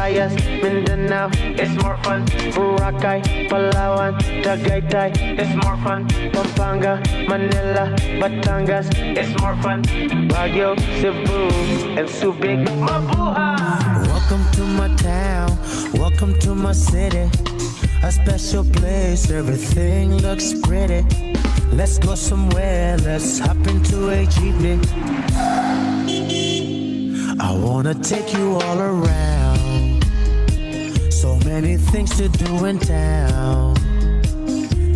Visayas, Mindanao, it's more fun. Boracay, Palawan, Tagaytay, it's more fun. Pampanga, Manila, Batangas, it's more fun. Baguio, Cebu, and Subic, Mabuhay! Welcome to my town, welcome to my city. A special place, everything looks pretty. Let's go somewhere, let's hop into a jeepney. I wanna take you all around. So many things to do in town.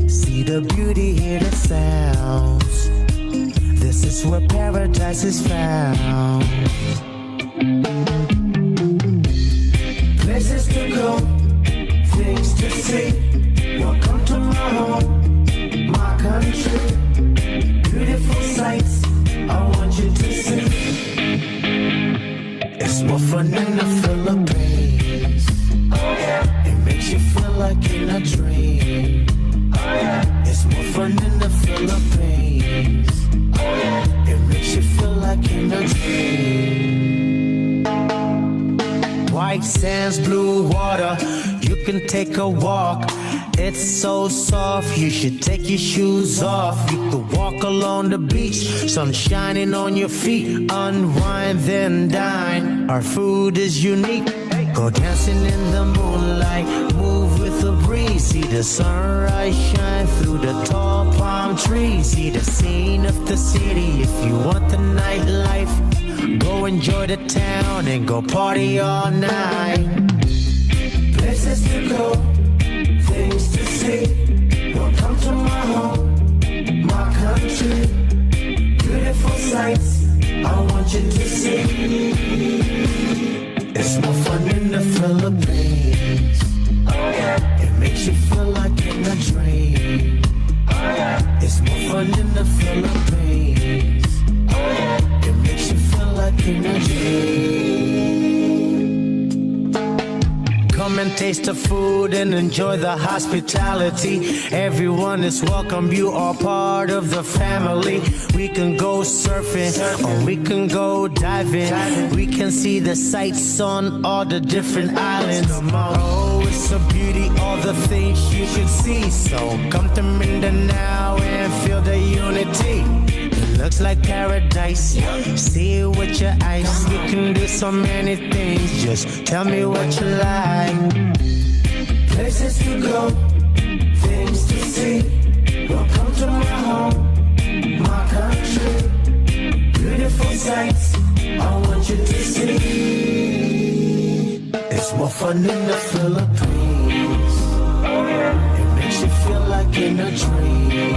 See the beauty, hear the sounds. This is where paradise is found. Places to go, things to see. Welcome to my home, my country. Beautiful sights, I want you to see. It's more fun in the Philippines. Oh yeah. It makes you feel like in a dream. Oh yeah. It's more fun in the Philippines. Oh yeah. It makes you feel like in a dream. White sands, blue water, you can take a walk. It's so soft, you should take your shoes off. You could walk along the beach, sun shining on your feet. Unwind, then dine. Our food is unique. Go dancing in the moonlight, move with the breeze. See the sunrise shine through the tall palm trees. See the scene of the city. If you want the nightlife, go enjoy the town and go party all night. Places to go, things to see. Welcome to my home, my country. Beautiful sights, I want you to see. It's more fun in the Philippines. Oh yeah. It makes you feel like in a dream. Oh yeah. It's more fun in the Philippines. Oh yeah. It makes you feel like in a dream. Come and taste the food and enjoy the hospitality. Everyone is welcome, you are part of the family. We can go surfing or we can go diving. We can see the sights on all the different islands. Oh, it's a beauty, all the things you can see. So come to Mindanao and feel the unity. Looks like paradise, see it with your eyes. You can do so many things, just tell me what you like. Places to go, things to see. Welcome to my home, my country. Beautiful sights, I want you to see. It's more fun in the Philippines. It makes you feel like in a dream.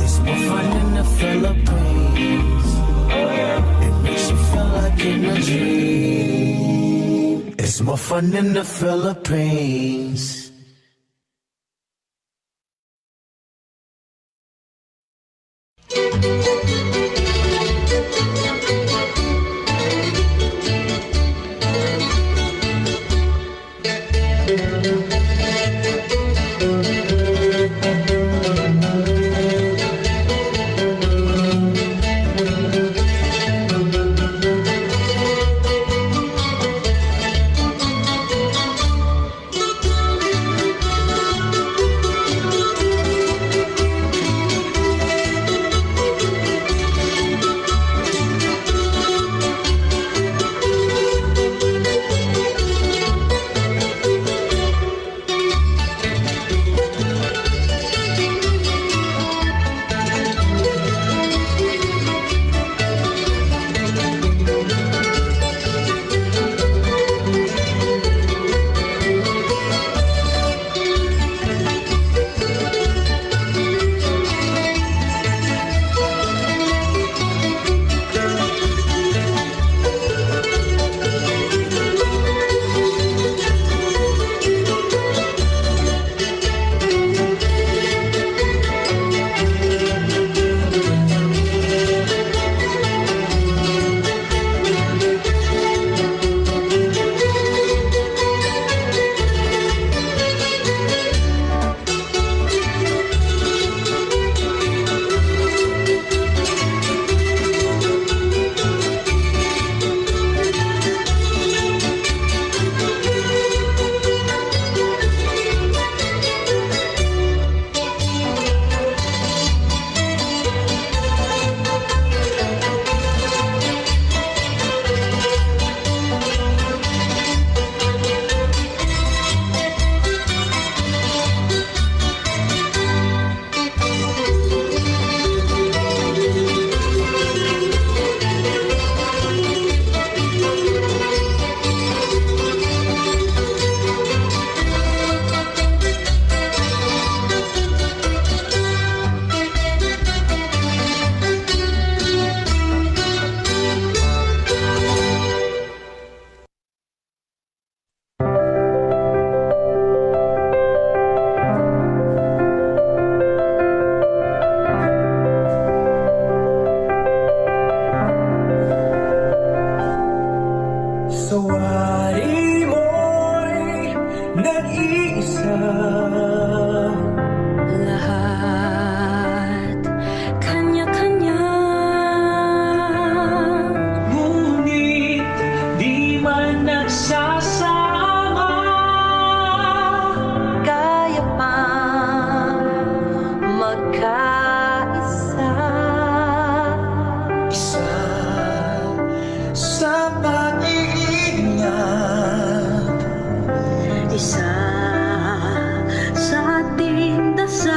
It's more fun in the Philippines. It makes you feel like in a dream. It's more fun in the Philippines. wari mo'y nag-iisa. Lahat kanya-kanya, Ngunit di man nagsasama. kaya pang magkaisa. Isa sa pag-iingat, Isa sa ating dasal,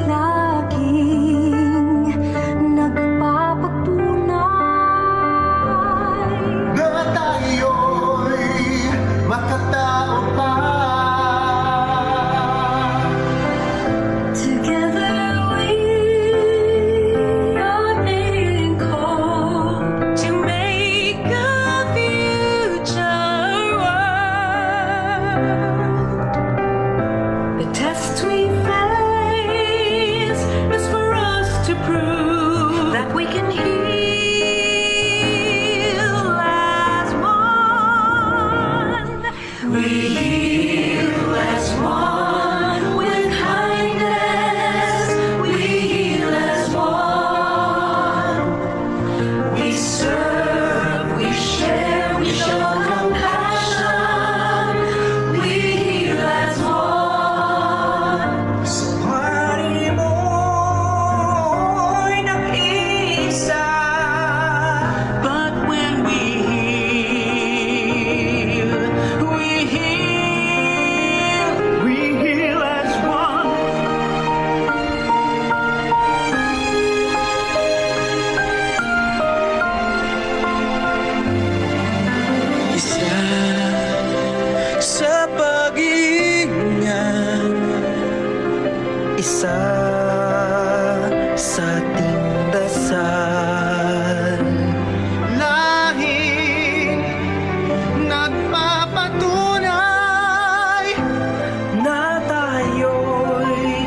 laging nagpapatunay na tayo'y makatao pa. together. We are being called to make a future world. The test we face is for us to prove that we can heal as one. We heal as one with kindness. We heal as one. We serve, we share, we show compassion. We heal as one. Sa wari mo'y nag-iisa. But when we heal, we heal. We heal as one. Isa sa pag-iingat, isa sa ating dasal, lahing nagpapatunay na tayo'y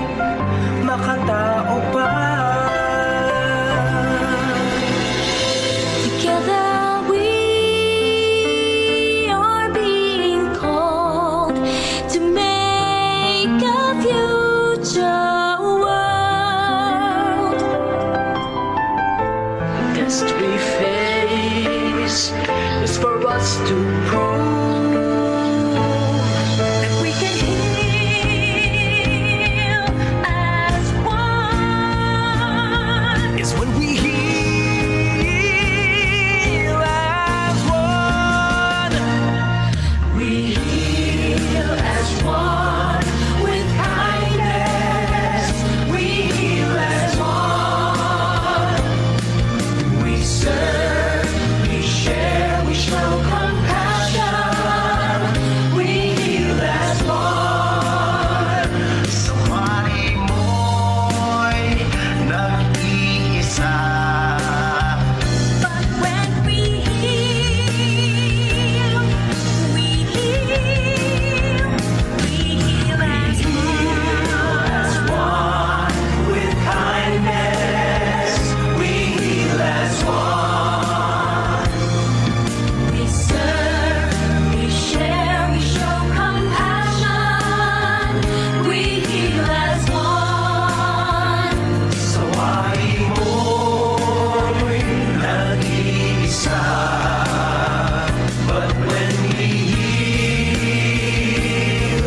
makatao pa. Together we are being called to make a future world. Test we face is for us to prove That we can heal as one. is when we heal as one. We heal as one with kindness. We heal as one. We serve, we share, we show compassion. We heal as one. Sa wari mo'y nag-iisa. But when we heal, we heal. We heal as one. With kindness, we heal as one. We serve, we share, we show compassion. We heal as one. Sa wari mo'y nag-iisa. But when we heal,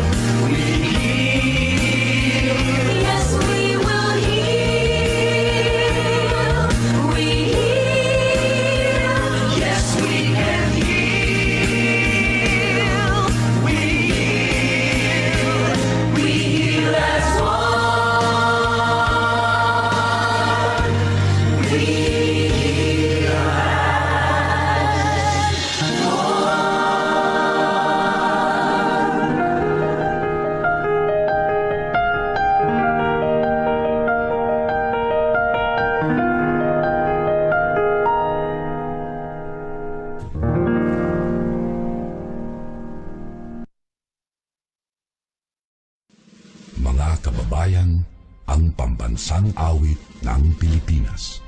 we heal. Yes, we will heal. We heal. Yes, we can heal. We heal. We heal as one. We heal as Mga kababayan, ang pambansang awit ng Pilipinas.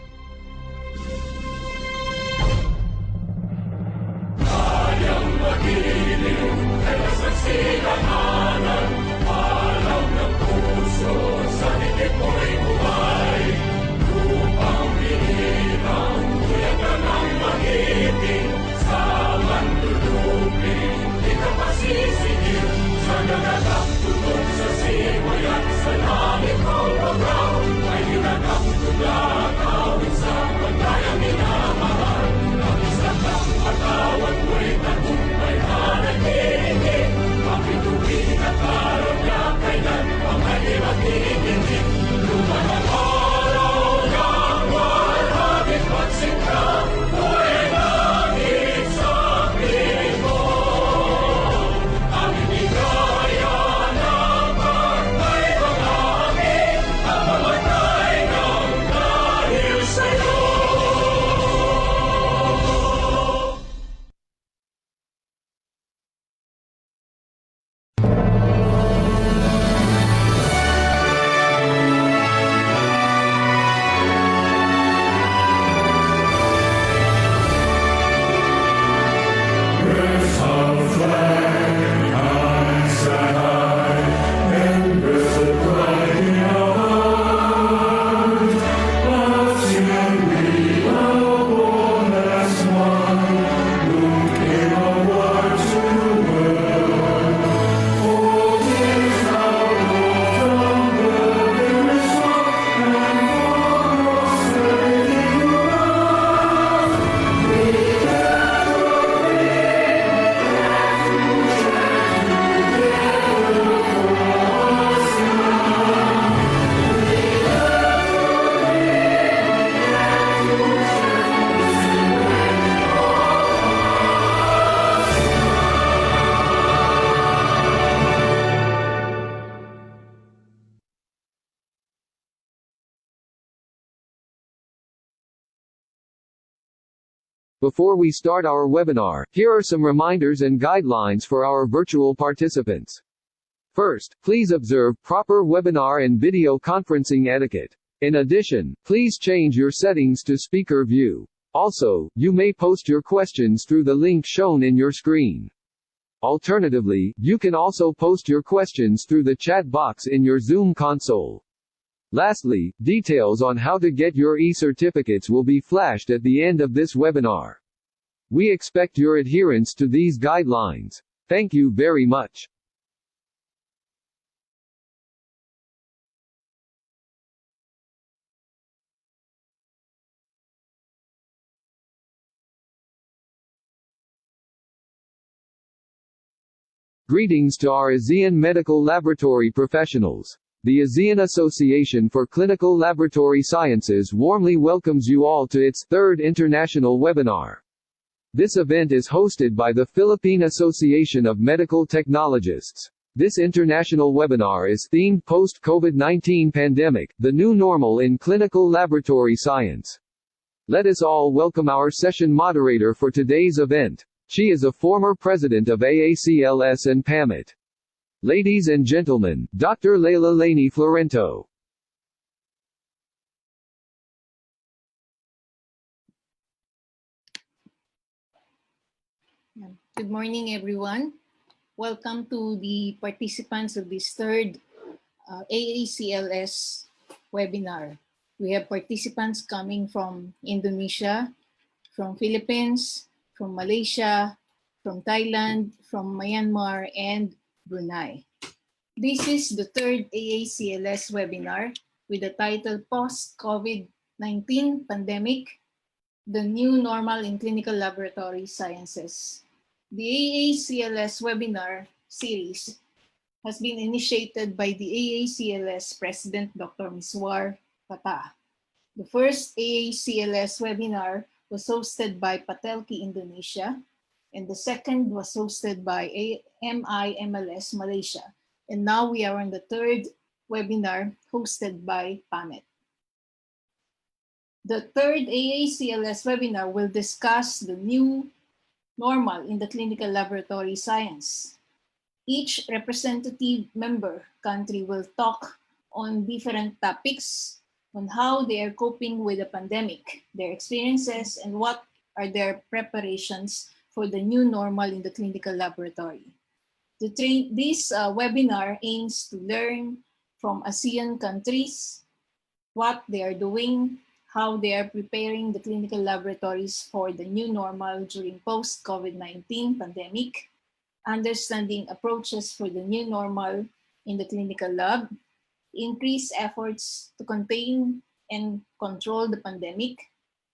Before we start our webinar, here are some reminders and guidelines for our virtual participants. First, please observe proper webinar and video conferencing etiquette. In addition, please change your settings to speaker view. Also, you may post your questions through the link shown in your screen. Alternatively, you can also post your questions through the chat box in your Zoom console. Lastly, details on how to get your e-certificates will be flashed at the end of this webinar. We expect your adherence to these guidelines. Thank you very much. Greetings to our ASEAN medical laboratory professionals. The ASEAN Association for Clinical Laboratory Sciences warmly welcomes you all to its third international webinar. This event is hosted by the Philippine Association of Medical Technologists. This international webinar is themed Post-COVID-19 Pandemic, the New Normal in Clinical Laboratory Science. Let us all welcome our session moderator for today's event. She is a former president of AACLS and PAMET. Ladies and gentlemen, Dr. Leila Laney Florento. Good morning, everyone. Welcome to the participants of this third AACLS webinar. We have participants coming from Indonesia, from Philippines, from Malaysia, from Thailand, from Myanmar, and Brunei. This is the third AACLS webinar with the title Post-COVID-19 Pandemic, the New Normal in Clinical Laboratory Sciences. The AACLS webinar series has been initiated by the AACLS President Dr. Miswar Pata. The first AACLS webinar was hosted by Patelki Indonesia, and the second was hosted by MIMLS Malaysia. And now we are on the third webinar hosted by PAMET. The third AACLS webinar will discuss the new normal in the clinical laboratory science. Each representative member country will talk on different topics on how they are coping with the pandemic, their experiences, and what are their preparations for the new normal in the clinical laboratory. This webinar aims to learn from ASEAN countries what they are doing, how they are preparing the clinical laboratories for the new normal during post-COVID-19 pandemic, understanding approaches for the new normal in the clinical lab, increase efforts to contain and control the pandemic,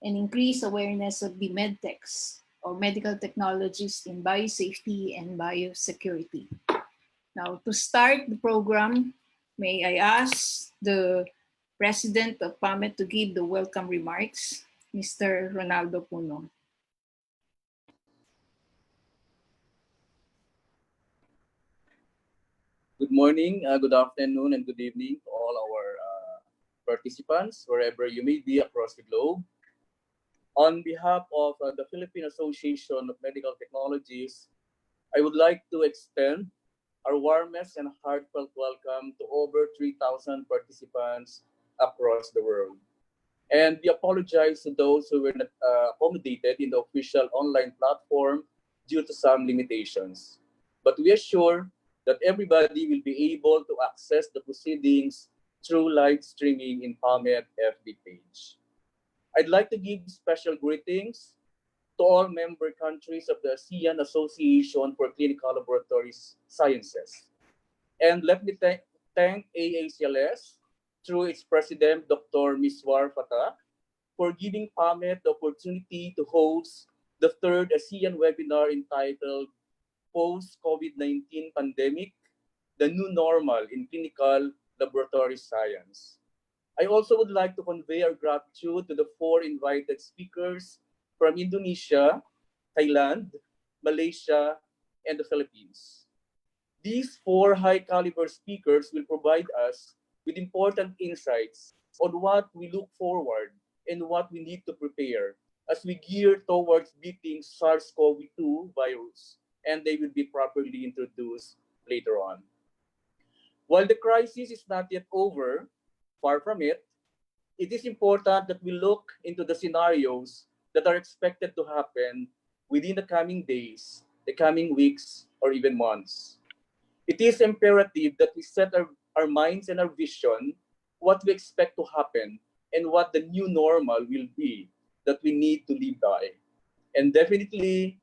and increase awareness of the medtechs or medical technologists in biosafety and biosecurity. Now, to start the program, may I ask the President of PAMET to give the welcome remarks, Mr. Ronaldo Puno. Good morning, good afternoon, and good evening to all our participants, wherever you may be across the globe. On behalf of the Philippine Association of Medical Technologists, I would like to extend our warmest and heartfelt welcome to over 3,000 participants across the world. And we apologize to those who were not accommodated in the official online platform due to some limitations. But we assure that everybody will be able to access the proceedings through live streaming in PAMET FB page. I'd like to give special greetings to all member countries of the ASEAN Association for Clinical Laboratory Sciences. And let me thank AACLS through its president, Dr. Miswar Fatah, for giving PAMET the opportunity to host the third ASEAN webinar entitled Post-COVID-19 Pandemic, the New Normal in Clinical Laboratory Science. I also would like to convey our gratitude to the 4 invited speakers from Indonesia, Thailand, Malaysia, and the Philippines. These 4 high-caliber speakers will provide us with important insights on what we look forward and what we need to prepare as we gear towards beating SARS-CoV-2 virus, and they will be properly introduced later on. While the crisis is not yet over, far from it, it is important that we look into the scenarios that are expected to happen within the coming days, the coming weeks, or even months. It is imperative that we set our minds and our vision, what we expect to happen, and what the new normal will be that we need to live by. And definitely,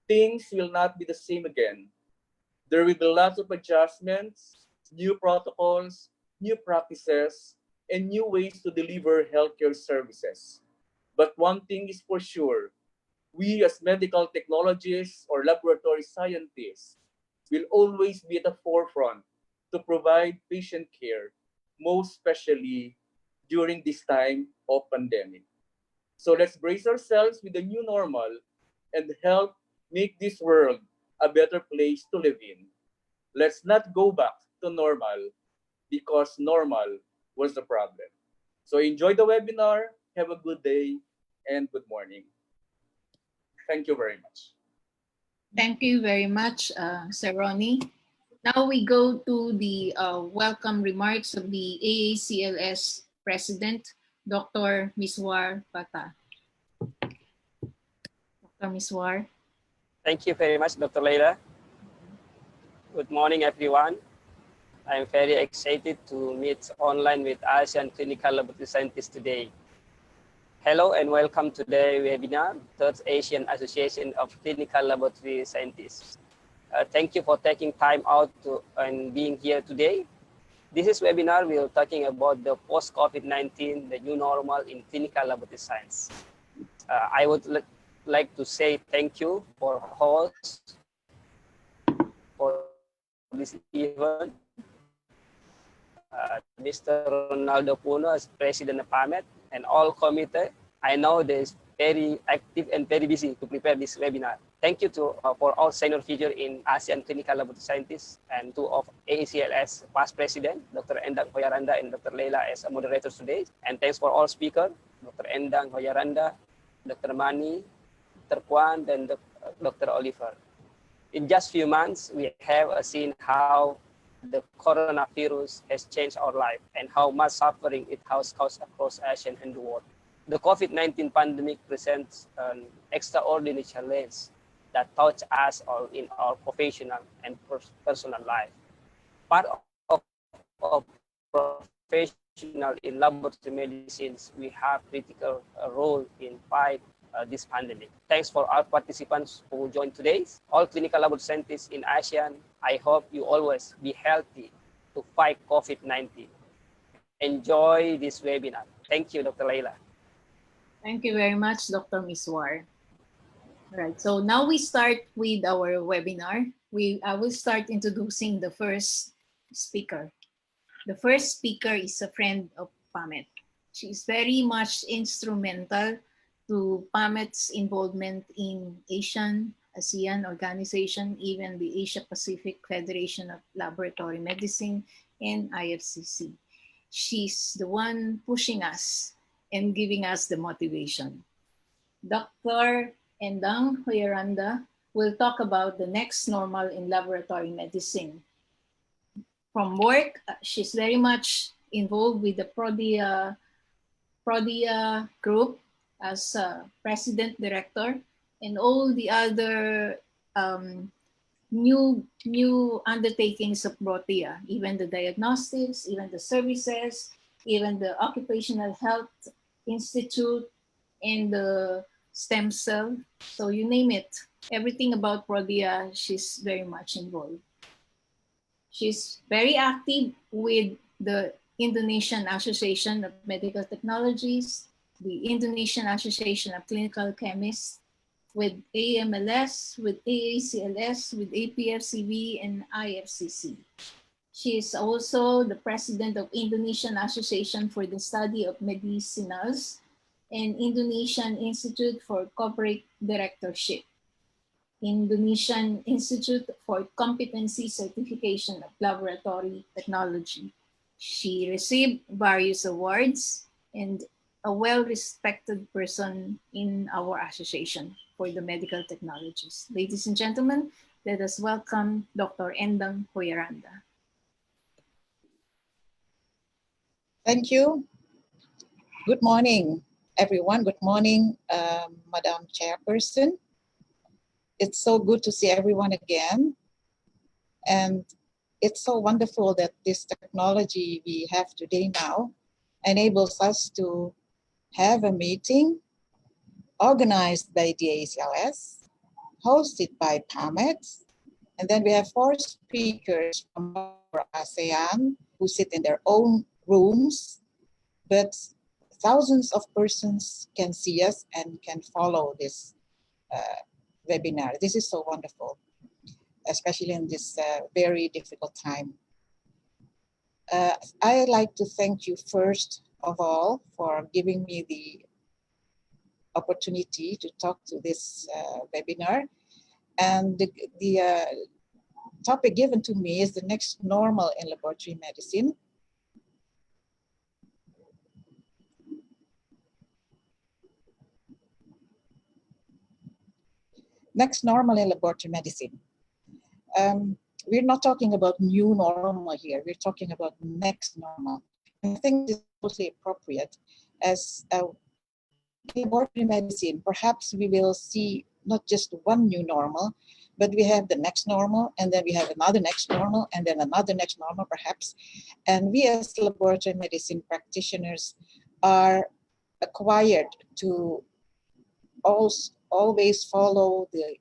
things will not be the same again. There will be lots of adjustments, new protocols, new practices, and new ways to deliver healthcare services. But one thing is for sure, we as medical technologists or laboratory scientists will always be at the forefront to provide patient care, most especially during this time of pandemic. So let's brace ourselves with the new normal and help make this world a better place to live in. Let's not go back to normal because normal was the problem. So enjoy the webinar, have a good day, and good morning. Thank you very much. Thank you very much, Sir Ronnie. Now we go to the welcome remarks of the AACLS President, Dr. Miswar Fatah. Dr. Miswar. Thank you very much, Dr. Leila. Good morning, everyone. I'm very excited to meet online with ASEAN Clinical Laboratory Scientists today. Hello and welcome to the webinar, Third ASEAN Association of Clinical Laboratory Scientists. Thank you for taking time out and being here today. This is webinar we're talking about the post-COVID-19, the new normal in clinical laboratory science. I would like to say thank you for host for this event. Mr. Ronaldo Puno as President of PAMET and all committee. I know they're very active and very busy to prepare this webinar. Thank you to for all senior figures in ASEAN Clinical Laboratory Scientists and two of AACLS past President, Dr. Endang Hoyaranda and Dr. Leila as moderators today. And thanks for all speakers, Dr. Endang Hoyaranda, Dr. Mani, Dr. Kwan, and Dr. Oliver. In just few months, we have seen how the coronavirus has changed our life and how much suffering it has caused across Asia and the world. The COVID-19 pandemic presents an extraordinary challenge that touch us all in our professional and personal life. Part of professional in laboratory medicines, we have critical role in fight this pandemic. Thanks for our participants who joined today. All clinical laboratory scientists in ASEAN, I hope you always be healthy to fight COVID-19. Enjoy this webinar. Thank you, Dr. Leila. Thank you very much, Dr. Miswar. Right, so now we start with our webinar. I will start introducing the first speaker. The first speaker is a friend of PAMET. She is very much instrumental to PAMET's involvement in ASEAN organization, even the Asia Pacific Federation of Laboratory Medicine and IFCC. She's the one pushing us and giving us the motivation. Dr. Endang Hoyaranda will talk about the next normal in laboratory medicine. From work, she's very much involved with the Prodia group as president director, and all the other new undertakings of Prodia, even the diagnostics, even the services, even the Occupational Health Institute, and the stem cell. So you name it, everything about Prodia, she's very much involved. She's very active with the Indonesian Association of Medical Technologists, the Indonesian Association of Clinical Chemists, with AMLS, with AACLS, with APFCB, and IFCC. She is also the president of Indonesian Association for the Study of Medicinals and Indonesian Institute for Corporate Directorship, Indonesian Institute for Competency Certification of Laboratory Technology. She received various awards and a well-respected person in our association for the medical technologies. Ladies and gentlemen, let us welcome Dr. Endang Hoyaranda. Thank you. Good morning, everyone. Good morning, Madam Chairperson. It's so good to see everyone again. And it's so wonderful that this technology we have today now enables us to have a meeting organized by the AACLS, hosted by PAMET, and then we have 4 speakers from our ASEAN who sit in their own rooms, but thousands of persons can see us and can follow this webinar. This is so wonderful, especially in this very difficult time. I'd like to thank you first of all for giving me the opportunity to talk to this webinar. And the topic given to me is the next normal in laboratory medicine. Next normal in laboratory medicine. We're not talking about new normal here. We're talking about next normal. And I think this is totally appropriate as in laboratory medicine, perhaps we will see not just one new normal, but we have the next normal, and then we have another next normal, and then another next normal perhaps. And we as laboratory medicine practitioners are acquired to always follow the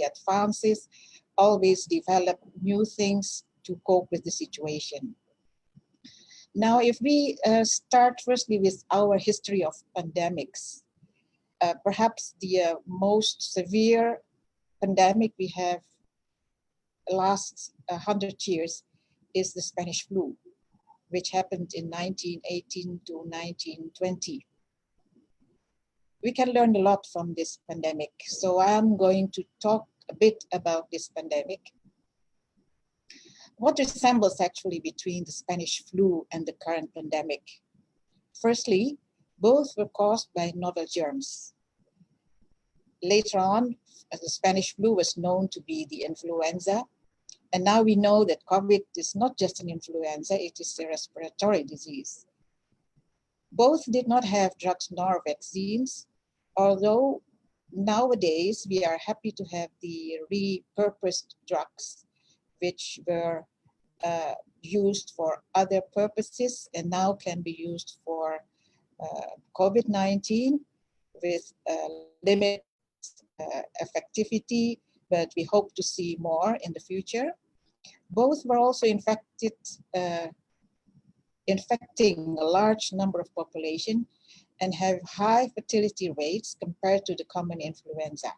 advances, always develop new things to cope with the situation. Now, if we start firstly with our history of pandemics, perhaps the most severe pandemic we have last 100 years is the Spanish flu, which happened in 1918 to 1920. We can learn a lot from this pandemic. So I'm going to talk a bit about this pandemic. What resembles actually between the Spanish flu and the current pandemic? Firstly, both were caused by novel germs. Later on, the Spanish flu was known to be the influenza. And now we know that COVID is not just an influenza, it is a respiratory disease. Both did not have drugs nor vaccines, although nowadays we are happy to have the repurposed drugs, which were used for other purposes and now can be used for COVID-19 with limited effectivity, but we hope to see more in the future. Both were also infecting a large number of population and have high fertility rates compared to the common influenza.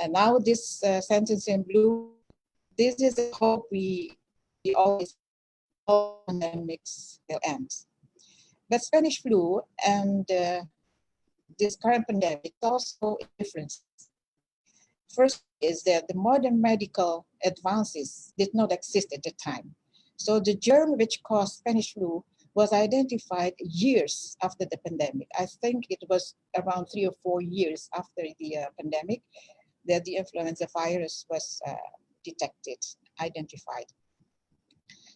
And now this sentence in blue, this is a hope we always, all pandemics will end. But Spanish flu and this current pandemic also difference. First is that the modern medical advances did not exist at the time. So the germ which caused Spanish flu was identified years after the pandemic. I think it was around 3 or 4 years after the pandemic that the influenza virus was detected, identified.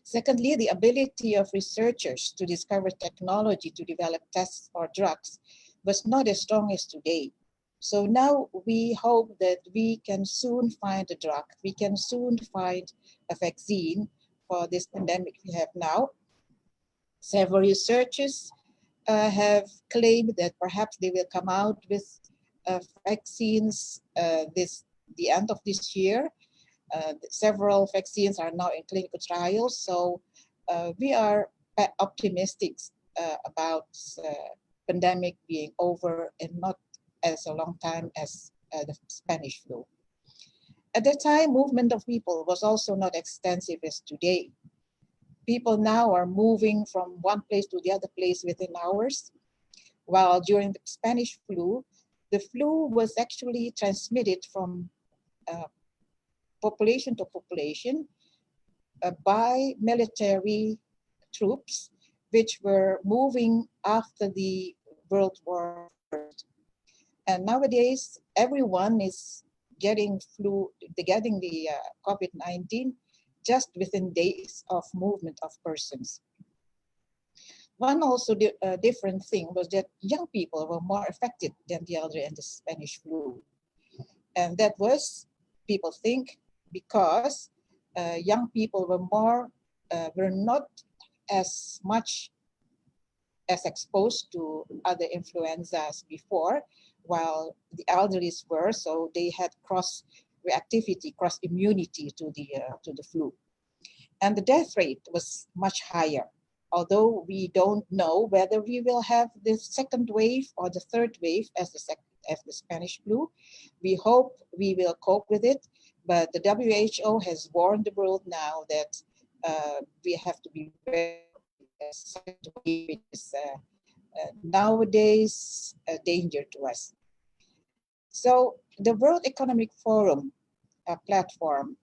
Secondly, the ability of researchers to discover technology to develop tests or drugs was not as strong as today. So now we hope that we can soon find a drug, we can soon find a vaccine for this pandemic we have now. Several researchers have claimed that perhaps they will come out with vaccines the end of this year. Several vaccines are now in clinical trials, so we are optimistic about pandemic being over and not as a long time as the Spanish flu. At that time, movement of people was also not extensive as today. People now are moving from one place to the other place within hours, while during the Spanish flu, the flu was actually transmitted from population to population by military troops, which were moving after the World War I. And nowadays, everyone is getting the COVID-19 just within days of movement of persons. One also different thing was that young people were more affected than the elderly in the Spanish flu. And that was, people think, because young people were not as much as exposed to other influenzas before, while the elderly were, so they had cross-reactivity, cross-immunity to the flu. And the death rate was much higher, although we don't know whether we will have the second wave or the third wave as the Spanish flu. We hope we will cope with it, but the WHO has warned the world now that we have to be very which is nowadays a danger to us. So the World Economic Forum platform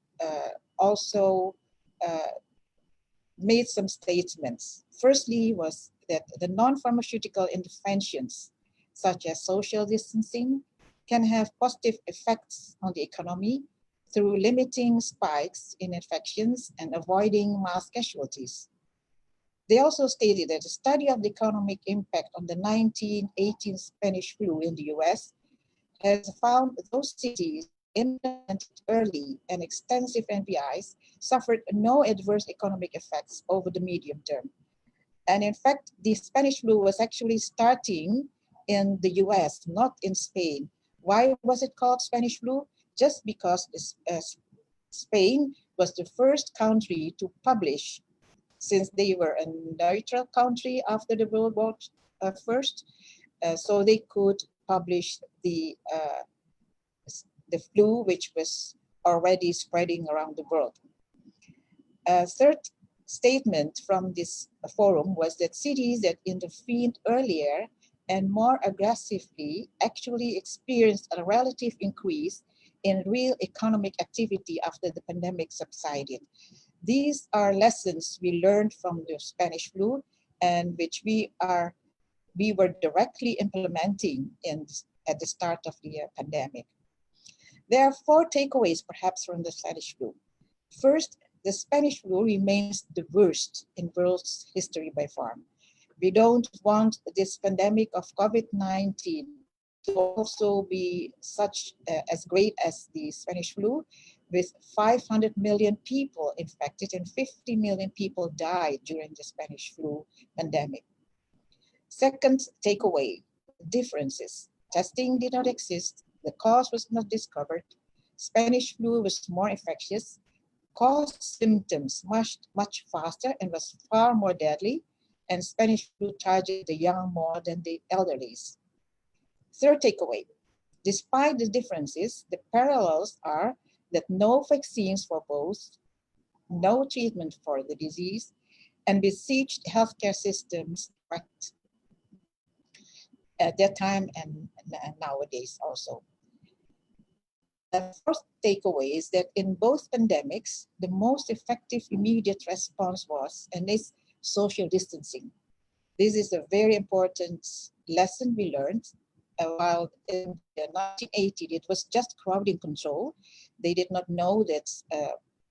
also made some statements. Firstly was that the non-pharmaceutical interventions, such as social distancing, can have positive effects on the economy through limiting spikes in infections and avoiding mass casualties. They also stated that a study of the economic impact on the 1918 Spanish flu in the US has found those cities implemented early and extensive NPIs suffered no adverse economic effects over the medium term. And in fact, the Spanish flu was actually starting in the US, not in Spain. Why was it called Spanish flu? Just because Spain was the first country to publish, since they were a neutral country after the World War I, so they could publish the flu, which was already spreading around the world. A third statement from this forum was that cities that intervened earlier and more aggressively actually experienced a relative increase in real economic activity after the pandemic subsided. These are lessons we learned from the Spanish flu and which we were directly implementing at the start of the pandemic. There are 4 takeaways perhaps from the Spanish flu. First, the Spanish flu remains the worst in world's history by far. We don't want this pandemic of COVID-19 to also be such as great as the Spanish flu, with 500 million people infected and 50 million people died during the Spanish flu pandemic. Second takeaway, differences. Testing did not exist, the cause was not discovered, Spanish flu was more infectious, caused symptoms much faster and was far more deadly, and Spanish flu targeted the young more than the elderly. Third takeaway, despite the differences, the parallels are that no vaccines for both, no treatment for the disease, and besieged healthcare systems at that time and nowadays also. The fourth takeaway is that in both pandemics, the most effective immediate response was and is social distancing. This is a very important lesson we learned. While in 1980, it was just crowding control. They did not know that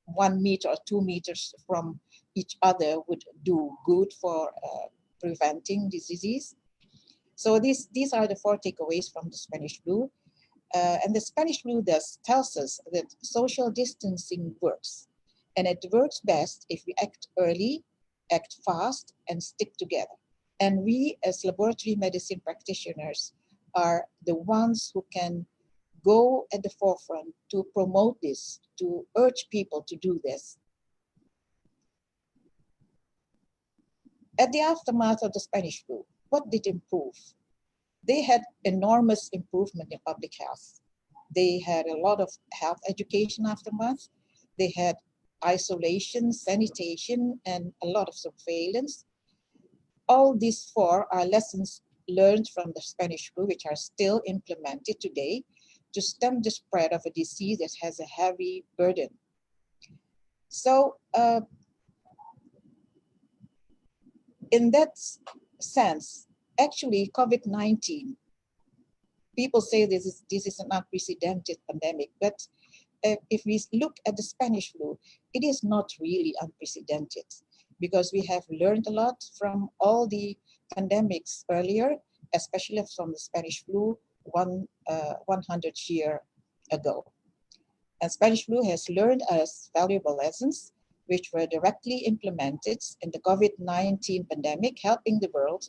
1 meter or 2 meters from each other would do good for preventing this disease. So these are the 4 takeaways from the Spanish flu. And the Spanish flu tells us that social distancing works. And it works best if we act early, act fast, and stick together. And we as laboratory medicine practitioners are the ones who can go at the forefront to promote this, to urge people to do this. At the aftermath of the Spanish flu, what did improve? They had enormous improvement in public health. They had a lot of health education aftermath. They had isolation, sanitation, and a lot of surveillance. All these 4 are lessons learned from the Spanish flu, which are still implemented today to stem the spread of a disease that has a heavy burden. So in that sense, actually COVID-19, people say this is an unprecedented pandemic, but if we look at the Spanish flu, it is not really unprecedented because we have learned a lot from all the pandemics earlier, especially from the Spanish flu 100 years ago. And Spanish flu has learned us valuable lessons which were directly implemented in the COVID-19 pandemic, helping the world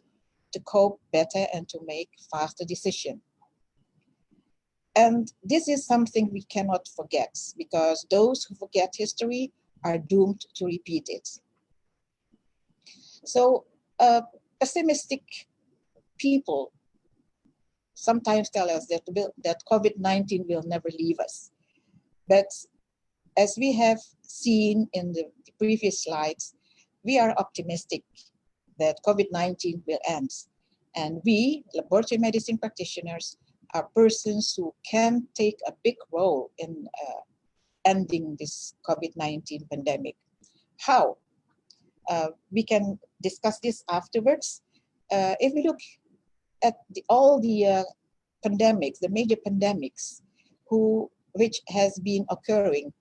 to cope better and to make faster decisions. And this is something we cannot forget because those who forget history are doomed to repeat it. So pessimistic people sometimes tell us that COVID-19 will never leave us. But as we have seen in the previous slides, we are optimistic that COVID-19 will end. And we, laboratory medicine practitioners, are persons who can take a big role in ending this COVID-19 pandemic. How? We can discuss this afterwards. If we look at all the pandemics, the major pandemics, which has been occurring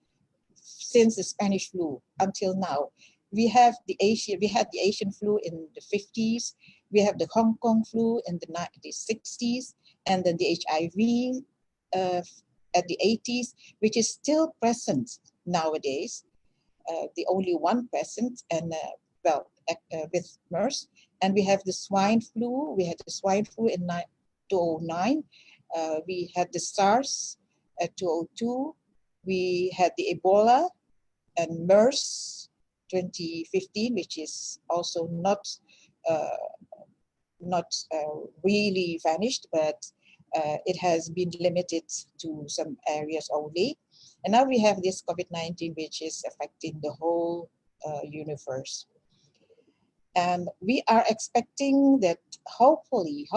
since the Spanish flu until now, we had the Asian flu in the 50s, we have the Hong Kong flu in the 60s, and then the HIV at the 80s, which is still present nowadays. The only one present, and with MERS. And we have the swine flu. We had the swine flu in 2009. We had the SARS at 2002. We had the Ebola and MERS 2015, which is also not really vanished, but it has been limited to some areas only. And now we have this COVID-19, which is affecting the whole universe. And we are expecting that hopefully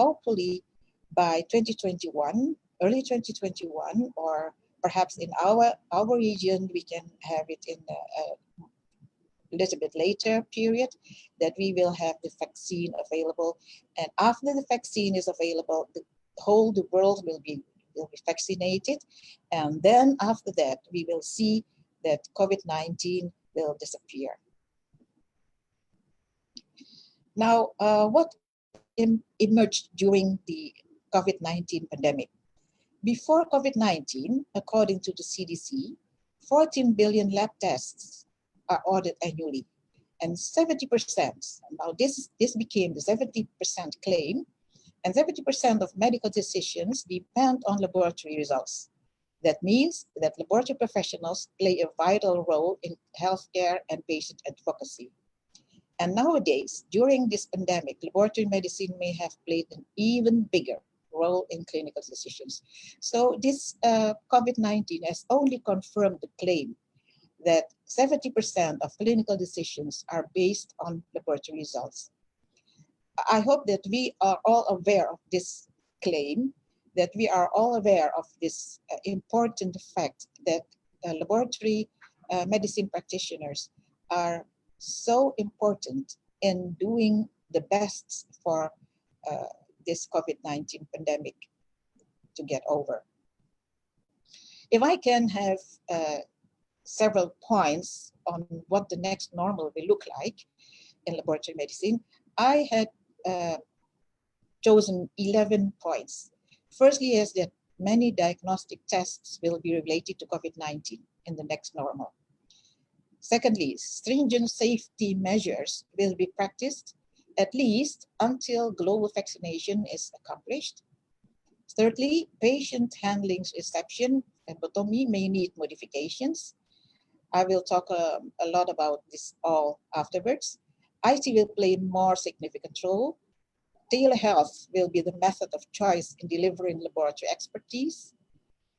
by 2021, early 2021, or perhaps in our region, we can have it in a little bit later period, that we will have the vaccine available. And after the vaccine is available, the world will be vaccinated. And then after that, we will see that COVID-19 will disappear. Now, what emerged during the COVID-19 pandemic. Before COVID-19, according to the CDC, 14 billion lab tests are ordered annually, and 70%, now this became the 70% claim, and 70% of medical decisions depend on laboratory results. That means that laboratory professionals play a vital role in healthcare and patient advocacy. And nowadays, during this pandemic, laboratory medicine may have played an even bigger role in clinical decisions. So this COVID-19 has only confirmed the claim that 70% of clinical decisions are based on laboratory results. I hope that we are all aware of this claim, that we are all aware of this important fact that laboratory medicine practitioners are so important in doing the best for this COVID-19 pandemic to get over. If I can have several points on what the next normal will look like in laboratory medicine, I had chosen 11 points. Firstly is that many diagnostic tests will be related to COVID-19 in the next normal. Secondly, stringent safety measures will be practiced at least until global vaccination is accomplished. Thirdly, patient handling reception and phlebotomy may need modifications. I will talk a lot about this all afterwards. IT will play more significant role. Telehealth will be the method of choice in delivering laboratory expertise.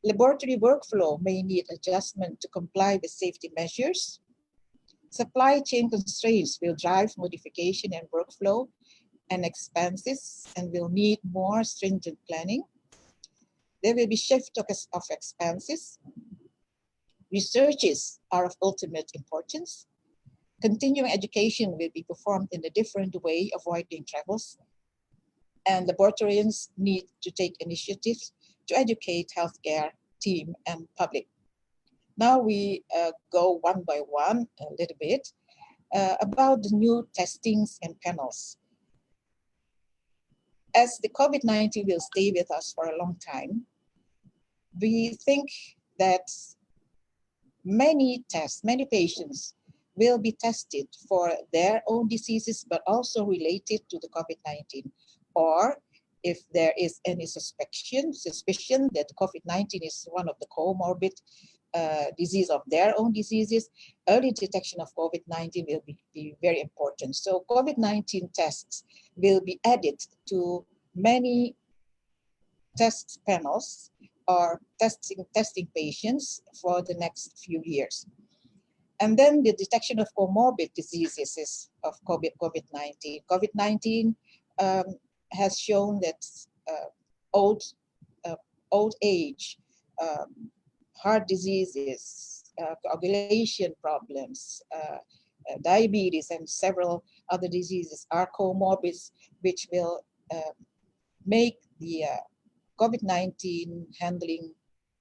Laboratory workflow may need adjustment to comply with safety measures. Supply chain constraints will drive modification and workflow and expenses and will need more stringent planning. There will be shift of expenses. Researches are of ultimate importance. Continuing education will be performed in a different way, avoiding travels. And laboratorians need to take initiatives to educate healthcare team and public. Now we go one by one a little bit about the new testings and panels. As the COVID-19 will stay with us for a long time, we think that many patients will be tested for their own diseases, but also related to the COVID-19. Or if there is any suspicion that COVID-19 is one of the comorbid disease of their own diseases, early detection of COVID-19 will be very important. So COVID-19 tests will be added to many test panels or testing patients for the next few years. And then the detection of comorbid diseases of COVID-19. COVID-19 has shown that old age, heart diseases, coagulation problems, diabetes, and several other diseases are comorbids, which will make the COVID-19 handling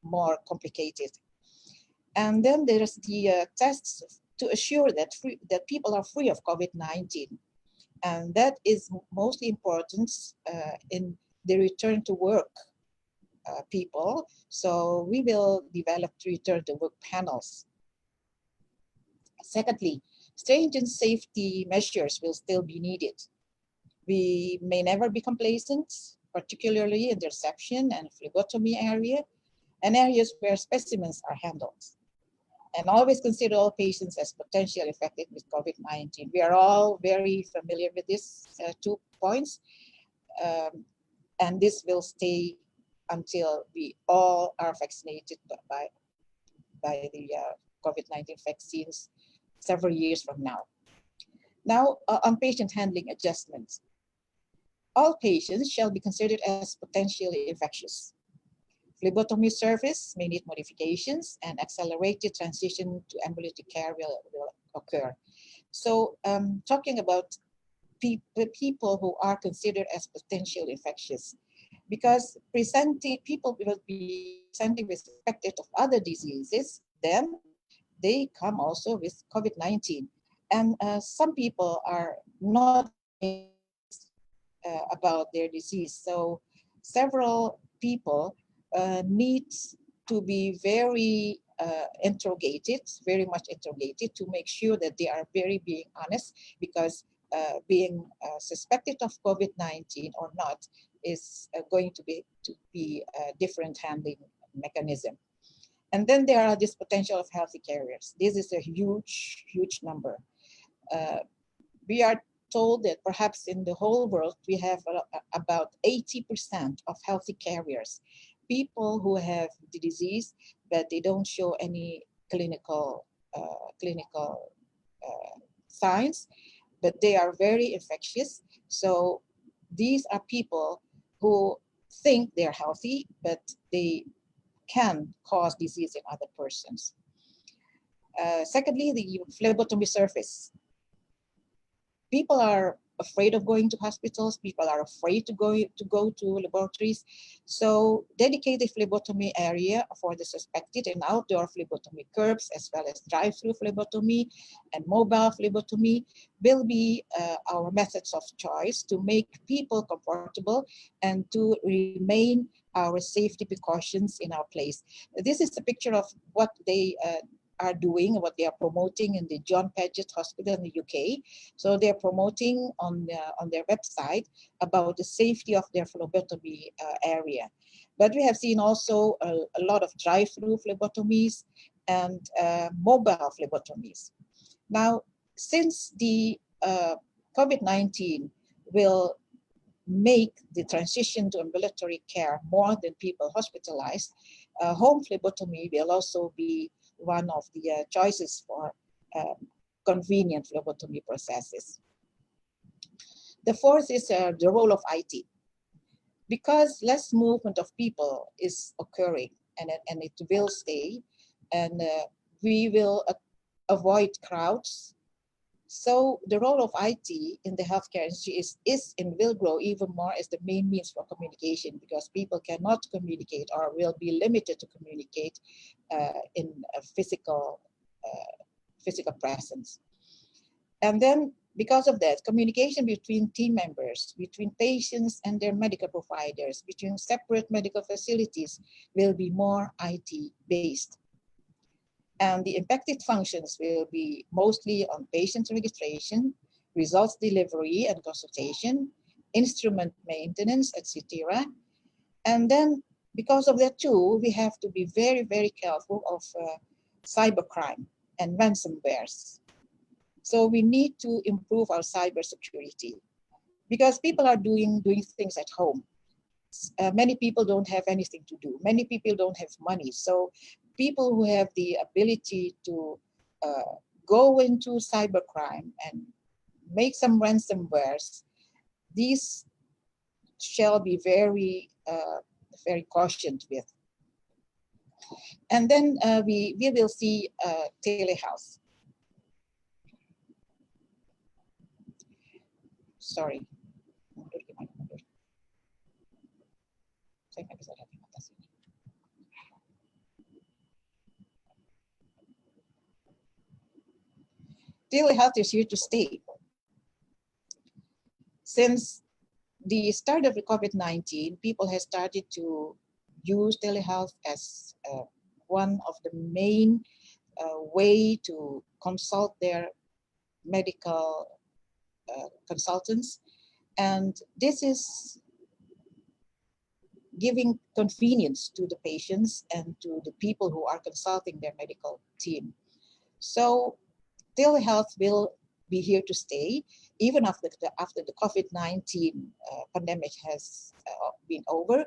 more complicated. And then there is the tests to assure that people are free of COVID-19. And that is mostly important in the return to work people. So we will develop return to work panels. Secondly, stringent safety measures will still be needed. We may never be complacent, particularly in the reception and phlebotomy area and areas where specimens are handled. And always consider all patients as potentially affected with COVID-19. We are all very familiar with these 2 points, and this will stay until we all are vaccinated by the COVID-19 vaccines several years from now. Now, on patient handling adjustments. All patients shall be considered as potentially infectious. Phlebotomy service may need modifications and accelerated transition to ambulatory care will occur. So talking about people who are considered as potentially infectious, because people will be presenting with suspected of other diseases, then they come also with COVID-19. And some people are not about their disease. So several people need to be very interrogated, very much interrogated, to make sure that they are very being honest, because being suspected of COVID-19 or not is going to be a different handling mechanism. And then there are this potential of healthy carriers. This is a huge, huge number. We are told that perhaps in the whole world, we have about 80% of healthy carriers, people who have the disease, but they don't show any clinical signs, but they are very infectious. So these are people who think they're healthy, but they can cause disease in other persons. Secondly, the phlebotomy surface. People are afraid of going to hospitals. People are afraid to go to laboratories. So dedicated phlebotomy area for the suspected and outdoor phlebotomy curbs, as well as drive-through phlebotomy and mobile phlebotomy, will be our methods of choice to make people comfortable and to remain our safety precautions in our place. This is a picture of what they are doing, what they are promoting in the John Paget Hospital in the UK. So they're promoting on their website about the safety of their phlebotomy area. But we have seen also a lot of drive-through phlebotomies and mobile phlebotomies. Now, since the COVID-19 will make the transition to ambulatory care more than people hospitalized, home phlebotomy will also be one of the choices for convenient phlebotomy processes. The fourth is the role of IT. Because less movement of people is occurring, and it will stay, and we will avoid crowds. So the role of IT in the healthcare industry is and will grow even more as the main means for communication, because people cannot communicate or will be limited to communicate in a physical presence. And then because of that, communication between team members, between patients and their medical providers, between separate medical facilities will be more IT based. And the impacted functions will be mostly on patient registration, results delivery and consultation, instrument maintenance, etc. And then because of that too, we have to be very, very careful of cybercrime and ransomwares. So we need to improve our cybersecurity, because people are doing things at home. Many people don't have anything to do. Many people don't have money. So people who have the ability to go into cybercrime and make some ransomwares, these shall be very, very cautioned with. And then we will see telehealth. Sorry. Telehealth is here to stay. Since the start of the COVID-19, people have started to use telehealth as one of the main way to consult their medical consultants. And this is giving convenience to the patients and to the people who are consulting their medical team. So telehealth will be here to stay, even after the COVID-19 pandemic has been over.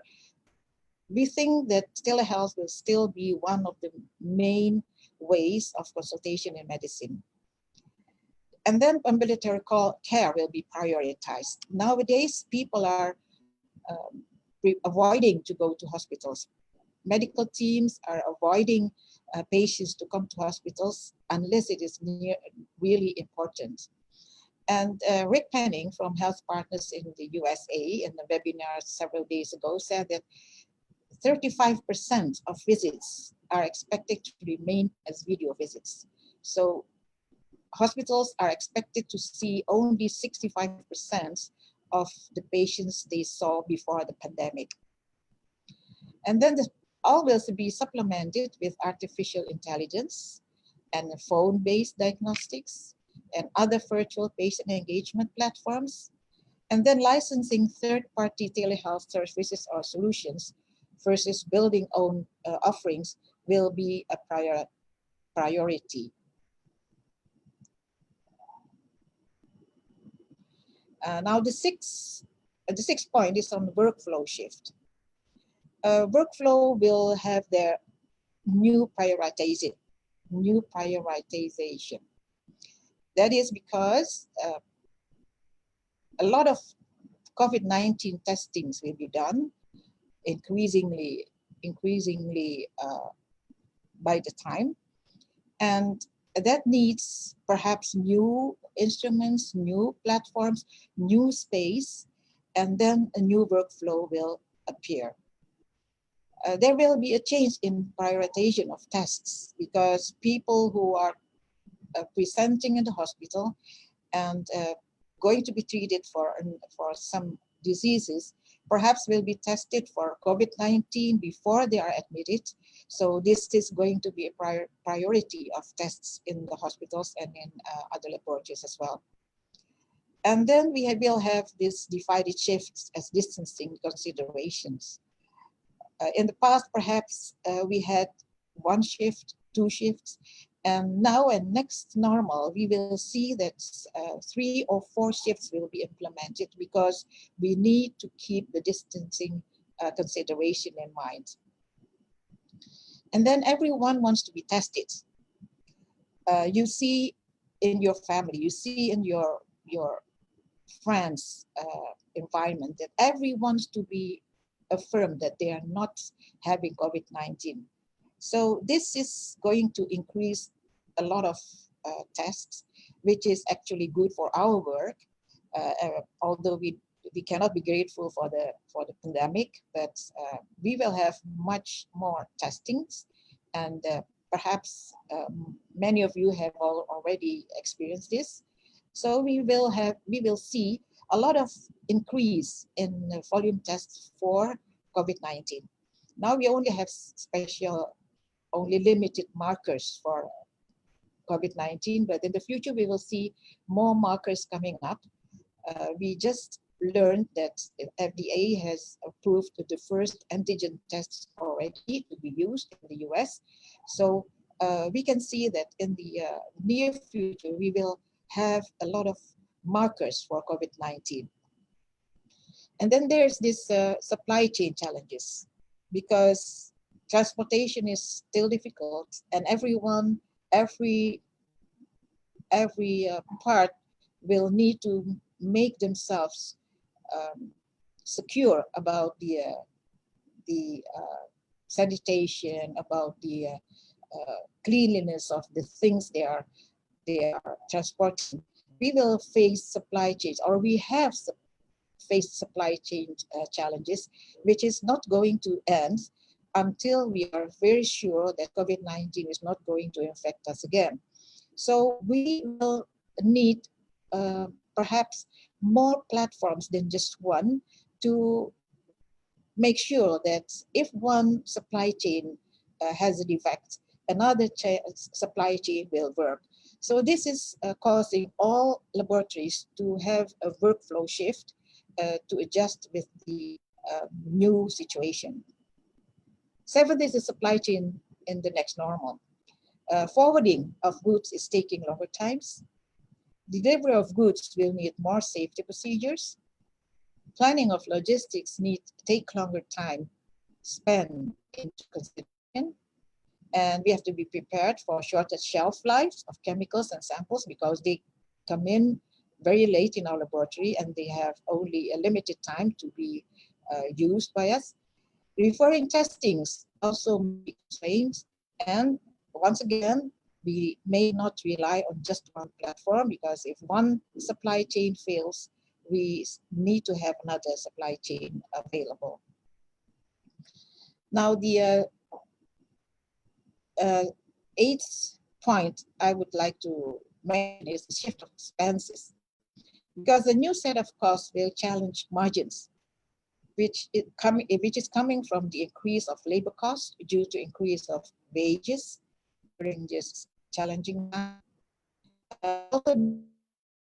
We think that telehealth will still be one of the main ways of consultation in medicine. And then ambulatory care will be prioritized. Nowadays, people are avoiding to go to hospitals. Medical teams are avoiding patients to come to hospitals unless it is really important. And Rick Penning from Health Partners in the USA in the webinar several days ago said that 35% of visits are expected to remain as video visits. So hospitals are expected to see only 65% of the patients they saw before the pandemic. And then all will be supplemented with artificial intelligence and phone-based diagnostics and other virtual patient engagement platforms. And then licensing third-party telehealth services or solutions versus building own offerings will be a priority. Now the sixth point is on workflow shift. Workflow will have their new prioritization. That is because a lot of COVID-19 testings will be done increasingly by the time, and that needs perhaps new instruments, new platforms, new space, and then a new workflow will appear. There will be a change in prioritization of tests because people who are presenting in the hospital and going to be treated for some diseases perhaps will be tested for COVID-19 before they are admitted. So this is going to be a priority of tests in the hospitals and in other laboratories as well. And then we will have these divided shifts as distancing considerations. In the past, perhaps we had 1 shift, 2 shifts, and now and next normal, we will see that 3 or 4 shifts will be implemented because we need to keep the distancing consideration in mind. And then everyone wants to be tested. You see in your family, you see in your friends' environment that everyone wants to be affirmed that they are not having COVID-19. So this is going to increase a lot of tests, which is actually good for our work. Although we cannot be grateful for the pandemic, but we will have much more testings, and perhaps many of you have already experienced this. So we will see a lot of increase in volume tests for COVID-19. Now we only have only limited markers for COVID-19, but in the future we will see more markers coming up. We just learned that FDA has approved the first antigen tests already to be used in the US. So we can see that in the near future, we will have a lot of markers for COVID-19. And then there's this supply chain challenges, because transportation is still difficult, and every part will need to make themselves secure about the sanitation, about the cleanliness of the things they are transporting. We will face supply chains, or we have faced supply chain challenges, which is not going to end until we are very sure that COVID-19 is not going to infect us again. So we will need perhaps more platforms than just one to make sure that if one supply chain has a defect, another supply chain will work. So this is causing all laboratories to have a workflow shift to adjust with the new situation. 7th is the supply chain in the next normal. Forwarding of goods is taking longer times. Delivery of goods will need more safety procedures. Planning of logistics take longer time spent into consideration. And we have to be prepared for shorter shelf lives of chemicals and samples, because they come in very late in our laboratory and they have only a limited time to be used by us. Referring testings also may be constrained, and once again, we may not rely on just one platform, because if one supply chain fails, we need to have another supply chain available. Now, the 8th point I would like to mention is the shift of expenses, because the new set of costs will challenge margins. which is coming from the increase of labor costs due to increase of wages during this challenging time. Also,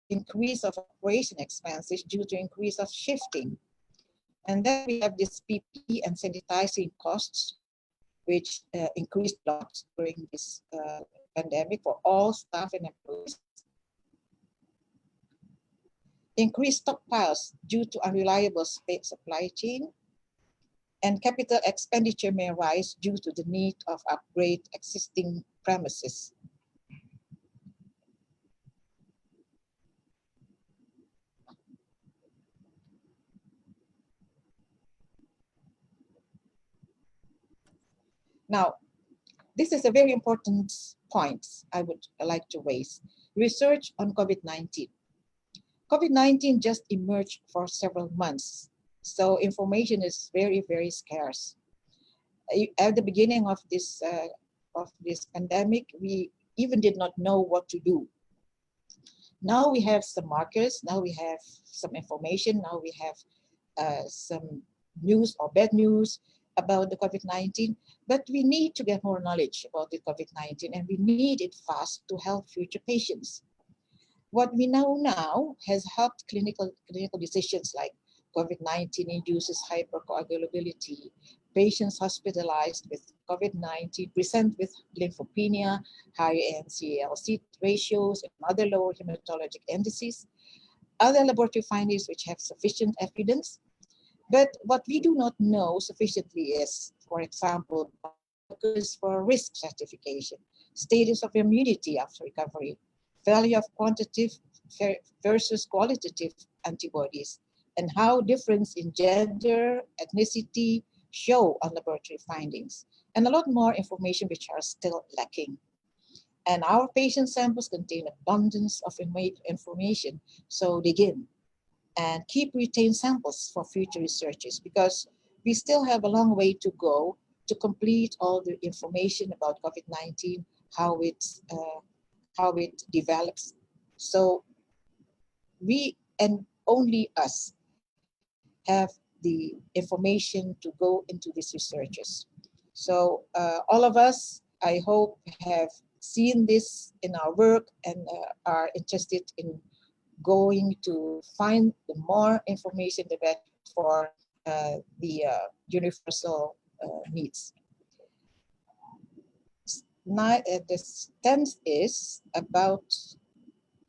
increase of operation expenses due to increase of shifting. And then we have this PPE and sanitizing costs, which increased a lot during this pandemic for all staff and employees. Increased stockpiles due to unreliable supply chain, and capital expenditure may rise due to the need of upgrade existing premises. Now, this is a very important point I would like to raise. Research on COVID-19. COVID-19 just emerged for several months, so information is very, very scarce. At the beginning of this pandemic, we even did not know what to do. Now we have some markers, now we have some information, now we have some news or bad news about the COVID-19, but we need to get more knowledge about the COVID-19 and we need it fast to help future patients. What we know now has helped clinical decisions like COVID-19 induces hypercoagulability, patients hospitalized with COVID-19 present with lymphopenia, higher AACLS ratios, and other lower hematologic indices, other laboratory findings which have sufficient evidence. But what we do not know sufficiently is, for example, markers for risk stratification, status of immunity after recovery, value of quantitative versus qualitative antibodies, and how difference in gender, ethnicity show on laboratory findings, and a lot more information which are still lacking. And our patient samples contain abundance of information, so dig in and keep retained samples for future researches because we still have a long way to go to complete all the information about COVID-19, how it develops. So we and only us have the information to go into these researches. So all of us, I hope, have seen this in our work and are interested in going to find the more information the better for the universal needs. Now, the 10th is about,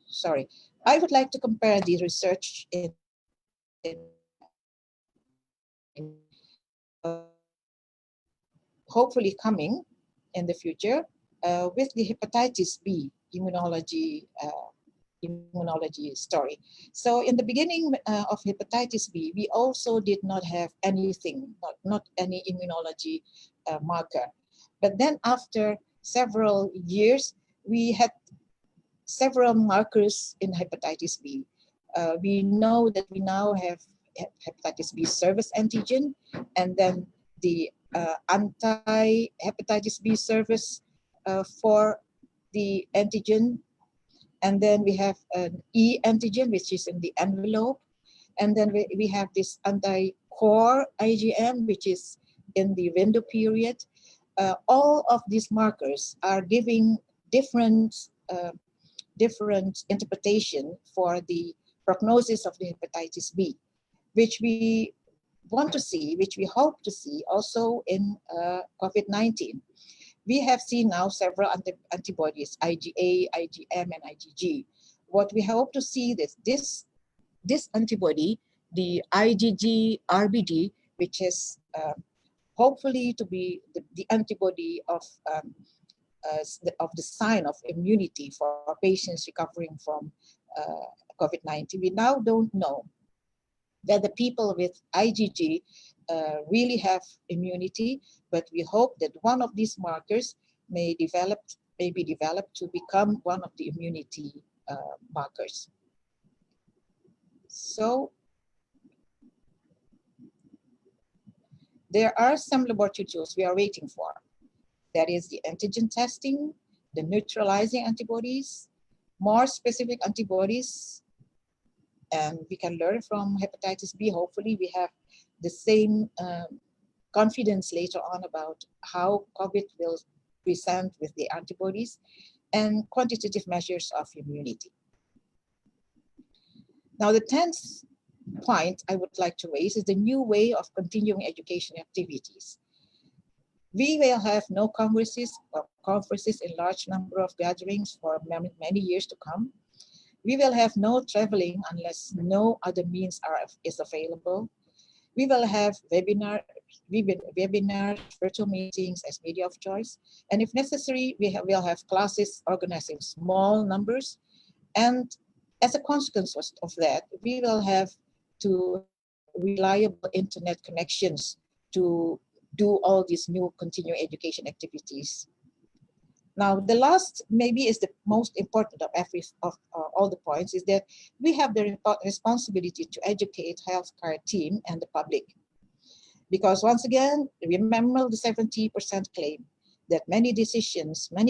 sorry, I would like to compare the research in hopefully coming in the future with the hepatitis B immunology story. So in the beginning of hepatitis B, we also did not have anything, not any immunology marker. But then after several years, we had several markers in hepatitis B. We know that we now have hepatitis B surface antigen, and then the anti-hepatitis B surface for the antigen. And then we have an E antigen, which is in the envelope. And then we have this anti-core IgM, which is in the window period. All of these markers are giving different interpretation for the prognosis of the hepatitis B, which we want to see, which we hope to see also in COVID-19. We have seen now several antibodies, IgA, IgM, and IgG. What we hope to see is this antibody, the IgG-RBD, which is hopefully to be the antibody of the sign of immunity for patients recovering from COVID-19. We now don't know whether people with IgG really have immunity, but we hope that one of these markers may be developed to become one of the immunity markers. So there are some laboratory tools we are waiting for. That is the antigen testing, the neutralizing antibodies, more specific antibodies, and we can learn from hepatitis B. Hopefully we have the same confidence later on about how COVID will present with the antibodies and quantitative measures of immunity. Now, the 10th point I would like to raise is the new way of continuing education activities. We will have no congresses or conferences in large number of gatherings for many years to come. We will have no traveling unless no other means is available. We will have webinars, virtual meetings as media of choice. And if necessary, we'll have classes organized in small numbers. And as a consequence of that, we will have to reliable internet connections to do all these new continuing education activities. Now, the last maybe is the most important of all the points is that we have the responsibility to educate healthcare team and the public. Because once again, remember the 70% claim that many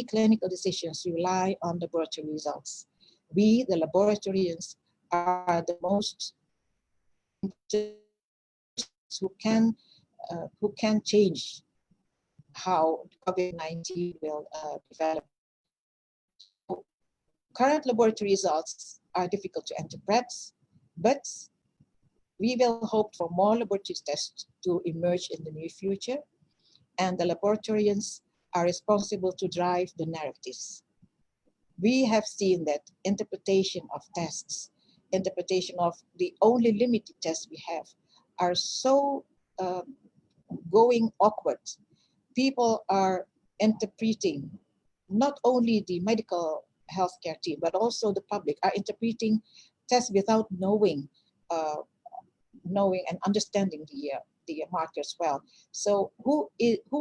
clinical decisions rely on laboratory results. We, the laboratorians, are the most who can change how COVID-19 will develop. Current laboratory results are difficult to interpret, but we will hope for more laboratory tests to emerge in the near future, and the laboratorians are responsible to drive the narratives. We have seen that interpretation of tests, interpretation of the only limited tests we have, are so going awkward. People are interpreting, not only the medical healthcare team, but also the public are interpreting tests without knowing and understanding the markers well. So who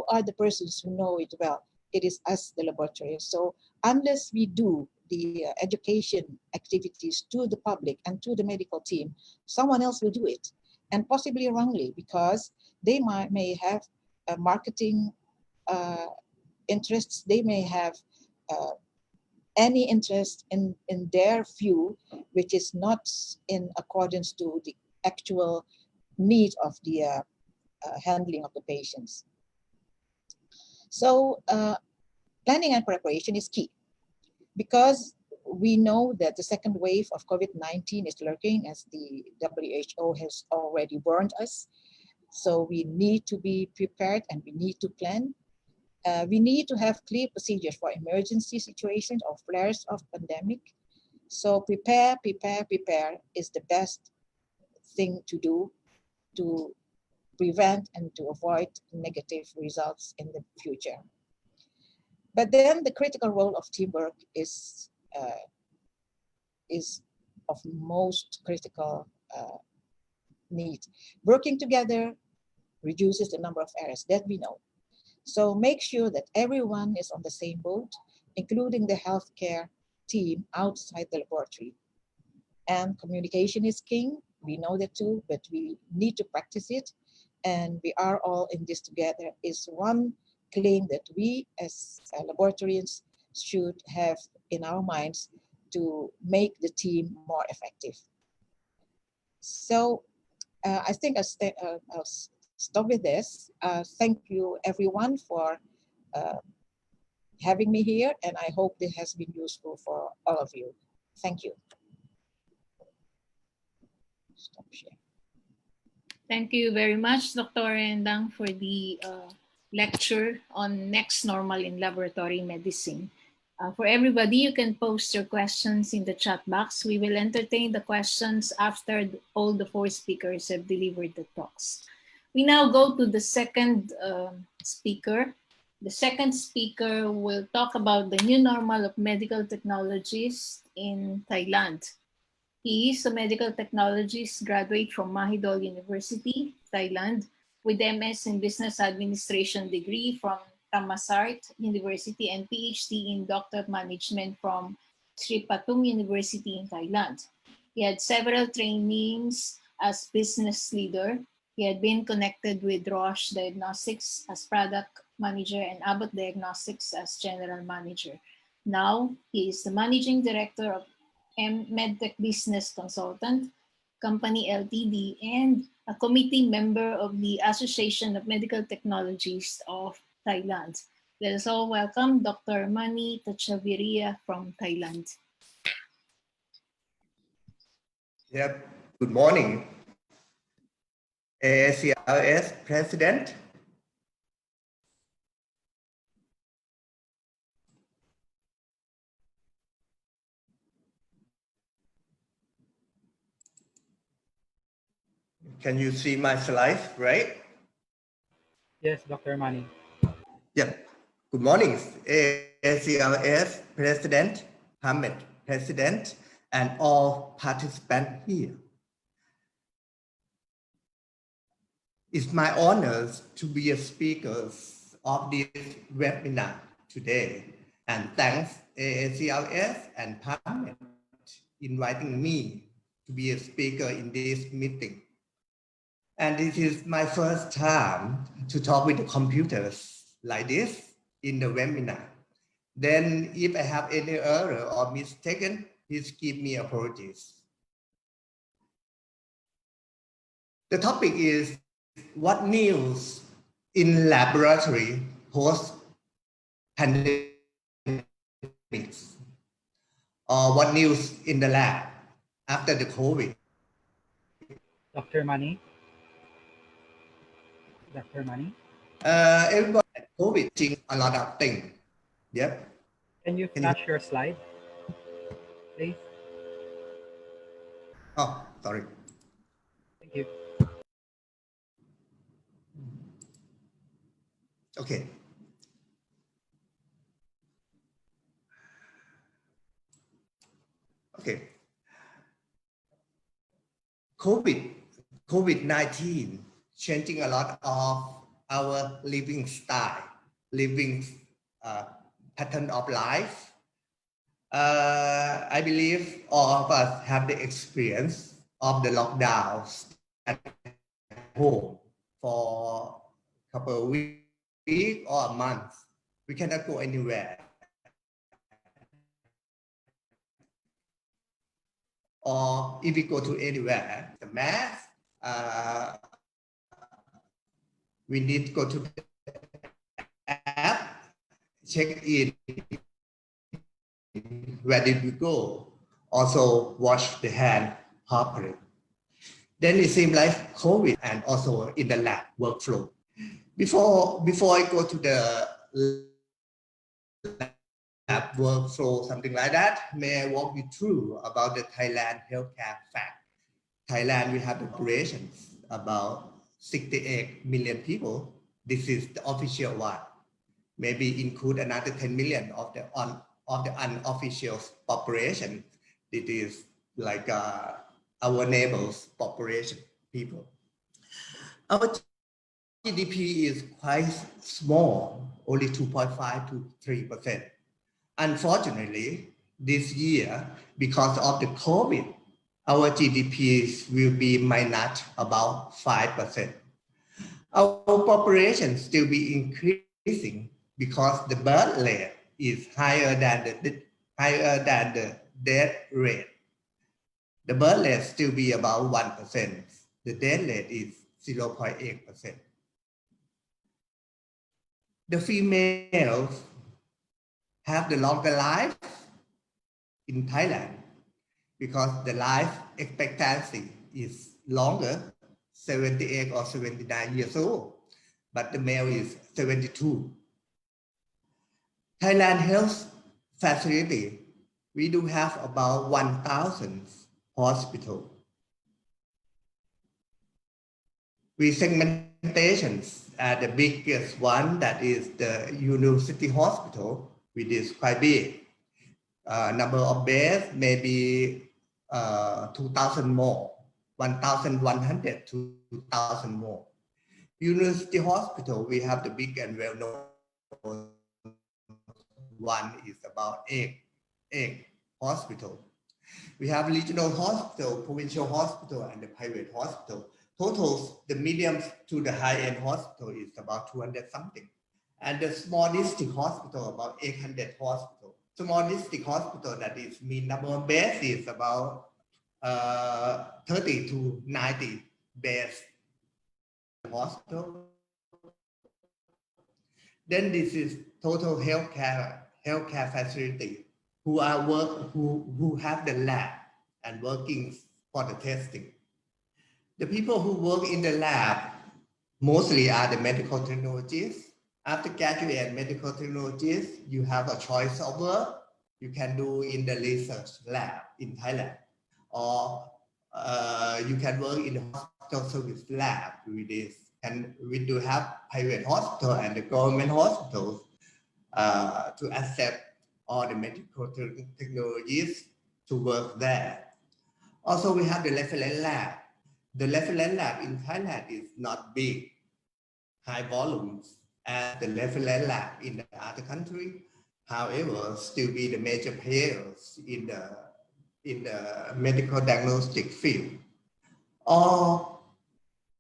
are the persons who know it well? It is us, the laboratorians. So unless we do the education activities to the public and to the medical team, someone else will do it, and possibly wrongly, because they may have marketing interests. They may have any interest in their view, which is not in accordance to the actual need of the handling of the patients. So planning and preparation is key, because we know that the second wave of COVID-19 is lurking, as the WHO has already warned us. So we need to be prepared and we need to plan. We need to have clear procedures for emergency situations or flares of pandemic. So prepare is the best thing to do to prevent and to avoid negative results in the future. But then the critical role of teamwork is of most critical need. Working together reduces the number of errors, that we know. So make sure that everyone is on the same boat, including the healthcare team outside the laboratory. And communication is king. We know that too, but we need to practice it. And we are all in this together is one claim that we as laboratorians should have in our minds to make the team more effective. So I think I'll stop with this. Thank you everyone for having me here, and I hope this has been useful for all of you. Thank you. Stop sharing. Thank you very much, Dr. Endang, for the lecture on next normal in laboratory medicine. For everybody, you can post your questions in the chat box. We will entertain the questions after all the four speakers have delivered the talks. We now go to the second speaker. The second speaker will talk about the new normal of medical technologists in Thailand. He is a medical technologist graduate from Mahidol University, Thailand, with MS in Business Administration degree from Thammasat University and PhD in Doctor of Management from Sri Patum University in Thailand. He had several trainings as business leader. He had been connected with Roche Diagnostics as product manager and Abbott Diagnostics as general manager. Now, he is the managing director of MedTech Business Consultant Company Ltd and a committee member of the Association of Medical Technologists of Thailand. Let us all welcome Dr. Mani Tachaviria from Thailand. Yep. Good morning. AACLS President. Can you see my slides, right? Yes, Dr. Mani. Yep. Good morning, AACLS President, PAMET President, and all participants here. It's my honor to be a speaker of this webinar today, and thanks AACLS and PAMET inviting me to be a speaker in this meeting. And this is my first time to talk with the computers like this in the webinar. Then if I have any error or mistaken, please give me apologies. The topic is what news in laboratory post-pandemic, or what news in the lab after the COVID. Dr. Mani? Dr. Mani? Everybody at COVID changed a lot of things. Yep. Can you flash your slide, please? Oh, sorry. Thank you. Okay. Okay. COVID-19 changing a lot of our living style, living pattern of life. I believe all of us have the experience of the lockdowns at home for a couple of weeks or a month. We cannot go anywhere. Or if we go to anywhere, the mask, we need to go to the app, check in, where did we go? Also wash the hand properly. Then it seems like COVID and also in the lab workflow. Before I go to the lab workflow, something like that, may I walk you through about the Thailand healthcare fact. Thailand, we have the populations about 68 million people. This is the official one. Maybe include another 10 million of the unofficial population. It is like our neighbors' population people. Our GDP is quite small, only 2.5 to 3%. Unfortunately, this year, because of the COVID, our GDP will be minus about 5%. Our population still be increasing because the birth rate is higher than the death rate. The birth rate still be about 1%. The death rate is 0.8%. The females have the longer life in Thailand because the life expectancy is longer, 78 or 79 years old, but the male is 72. Thailand health facility, we do have about 1,000 hospitals. We segmentations the biggest one, that is the University Hospital, which is quite big. Number of beds maybe 2,000 more, 1,100 to 2,000 more. University Hospital, we have the big and well-known one is about eight hospital. We have regional hospital, provincial hospital, and the private hospital. Total, the medium to the high-end hospital is about 200 something. And the small district hospital, about 800 hospital. Small district hospital, that is mean number of beds is about 30 to 90 beds hospital. Then this is total healthcare facility who have the lab and working for the testing. The people who work in the lab mostly are the medical technologists. After graduate medical technologists, you have a choice of work. You can do in the research lab in Thailand, or you can work in the hospital service lab with this. And we do have private hospital and the government hospitals to accept all the medical technologies to work there. Also, we have the reference lab. The reference lab in Thailand is not big, high volumes as the reference lab in the other country. However, still be the major players in the medical diagnostic field. Or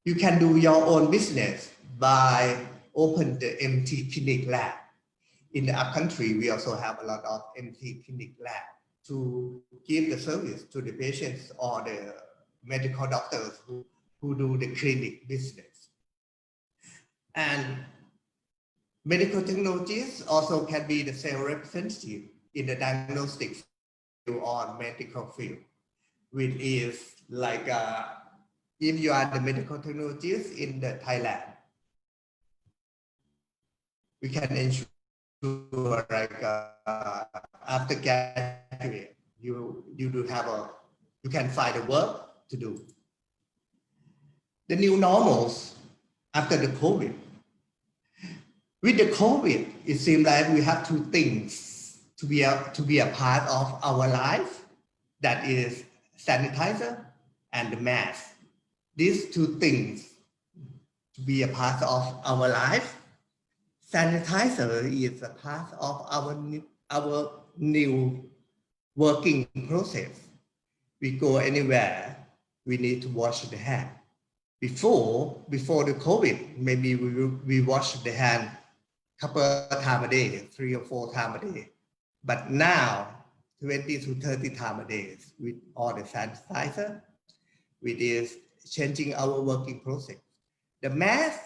you can do your own business by open the MT clinic lab. In the upcountry, we also have a lot of MT clinic lab to give the service to the patients or the medical doctors who do the clinic business. And medical technologists also can be the sales representative in the diagnostic field or medical field, which is like if you are the medical technologist in the Thailand, we can ensure like after graduate, you can find a work to do. The new normals after the COVID. With the COVID, it seems like we have two things to be a part of our life. That is sanitizer and the mask. These two things to be a part of our life. Sanitizer is a part of our new working process. We go anywhere, we need to wash the hand. Before the COVID, maybe we wash the hand a couple of times a day, 3 or 4 times a day. But now, 20 to 30 times a day with all the sanitizer, which is changing our working process. The mask,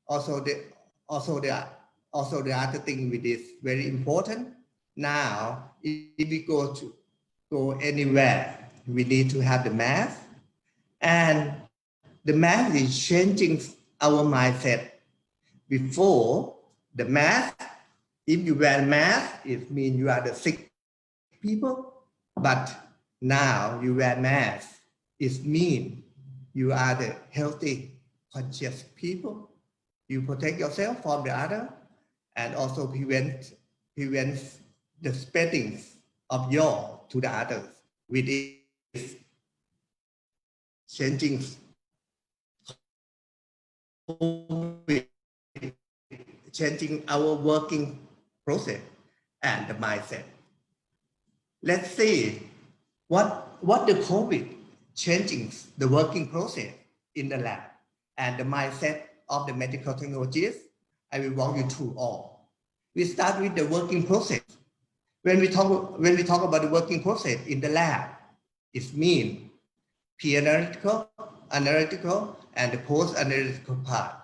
also the other thing which is very important. Now, if we go anywhere, we need to have the mask, and the mask is changing our mindset. Before the mask, if you wear mask, it means you are the sick people. But now you wear mask, it means you are the healthy, conscious people. You protect yourself from the other, and also prevent the spreading of your to the others, which is changing our working process and the mindset. Let's see what the COVID changing the working process in the lab and the mindset of the medical technologists. I will walk you through all. We start with the working process. When we talk about the working process in the lab, it means pre-analytical, analytical, and the post-analytical part.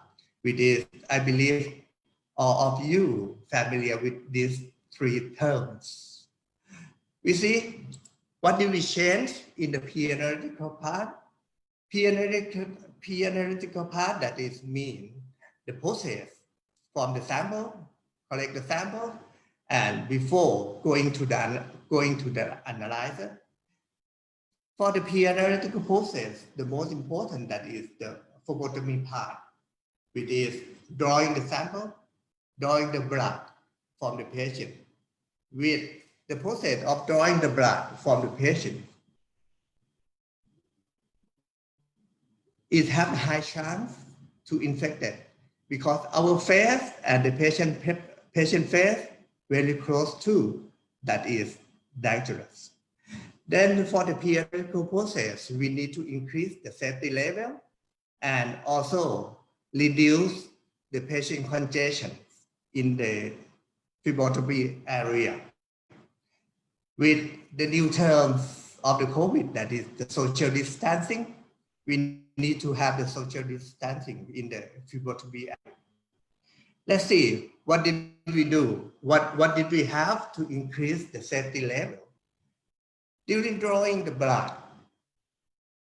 Which is, I believe, all of you familiar with these 3 terms. We see what did we change in the pre-analytical part? Pre-analytical part, that is mean the process from the sample, collect the sample, and before going to the analyzer. For the pre-analytical process, the most important that is the phlebotomy part, which is drawing the sample, drawing the blood from the patient. With the process of drawing the blood from the patient, it has a high chance to infect it because our face and the patient face very close to, that is dangerous. Then for the pre-analytical process, we need to increase the safety level and also reduce the patient congestion in the phlebotomy area. With the new terms of the COVID, that is the social distancing, we need to have the social distancing in the phlebotomy. Let's see, what did we do? What did we have to increase the safety level? During drawing the blood,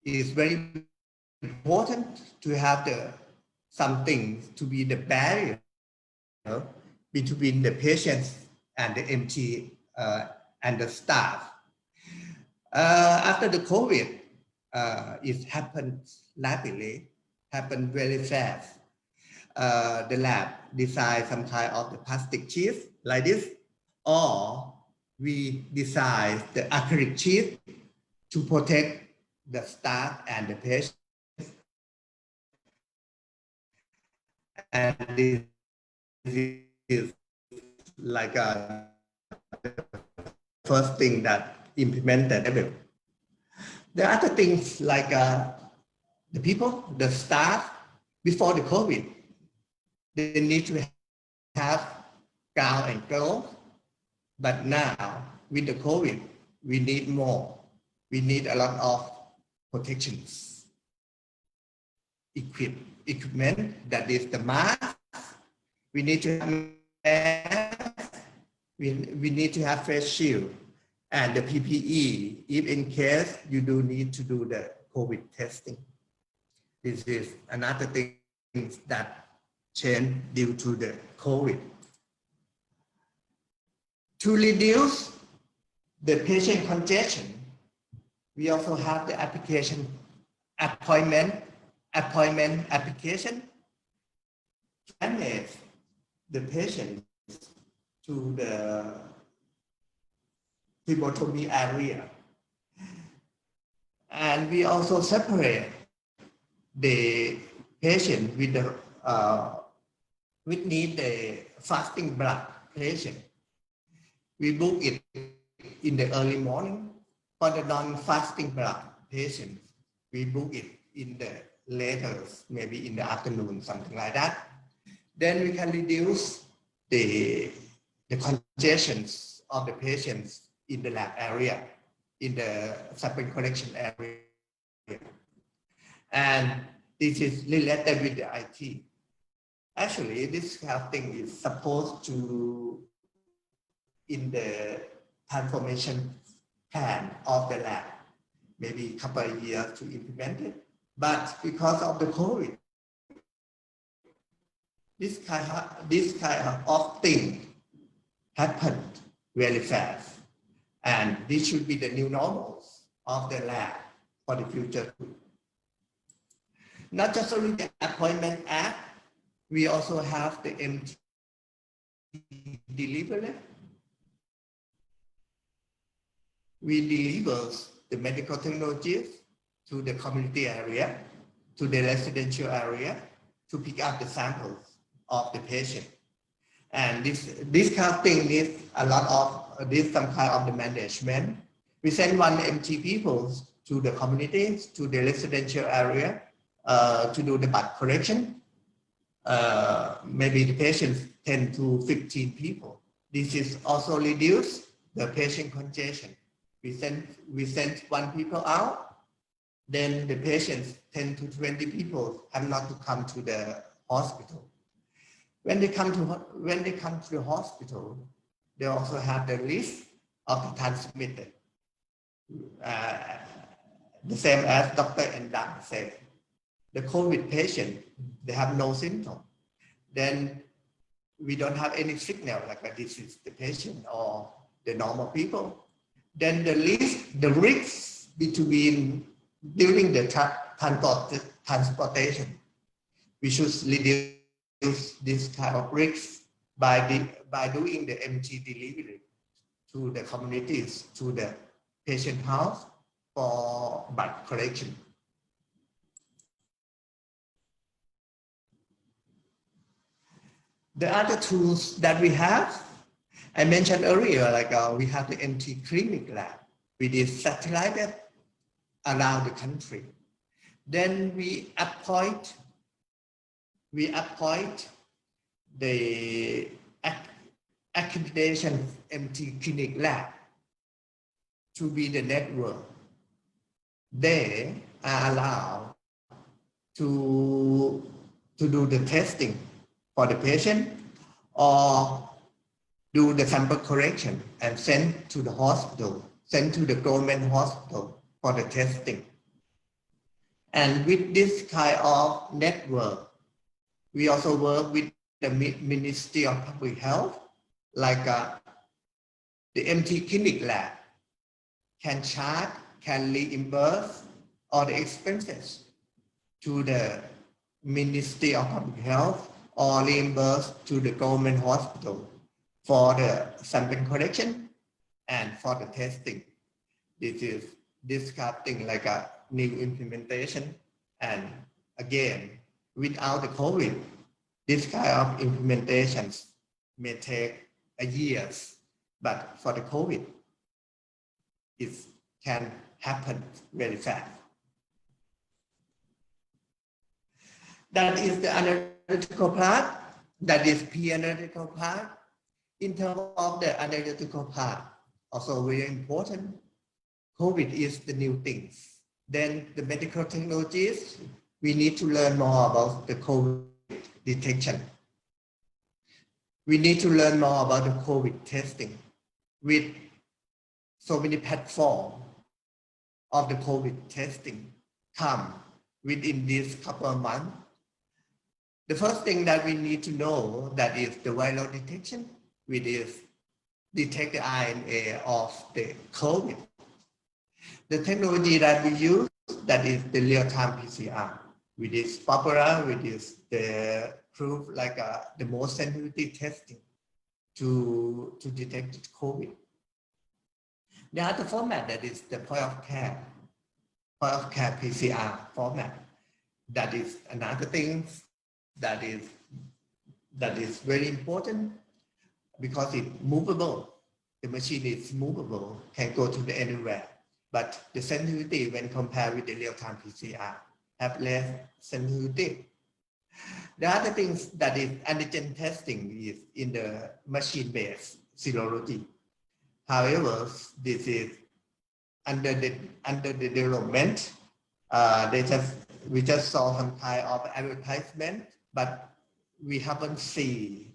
it is very important to have something to be the barrier between the patients and the MT and the staff. After the COVID, it happened rapidly, happened very fast. The lab design some kind of the plastic sheet like this, or we design the acrylic sheet to protect the staff and the patient. And this is like the first thing that implemented. There are other things like the people, the staff, before the COVID, they need to have gown and clothes. But now, with the COVID, we need more. We need a lot of protections. Equipment, that is the mask. We need to have masks. We need to have face shield and the PPE, if in case you do need to do the COVID testing. This is another thing that changed due to the COVID. To reduce the patient congestion, we also have the appointment application to manage the patient to the phlebotomy area. And we also separate the patient with need the fasting blood patient. We book it in the early morning. For the non-fasting blood patients, we book it in the later, maybe in the afternoon, something like that. Then we can reduce the congestions of the patients in the lab area, in the sample collection area. And this is related with the IT. Actually, this kind of thing is supposed to, in the transformation plan of the lab, maybe a couple of years to implement it. But because of the COVID, this kind of thing happened very fast. And this should be the new normals of the lab for the future too. Not just only the appointment app, we also have the MT delivery. We deliver the medical technologies to the community area, to the residential area, to pick up the samples of the patient. And this kind of thing needs a lot of some kind of the management. We send one MT people to the communities, to the residential area, to do the blood collection. Maybe the patients 10 to 15 people. This is also reduce the patient congestion. We send one people out, then the patients 10 to 20 people have not to come to the hospital. When they come to the hospital, they also have the list of the transmitted. The same as Dr. Endang said. The COVID patient, they have no symptom. Then we don't have any signal like this is the patient or the normal people. Then the risks between during the transportation, we should reduce this kind of risks by doing the MT delivery to the communities, to the patient house for blood collection. The other tools that we have, I mentioned earlier, like we have the MT clinic lab. We did satellite around the country. Then we appoint the accreditation MT clinic lab to be the network. They are allowed to do the testing for the patient or do the sample correction and send to the hospital, send to the government hospital for the testing. And with this kind of network, we also work with the Ministry of Public Health, like the MT Clinic Lab can charge, can reimburse all the expenses to the Ministry of Public Health or reimburse to the government hospital for the sample collection and for the testing. This is discussing like a new implementation. And again, without the COVID, this kind of implementations may take a years, but for the COVID, it can happen very fast. That is the analytical part. That is pre-analytical part. In terms of the analytical part, also very important. COVID is the new things. Then the medical technologies, we need to learn more about the COVID detection. We need to learn more about the COVID testing with so many platforms of the COVID testing come within this couple of months. The first thing that we need to know that is the viral detection, which is detect the RNA of the COVID. The technology that we use, that is the real-time PCR, which is popular, which is the proof like the most sensitive testing to detect COVID. The other format that is the point of care PCR format. That is another thing that is very important because it's movable. The machine is movable, can go to the anywhere. But the sensitivity when compared with the real-time PCR have less sensitivity. The other things that is antigen testing is in the machine-based serology. However, this is under the development. We just saw some kind of advertisement, but we haven't seen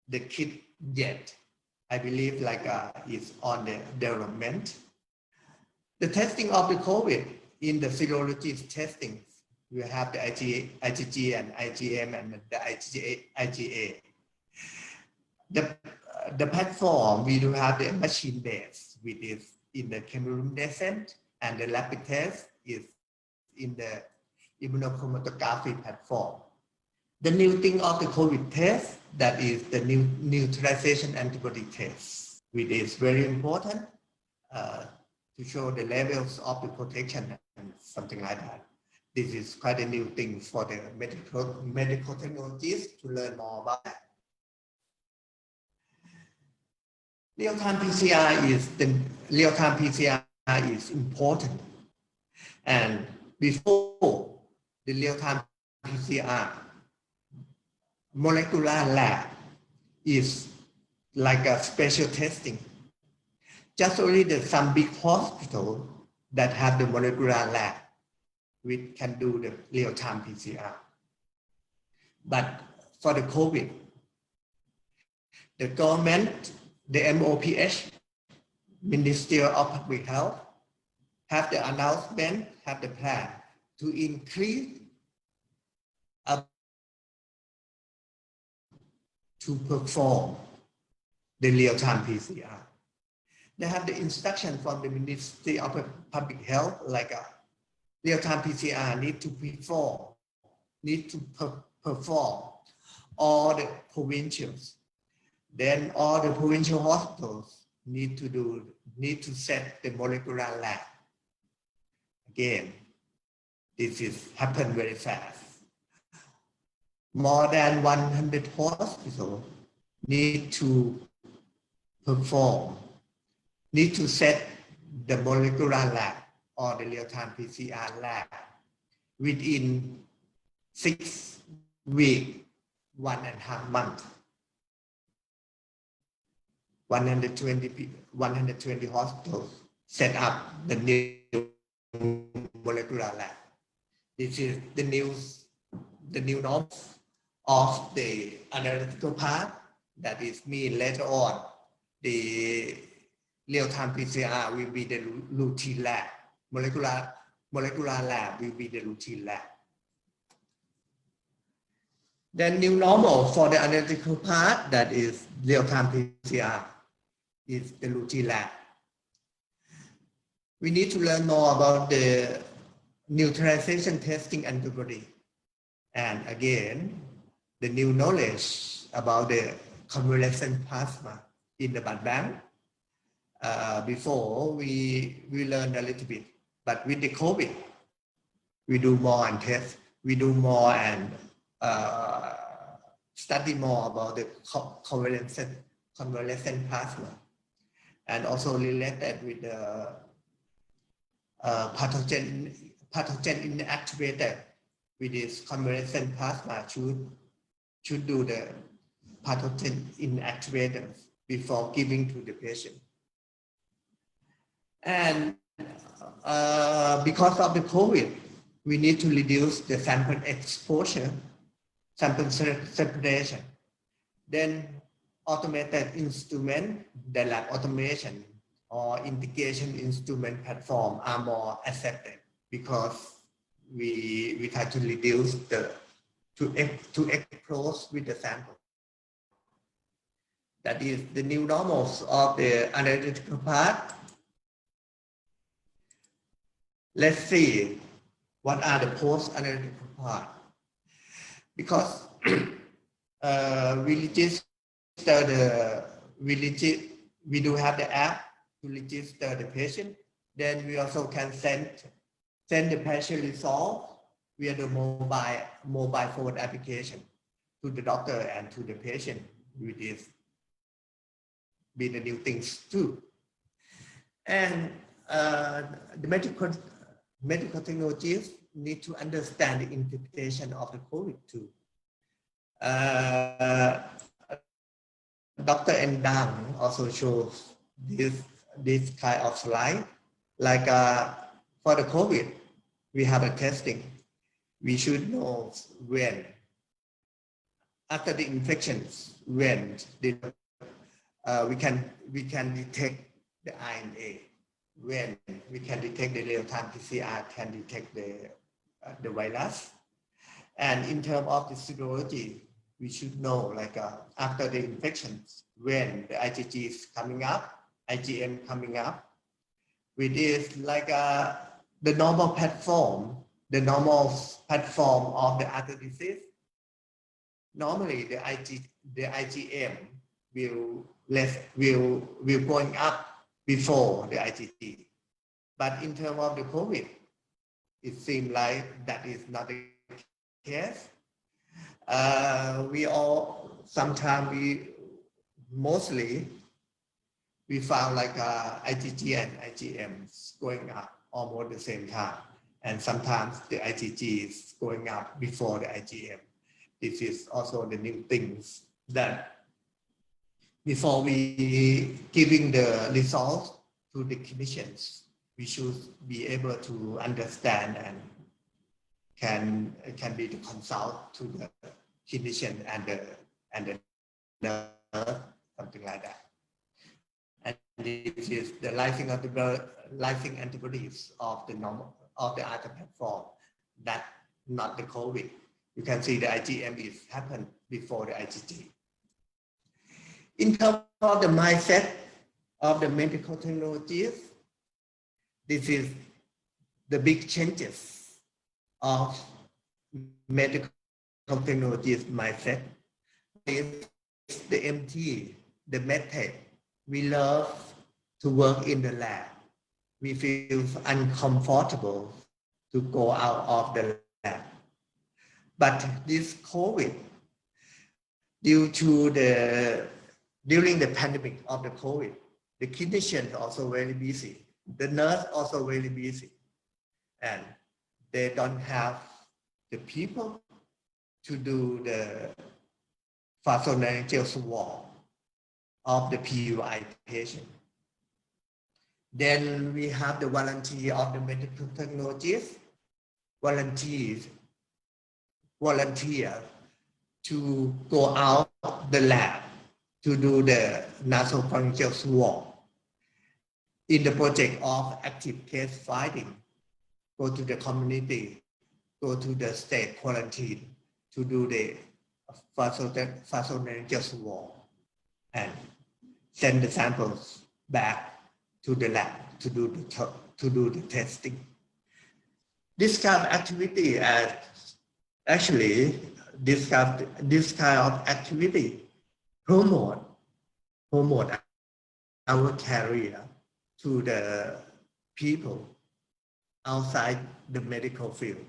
the kit yet. I believe like it's on the development. The testing of the COVID in the serology testing, we have the IgG and IgM and the IgA. The platform, we do have the machine base, which is in the chemiluminescent, and the rapid test is in the immunochromatography platform. The new thing of the COVID test, that is the new neutralization antibody test, which is very important to show the levels of the protection and something like that. This is quite a new thing for the medical technologies to learn more about that. Real-time PCR is important. And before the real-time PCR, molecular lab is like a special testing. Just only some big hospital that have the molecular lab, which can do the real-time PCR. But for the COVID, the government, the MOPH, Ministry of Public Health, have the announcement, have the plan to increase to perform the real-time PCR. They have the instruction from the Ministry of Public Health, like a real-time PCR need to perform all the provincials. Then all the provincial hospitals need to set the molecular lab. Again, this is happen very fast. More than 100 hospitals need to set the molecular lab or the real-time PCR lab within 6 weeks, 1.5 months. 120 hospitals set up the new molecular lab. This is the new norm of the analytical part. That is mean later on, the real-time PCR will be the routine lab. Molecular lab will be the routine lab. Then new normal for the analytical part, that is real-time PCR, is the routine lab. We need to learn more about the neutralization testing antibody. And again, the new knowledge about the convalescent plasma in the blood bank. Before we learned a little bit, but with the COVID, we do more and test, we do more and study more about the convalescent plasma, and also related with the pathogen inactivated. With this convalescent plasma should do the pathogen inactivator before giving to the patient. And because of the COVID, we need to reduce the sample exposure, sample separation. Then automated instrument, the lab automation or integration instrument platform are more accepted because we try to reduce to expose with the sample. That is the new normals of the analytical part. Let's see what are the post-analytical part. Because we do have the app to register the patient. Then we also can send the patient result via the mobile phone application to the doctor and to the patient, which is be the new things too. And the medical technologists need to understand the interpretation of the COVID too. Dr. Endang also shows this kind of slide. Like for the COVID, we have a testing. We should know when, after the infections, when we can detect the RNA, when we can detect the real-time PCR, can detect the virus. And in terms of the serology, we should know like after the infections, when the IgG is coming up, IgM coming up, which is like the normal platform of the other disease. Normally the IgM will going up before the IgG. But in terms of the COVID, it seems like that is not the case. Mostly we found like IgG and IgM going up almost the same time. And sometimes the IgG is going up before the IgM. This is also the new things that before we giving the results to the clinicians, we should be able to understand and can be the consult to the clinician and the nurse, something like that. And this is the lysing antibodies of the other platform, that not the COVID. You can see the IgM is happened before the IgG. In terms of the mindset of the medical technologies, this is the big changes of medical technologies mindset. It's the MT, the method. We love to work in the lab. We feel uncomfortable to go out of the lab. But this COVID, during the pandemic of the COVID, the clinicians also very busy. The nurse also very busy. And they don't have the people to do the phalangeal swab of the PUI patient. Then we have the volunteer of the medical technologists, volunteer to go out the lab to do the nasopharyngeal swab. In the project of active case finding, go to the community, go to the state quarantine to do the pharyngeo swab and send the samples back to the lab to do the testing. This kind of activity, actually, this kind of activity promote our career to the people outside the medical field.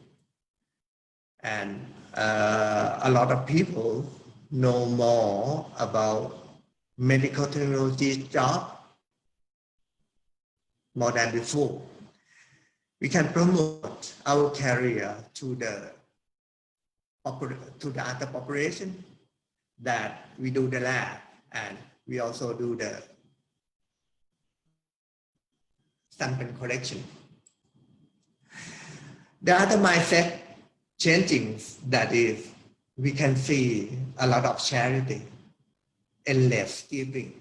And a lot of people know more about medical technology job more than before. We can promote our career to the other population that we do the lab and we also do the sample collection. The other mindset changing, that is, we can see a lot of charity, endless giving.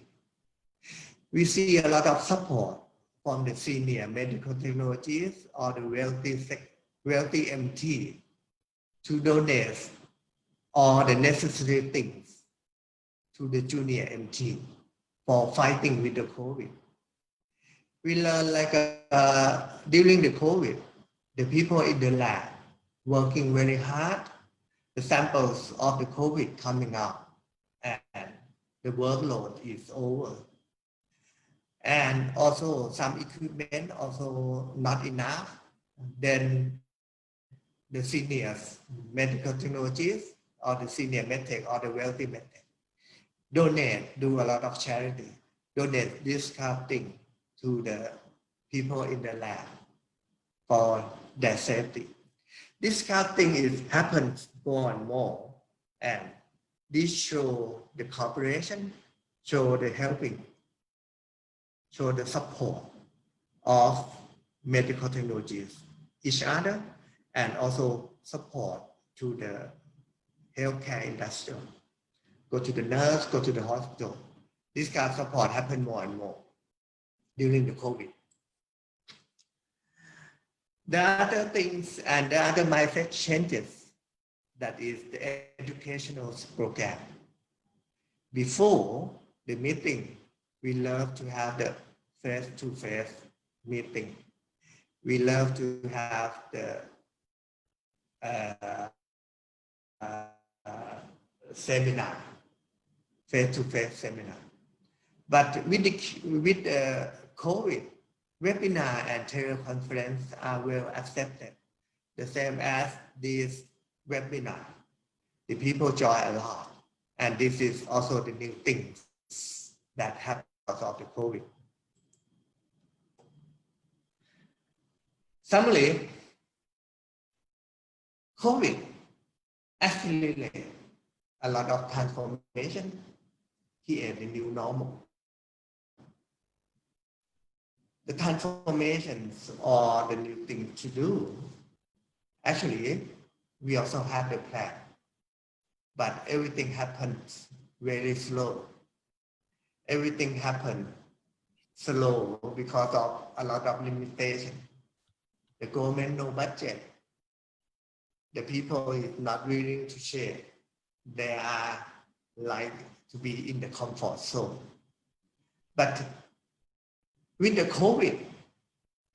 We see a lot of support from the senior medical technologists or the wealthy MT to donate all the necessary things to the junior MT for fighting with the COVID. We learn during the COVID, the people in the lab working very hard, the samples of the COVID coming out and the workload is over. And also some equipment also not enough. Then the senior medical technologists or the senior medtech or the wealthy medtech donate, do a lot of charity, donate this kind of thing to the people in the lab for their safety. This kind of thing happens more and more, and this show the cooperation, show the helping, show the support of medical technologies, each other, and also support to the healthcare industry. Go to the nurse, go to the hospital. This kind of support happened more and more during the COVID. The other things and the other mindset changes, that is the educational program. Before the meeting, we love to have the face-to-face meeting. We love to have the seminar, face-to-face seminar. But with the COVID, webinar and teleconference are well accepted, the same as this webinar. The people join a lot, and this is also the new things that happen because of the COVID. Summary, COVID accelerated a lot of transformation, created the new normal. The transformations or the new thing to do, actually, we also have the plan, but everything happens very slow. Everything happened slow because of a lot of limitation. The government no budget. The people is not willing to share. They are like to be in the comfort zone. But with the COVID,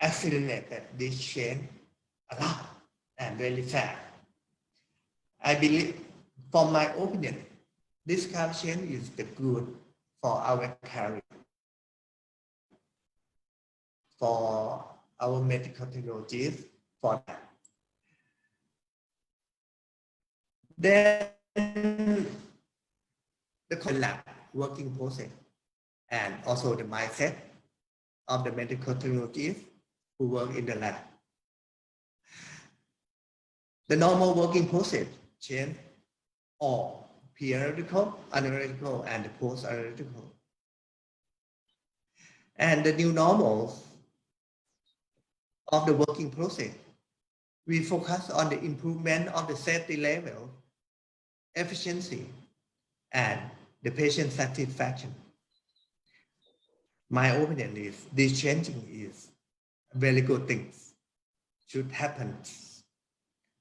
accelerated this change a lot and very fast. I believe, from my opinion, this kind of change is the good for our career, for our medical technologies, for that. Then the lab working process and also the mindset of the medical technologists who work in the lab. The normal working process change all pre-analytical, analytical, and post-analytical. And the new normal of the working process. We focus on the improvement of the safety level, efficiency, and the patient satisfaction. My opinion is this changing is very good things should happen,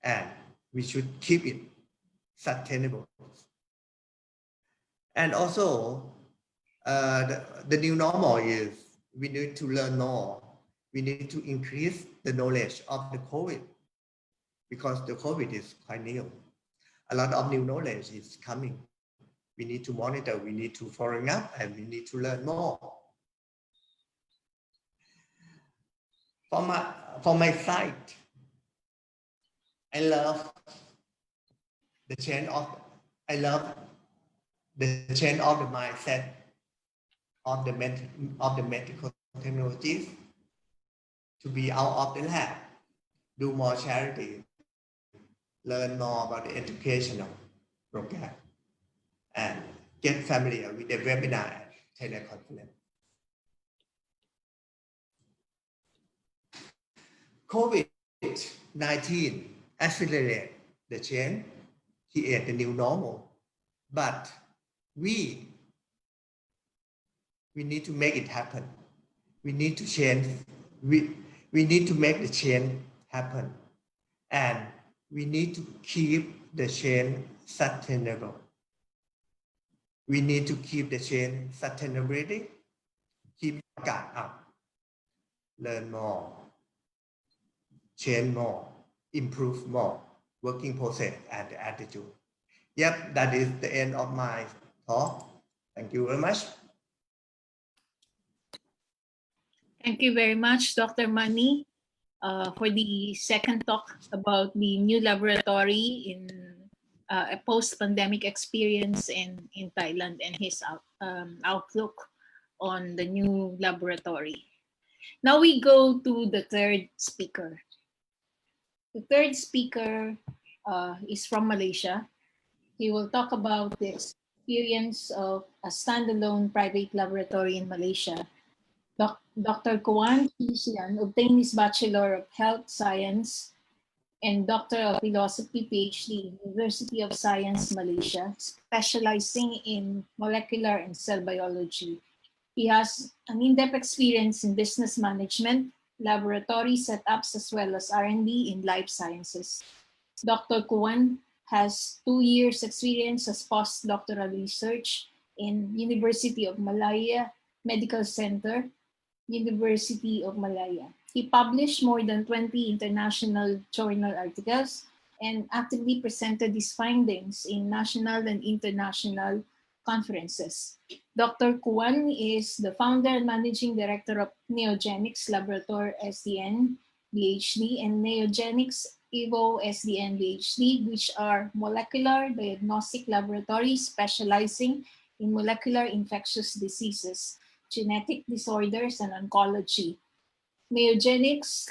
and we should keep it sustainable. And also, the new normal is we need to learn more. We need to increase the knowledge of the COVID because the COVID is quite new. A lot of new knowledge is coming. We need to monitor, we need to follow up, and we need to learn more. For my side, I love the change of the mindset of the medical technologies to be out of the lab, do more charity, learn more about the educational program, and get familiar with the webinar and teleconference. COVID-19 accelerated the change, create the new normal, but we need to make it happen. We need to change. We need to make the change happen, and we need to keep the change sustainable. We need to keep the change sustainability, keep guard up, learn more, change more, improve more, working process and the attitude. Yep, that is the end of my talk. Thank you very much. Thank you very much, Dr. Mani, for the second talk about the new laboratory in a post-pandemic experience in Thailand and his outlook on the new laboratory. Now we go to the third speaker. The third speaker is from Malaysia. He will talk about the experience of a standalone private laboratory in Malaysia. Dr. Kuan Sian obtained his Bachelor of Health Science and Doctor of Philosophy PhD in University of Science, Malaysia, specializing in molecular and cell biology. He has an in-depth experience in business management, laboratory setups, as well as R&D in life sciences. Dr. Kuan has 2 years experience as postdoctoral research in University of Malaya Medical Center, University of Malaya. He published more than 20 international journal articles and actively presented his findings in national and international conferences. Dr. Kuan is the founder and managing director of Neogenics Laboratory SDN PhD and Neogenics Evo SDN PhD, which are molecular diagnostic laboratories specializing in molecular infectious diseases, genetic disorders, and oncology. Neogenics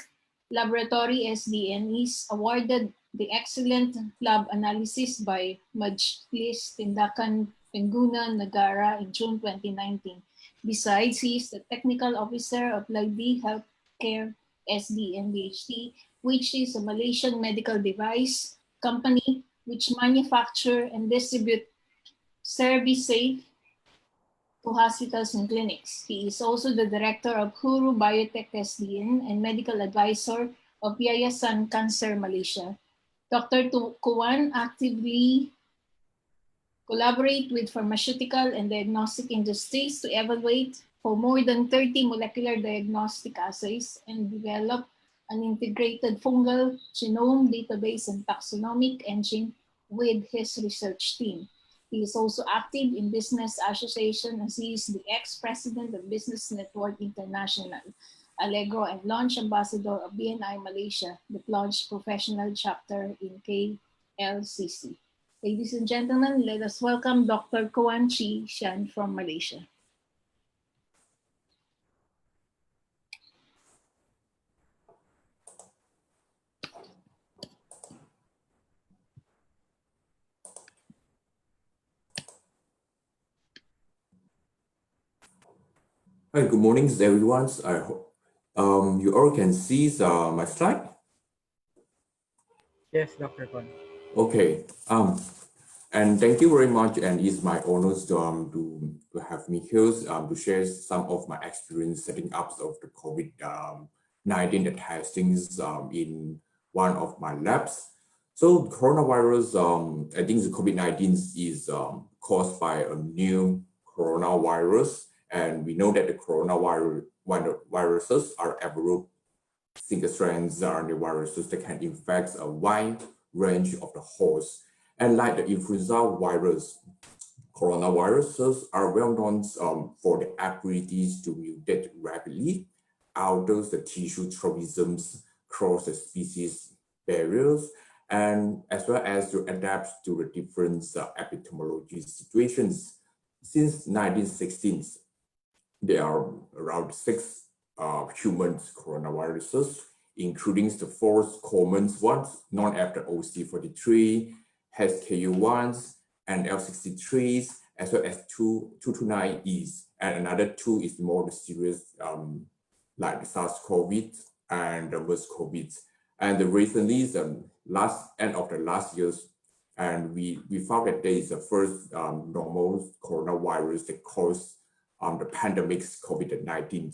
Laboratory SDN is awarded the Excellent Lab Analysis by Majlis Tindakan Pengguna Negara in June 2019. Besides, he is the Technical Officer of Lagdi Healthcare SDN PhD, which is a Malaysian medical device company which manufacture and distribute Servisafe to hospitals and clinics. He is also the director of Huru Biotech SDN and medical advisor of Yayasan Cancer Malaysia. Dr. Kuan actively collaborate with pharmaceutical and diagnostic industries to evaluate for more than 30 molecular diagnostic assays and develop an integrated fungal genome database and taxonomic engine with his research team. He is also active in business association as he is the ex-president of Business Network International, Allegro, and launch ambassador of BNI Malaysia, the launch professional chapter in KLCC. Ladies and gentlemen, let us welcome Dr. Kuan Chi Sian from Malaysia. Hi, good morning, everyone. You all can see my slide? Yes, Dr. Kon. Okay. And thank you very much. And it's my honor to have me here to share some of my experience setting up of the COVID-19 testings in one of my labs. So coronavirus, I think the COVID-19 is caused by a new coronavirus. And we know that the coronaviruses are evolved single-strand RNA viruses that can infect a wide range of the hosts. And like the influenza virus, coronaviruses are well known for the abilities to mutate rapidly, alter the tissue tropisms, cross the species barriers, and as well as to adapt to the different epidemiology situations. Since 1916, there are around 6 human coronaviruses, including the 4 common ones, known as the OC43, SKU1s, and L63s, as well as 229Es, and another 2 is more serious, like the SARS-CoV and the MERS-CoV. And recently, the end of the last years, and we found that there is the first normal coronavirus that caused the pandemic's COVID-19.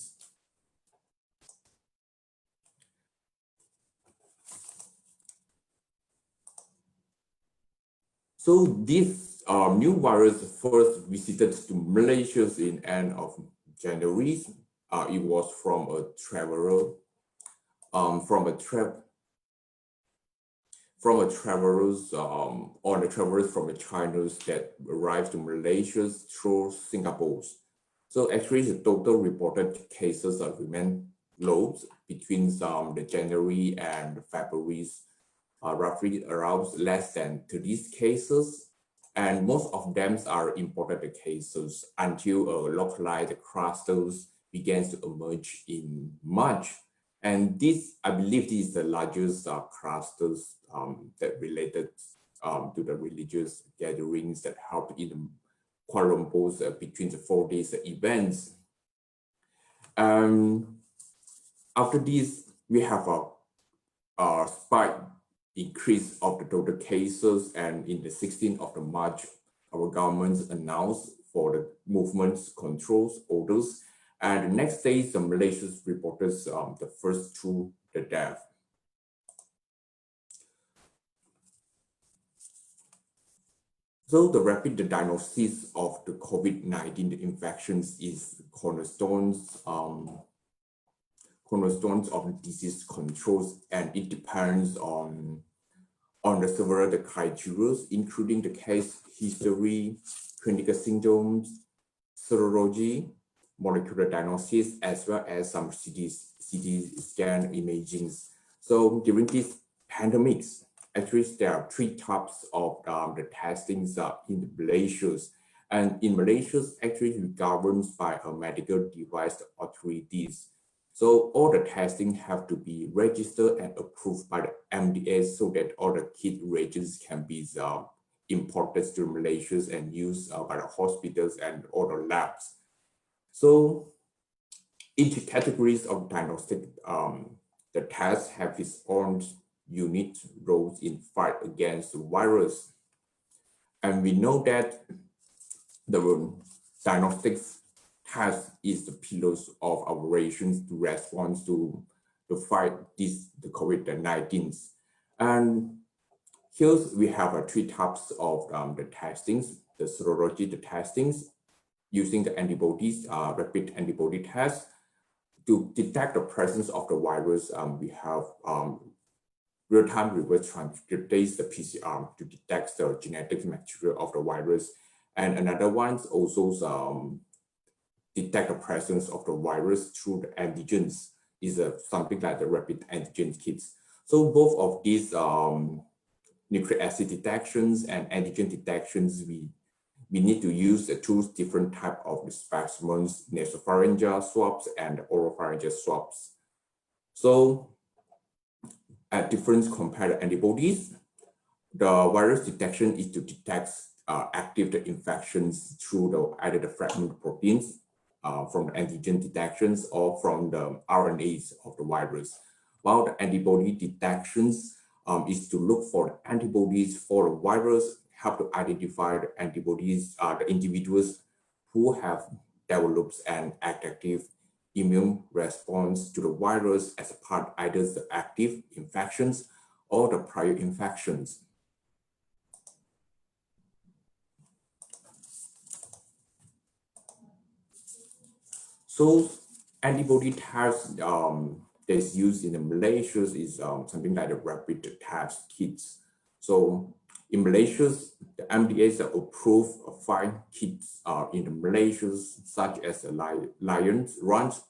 So this new virus first visited to Malaysia in end of January. It was from a traveler, from a travelers from China that arrived to Malaysia through Singapore. So actually, the total reported cases remain low between the January and February, roughly around less than 30 cases. And most of them are imported cases until localized clusters began to emerge in March. And this, I believe, this is the largest clusters that related to the religious gatherings that helped in Kuala Lumpur's between the 4 days events. After this, we have a spike increase of the total cases, and in the 16th of March, our government announced for the movements controls orders, and the next day, the Malaysia reported the first 2 deaths. So the rapid diagnosis of the COVID-19 infections is cornerstones of the disease controls, and it depends on the several criteria, including the case history, clinical symptoms, serology, molecular diagnosis, as well as some CT scan imaging. So during these pandemics, actually there are 3 types of the testings in Malaysia. And in Malaysia, actually governed by a medical device authorities. So all the testing have to be registered and approved by the MDA so that all the kit reagents can be imported to Malaysia and used by the hospitals and all the labs. So each categories of diagnostic, the tests have its own unique roles in fight against the virus. And we know that the diagnostics test is the pillars of operations to respond to fight the COVID-19. And here we have 3 types of the testings, the serology, the testings, using the antibodies, rapid antibody test. To detect the presence of the virus, we have real-time reverse transcriptase, the PCR, to detect the genetic material of the virus. And another one also detect the presence of the virus through the antigens, is something like the rapid antigen kits. So both of these nucleic acid detections and antigen detections, we need to use the 2 different types of specimens, nasopharyngeal swabs and oropharyngeal swabs. So at difference compared to antibodies, the virus detection is to detect active infections through either the fragment proteins, from the antigen detections or from the RNAs of the virus. While the antibody detections is to look for antibodies for the virus, help to identify the antibodies, the individuals who have developed an adaptive immune response to the virus as a part either the active infections or the prior infections. So antibody test that's used in the Malaysia is something like the rapid test kits. So in Malaysia, the MDA has approved 5 kits in the Malaysia, such as the Lions, Runs,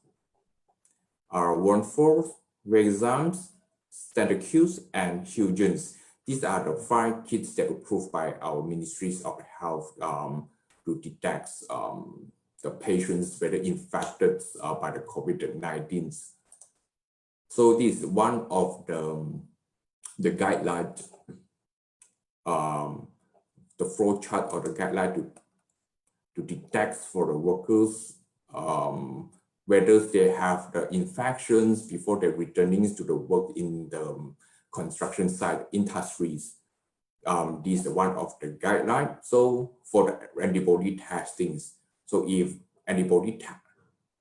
One4, Rexams, Stantacus, and Hugens. These are the 5 kits that are approved by our Ministries of Health to detect the patients whether infected by the COVID-19. So this is one of the guidelines, the flow chart or the guideline to detect for the workers whether they have the infections before they're returning to the work in the construction site industries. This is one of the guidelines. So for the antibody testings, so if antibody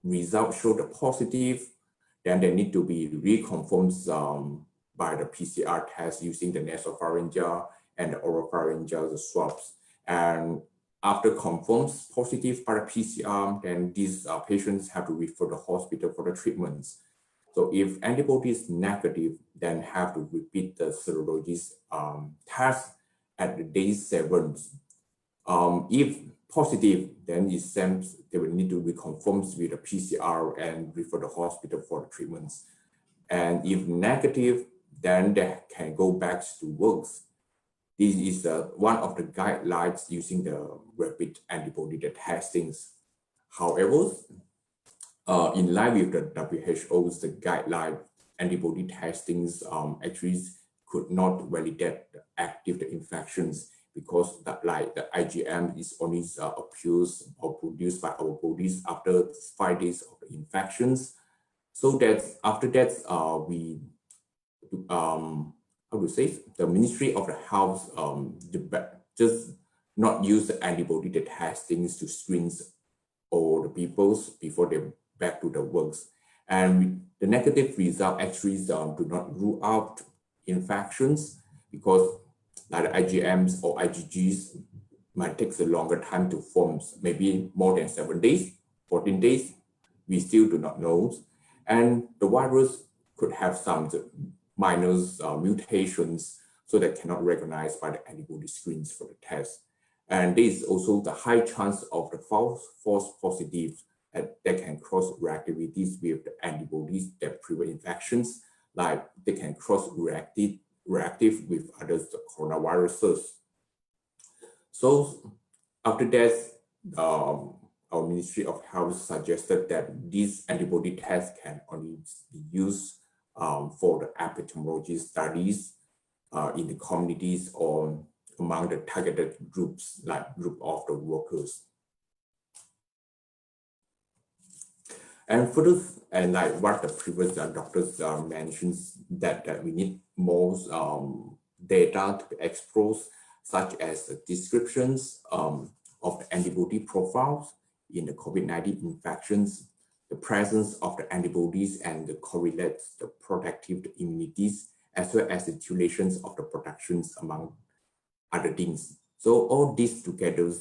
results show the positive, then they need to be reconfirmed by the PCR test using the nasopharyngeal and the oropharyngeal swabs. And after confirms positive by the PCR, then these patients have to refer to the hospital for the treatments. So if antibody is negative, then have to repeat the serology test at the day 7. If positive, then it seems they will need to reconfirm with the PCR and refer to the hospital for the treatments. And if negative, then they can go back to work. This is one of the guidelines using the rapid antibody testings. However, in line with the WHO's guideline, antibody testings actually could not validate the active infections because the IgM is only appears or produced by our bodies after 5 days of the infections. So that after that, we how to say, the Ministry of the Health just not use the antibody testings to screen all the peoples before they back to the works. And the negative result actually do not rule out infections because like IgMs or IgGs might take a longer time to form, maybe more than 7 days, 14 days, we still do not know. And the virus could have some minor mutations so that cannot recognize by the antibody screens for the test. And there is also the high chance of the false positives that can cross reactivities with the antibodies that prevent infections, like they can cross reactive with other coronaviruses. So after that, our Ministry of Health suggested that these antibody tests can only be used for the epidemiology studies in the communities or among the targeted groups, like group of the workers. And further, and like what the previous doctors mentions, that we need more data to be exposed, such as the descriptions of the antibody profiles in the COVID-19 infections, the presence of the antibodies and the correlates the protective immunities, as well as the durations of the protections, among other things. So all these together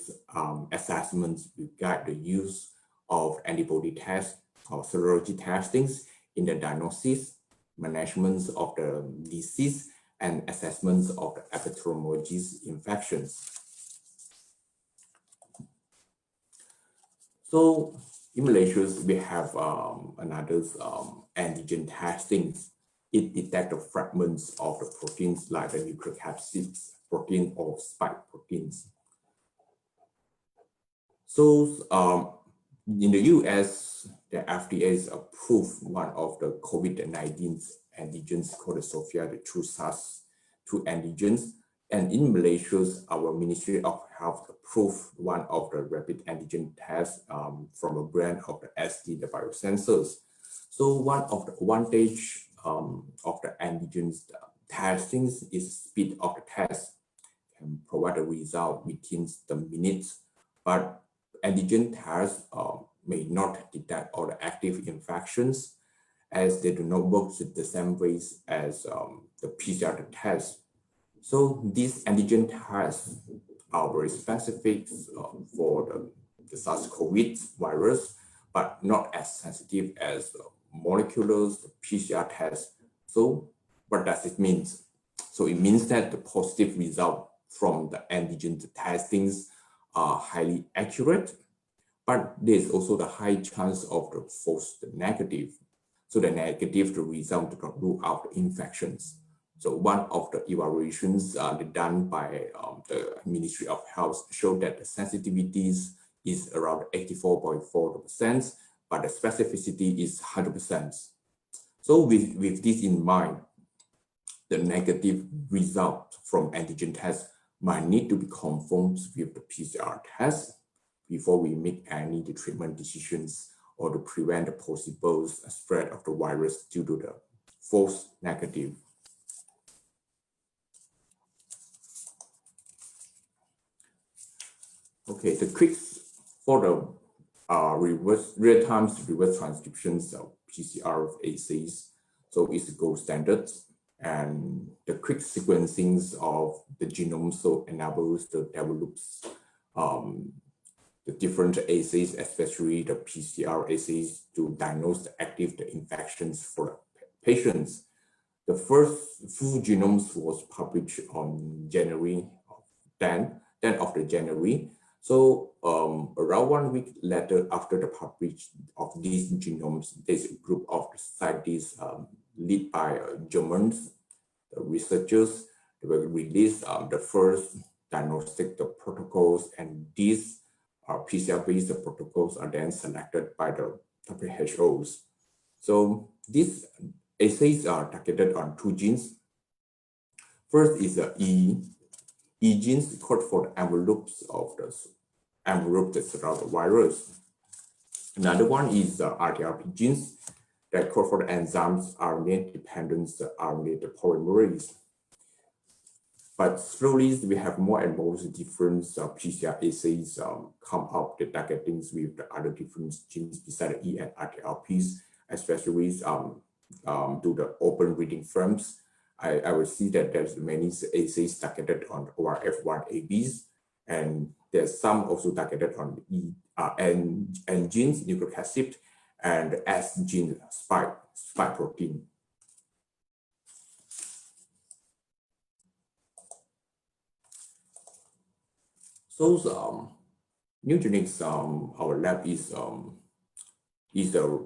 assessments will guide the use of antibody tests or serology testings in the diagnosis, management of the disease, and assessments of the epidemiology infections. So in Malaysia, we have another antigen testings. It detects the fragments of the proteins like the nucleocapsid protein or spike proteins. So in the US, the FDA has approved one of the COVID-19 antigens called the Sophia, the true SARS-2 antigens. And in Malaysia, our Ministry of Health have approved one of the rapid antigen tests from a brand of the SD, the biosensors. So one of the advantage of the antigen testing is speed of the test, can provide a result within the minutes, but antigen tests may not detect all the active infections as they do not work the same ways as the PCR test. So these antigen tests are very specific for the SARS-CoV virus, but not as sensitive as molecular PCR tests. So what does it mean? So it means that the positive result from the antigen testings are highly accurate, but there's also the high chance of the false negative. So the negative, the result do not rule out the infections. So one of the evaluations done by the Ministry of Health showed that the sensitivities is around 84.4%, but the specificity is 100%. So with this in mind, the negative result from antigen tests might need to be confirmed with the PCR test before we make any treatment decisions or to prevent the possible spread of the virus due to the false negative. Okay, the tricks for the real-time reverse transcriptions of PCR assays. So it's the gold standard, and the quick sequencing of the genome so enables the develops the different assays, especially the PCR assays, to diagnose the active infections for patients. The first full genomes was published on January 10th of January. So around 1 week later, after the publish of these genomes, there's a group of scientists led by German researchers. They will release the first diagnostic protocols, and these PCR-based protocols are then selected by the WHOs. So these assays are targeted on 2 genes. First is the E genes code for the envelopes of the envelope that surround the virus. Another one is the RTRP genes that code for the enzymes RNA-dependent RNA polymerase. But slowly, we have more and more different PCR assays come up the targeting with the other different genes beside the E and RTRPs, especially to the open reading frames. I will see that there's many assays targeted on ORF1ABs, and there's some also targeted on E N genes, nucleic acid, and S gene spike protein. So Nugenix, our lab is a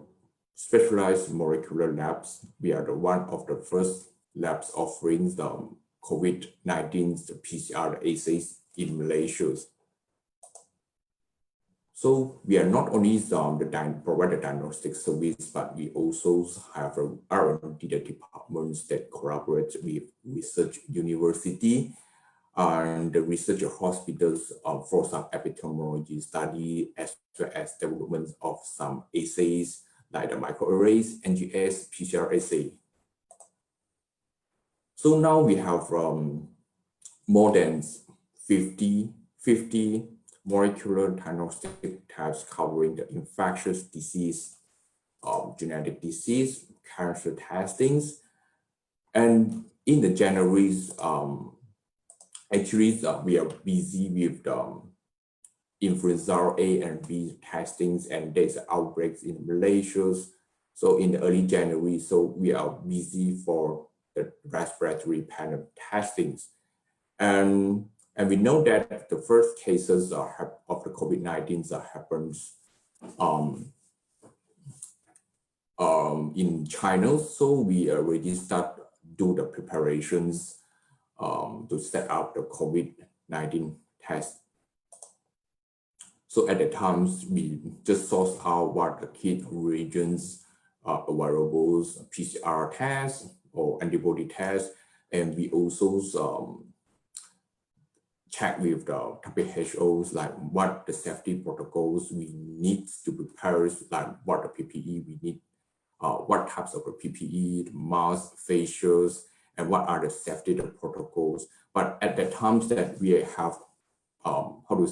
specialized molecular labs. We are the one of the first labs offering the COVID-19 PCR assays in Malaysia. So we are not only provide the diagnostic service, but we also have R&D departments that collaborate with research university and the research hospitals for some epidemiology study, as well as development of some assays like the microarrays, NGS, PCR assay. So now we have more than 50 molecular diagnostic types covering the infectious disease, genetic disease, cancer testings. And in the January's, actually, we are busy with influenza A and B testings, and there's outbreaks in Malaysia. So in the early January, so we are busy for the respiratory panel testings. And we know that the first cases of the COVID-19 happens in China. So we already start do the preparations to set up the COVID-19 test. So at the time, we just source out what the key reagents are available, PCR tests or antibody tests, and we also check with the WHOs, like what the safety protocols we need to prepare, like what the PPE we need, what types of the PPE, the masks, facials, and what are the safety protocols. But at the times that we have,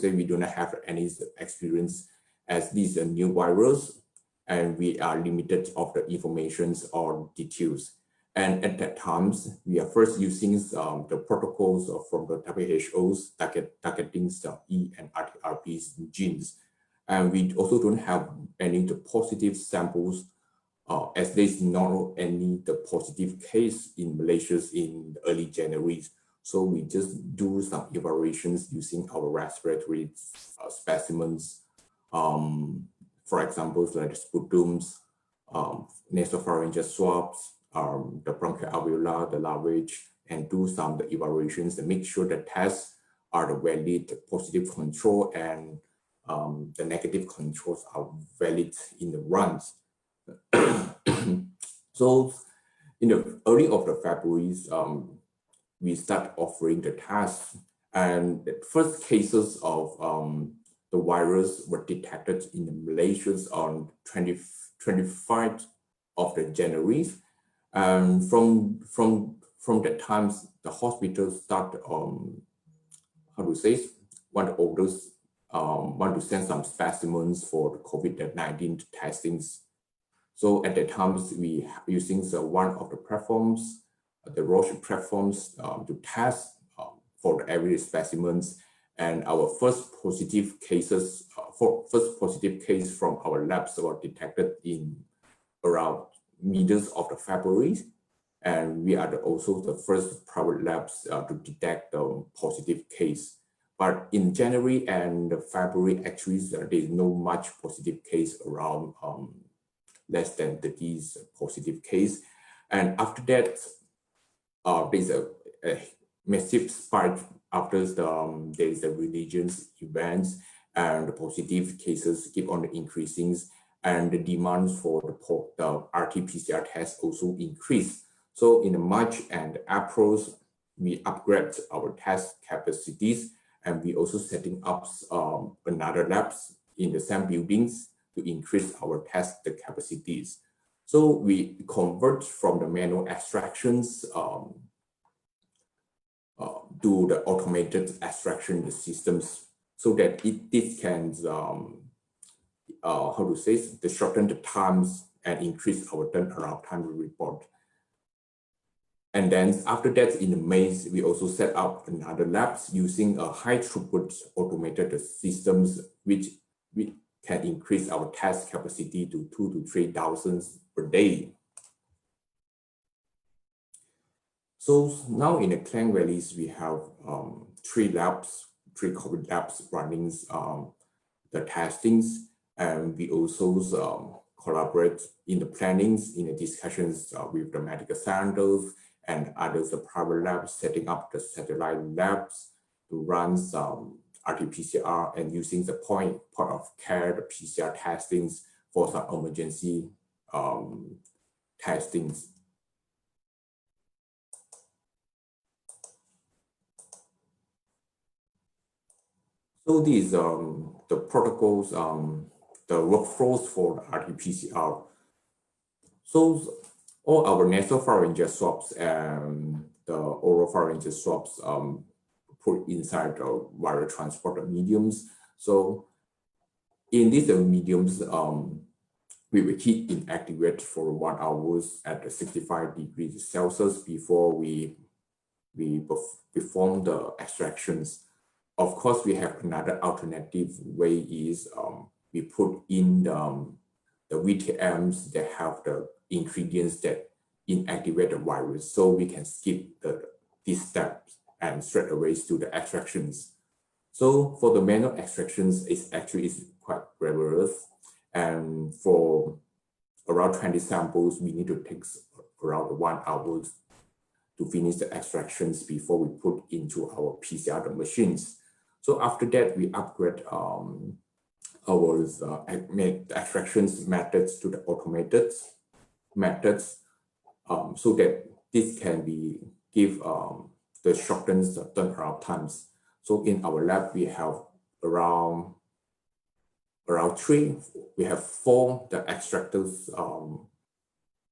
we do not have any experience as this is a new virus, and we are limited of the informations or details. And at that times, we are first using the protocols from the WHO's targeting the E and RTRP's genes. And we also don't have any the positive samples, as there's not any the positive case in Malaysia in early January. So we just do some evaluations using our respiratory specimens. For example, like the sputums, nasopharyngeal swabs, the bronchial alveolar, the lavage, and do some the evaluations to make sure the tests are the valid positive control and the negative controls are valid in the runs. So in the early of the February, we start offering the tests, and the first cases of the virus were detected in Malaysia on 25th of the January. And from that time, the hospital start want to send some specimens for the COVID-19 testings. So at the time, we using one of the platforms, the Roche platforms, to test for the every specimens. And our first positive cases, first positive case from our labs were detected in around middle of the February. And we are also the first private labs to detect the positive case. But in January and February, actually, there is no much positive case around less than 30 positive case. And after that, there's a massive spike after there is a religious events, and the positive cases keep on increasing, and the demand for the RT-PCR test also increased. So in March and April, we upgrade our test capacities, and we also setting up another labs in the same buildings to increase our test capacities. So we convert from the manual extractions to the automated extraction systems, so that this can shorten the times and increase our turnaround time to report. And then after that, in May, we also set up another labs using a high throughput automated systems, which can increase our test capacity to 2,000 to 3,000 per day. So now in the Klang Valleys, we have three COVID labs running the testings, and we also collaborate in the plannings, in the discussions with the medical centers and others, the private labs, setting up the satellite labs to run some RT-PCR and using the point of care, the PCR testings for some emergency testings. So these the protocols, the workflows for the RT-PCR. So all our nasopharyngeal swabs and the oropharyngeal swabs put inside the viral transporter mediums. So in these mediums, we will keep inactivated for 1 hour at 65 degrees Celsius before we perform the extractions. Of course, we have another alternative way is we put in the VTMs that have the ingredients that inactivate the virus, so we can skip these steps and straight away to the extractions. So for the manual extractions, it's actually quite rigorous, and for around 20 samples, we need to take around 1 hour to finish the extractions before we put into our PCR machines. So after that, we upgrade our extractions methods to the automated methods, so that this can be give the shortened turnaround times. So in our lab, we have around three, we have four the extractors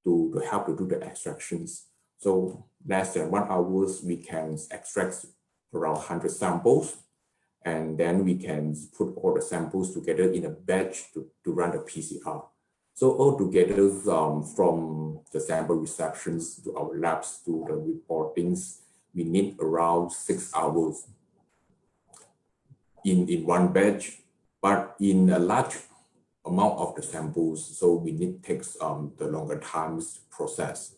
to help to do the extractions. So less than 1 hour, we can extract around 100 samples, and then we can put all the samples together in a batch to run the PCR. So altogether, from the sample receptions to our labs to the reportings, we need around 6 hours in one batch, but in a large amount of the samples, so we need takes the longer times to process.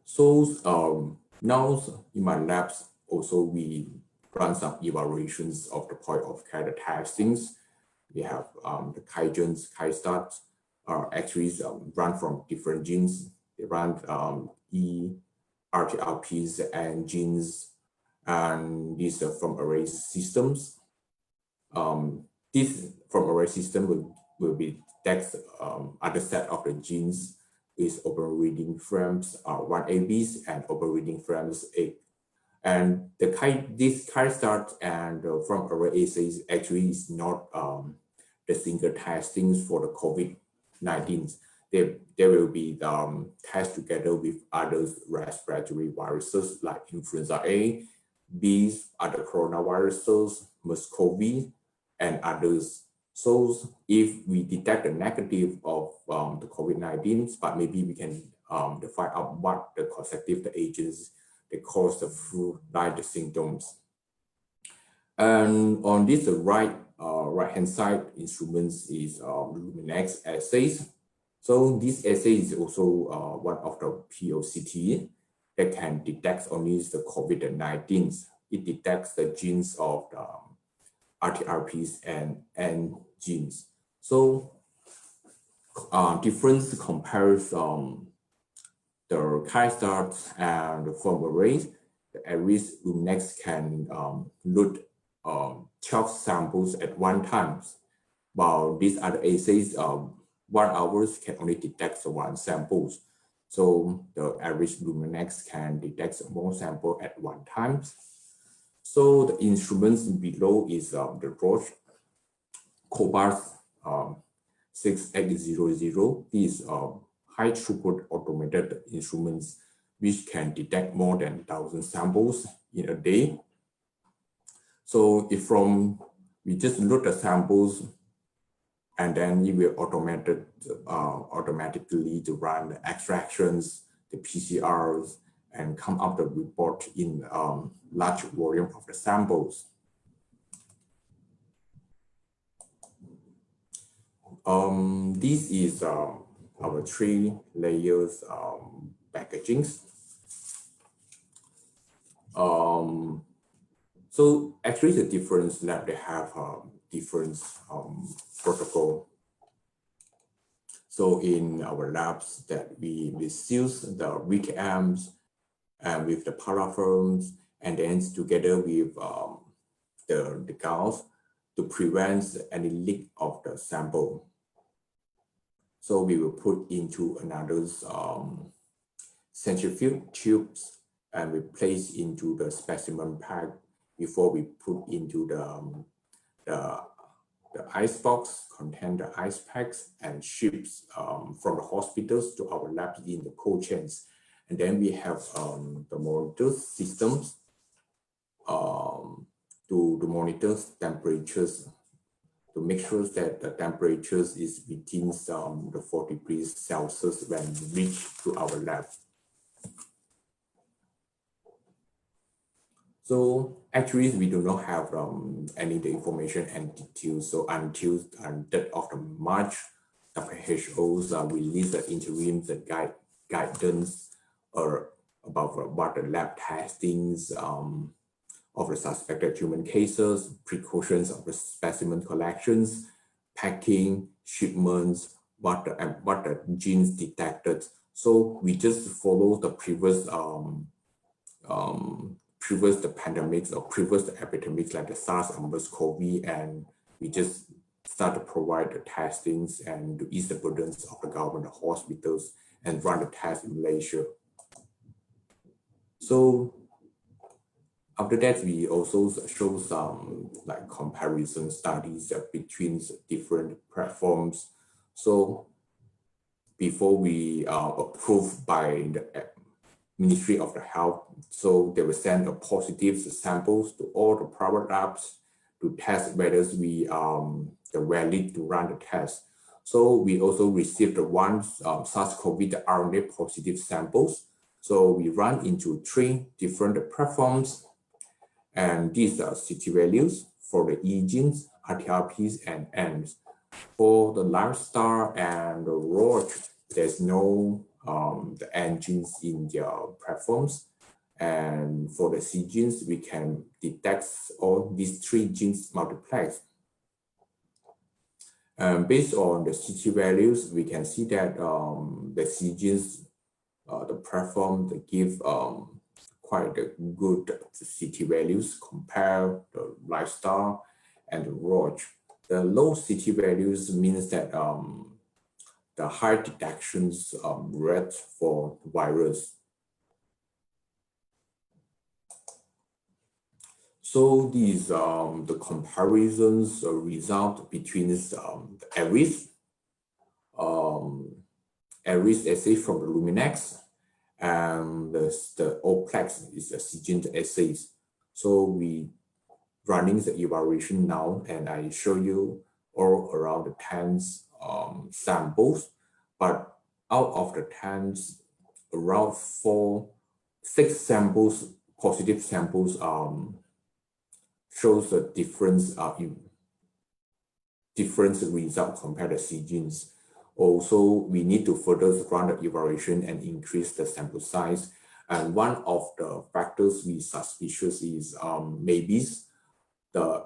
So now in my labs, also we run some evaluations of the point of care testings. We have the Chi-gens, Chi-starts are actually run from different genes. They run RTRPs and genes, and these are from array systems. This from array system will be detect other set of the genes with open reading frames 1ABs and open reading frames 8. And this Chi-start and from array assays actually is not the single testings for the COVID-19. They will be tested together with other respiratory viruses like influenza A, B, other coronaviruses, MERS-CoV, and others. So if we detect the negative of the COVID-19, but maybe we can find out what the causative agents that cause the flu-like symptoms. And on this right-hand side instruments is Luminex assays. So this assay is also one of the POCT that can detect only the COVID-19. It detects the genes of the RTRPs and genes. So difference compares the Chi-start and the form arrays. The average Luminex can load 12 samples at one time, while these other assays 1 hour can only detect one samples. So the average Luminex can detect more sample at one time. So the instruments below is the Roche Cobalt 6800. These high throughput automated instruments which can detect more than 1,000 samples in a day. So if we just load the samples and then it will automatically to run the extractions, the PCRs, and come up the report in large volume of the samples. This is our 3 layers packagings. So actually the difference lab, they have different protocol. So in our labs that we use the VKMs and with the parafilms, and then together with the gauze to prevent any leak of the sample. So we will put into another centrifuge tubes and we place into the specimen pack before we put into the ice box, contain the ice packs and ships from the hospitals to our labs in the cold chains. And then we have the monitor systems to monitor temperatures to make sure that the temperatures is within the 40 degrees Celsius when we reach to our lab. So actually, we do not have any information and details. So until that of the March, WHO's released the interim guidance about what the lab testings of the suspected human cases, precautions of the specimen collections, packing, shipments, what the genes detected. So we just follow the previous the pandemics or previous the epidemics like the SARS and MERS-CoV, and we just start to provide the testings and to ease the burdens of the government, the hospitals, and run the test in Malaysia. So After that, we also show some like comparison studies between different platforms. So before we approved by the Ministry of the Health, so they will send a positive samples to all the private labs to test whether we the valid to run the test. So we also received one SARS-CoV RNA positive samples. So we run into 3 different platforms, and these are CT values for the E genes, RTRPs, and Ns. For the lifestyle and the Roche, there's no the N genes in their platforms. And for the C genes, we can detect all these 3 genes multiplex. Based on the CT values, we can see that the C genes, the platform, they give quite a good CT values compared the lifestyle and the Roche. The low CT values means that the high detections rate for virus. So these the comparisons result between the ARIS, ARIS assay from the Luminex, and the OPLEX is the Stringent assays. So we running the evaluation now, and I show you all around the 10 samples, but out of the 10, around 6 samples, positive samples shows the difference different result compared to C genes. Also, we need to further run the evaluation and increase the sample size. And one of the factors we suspicious is maybe the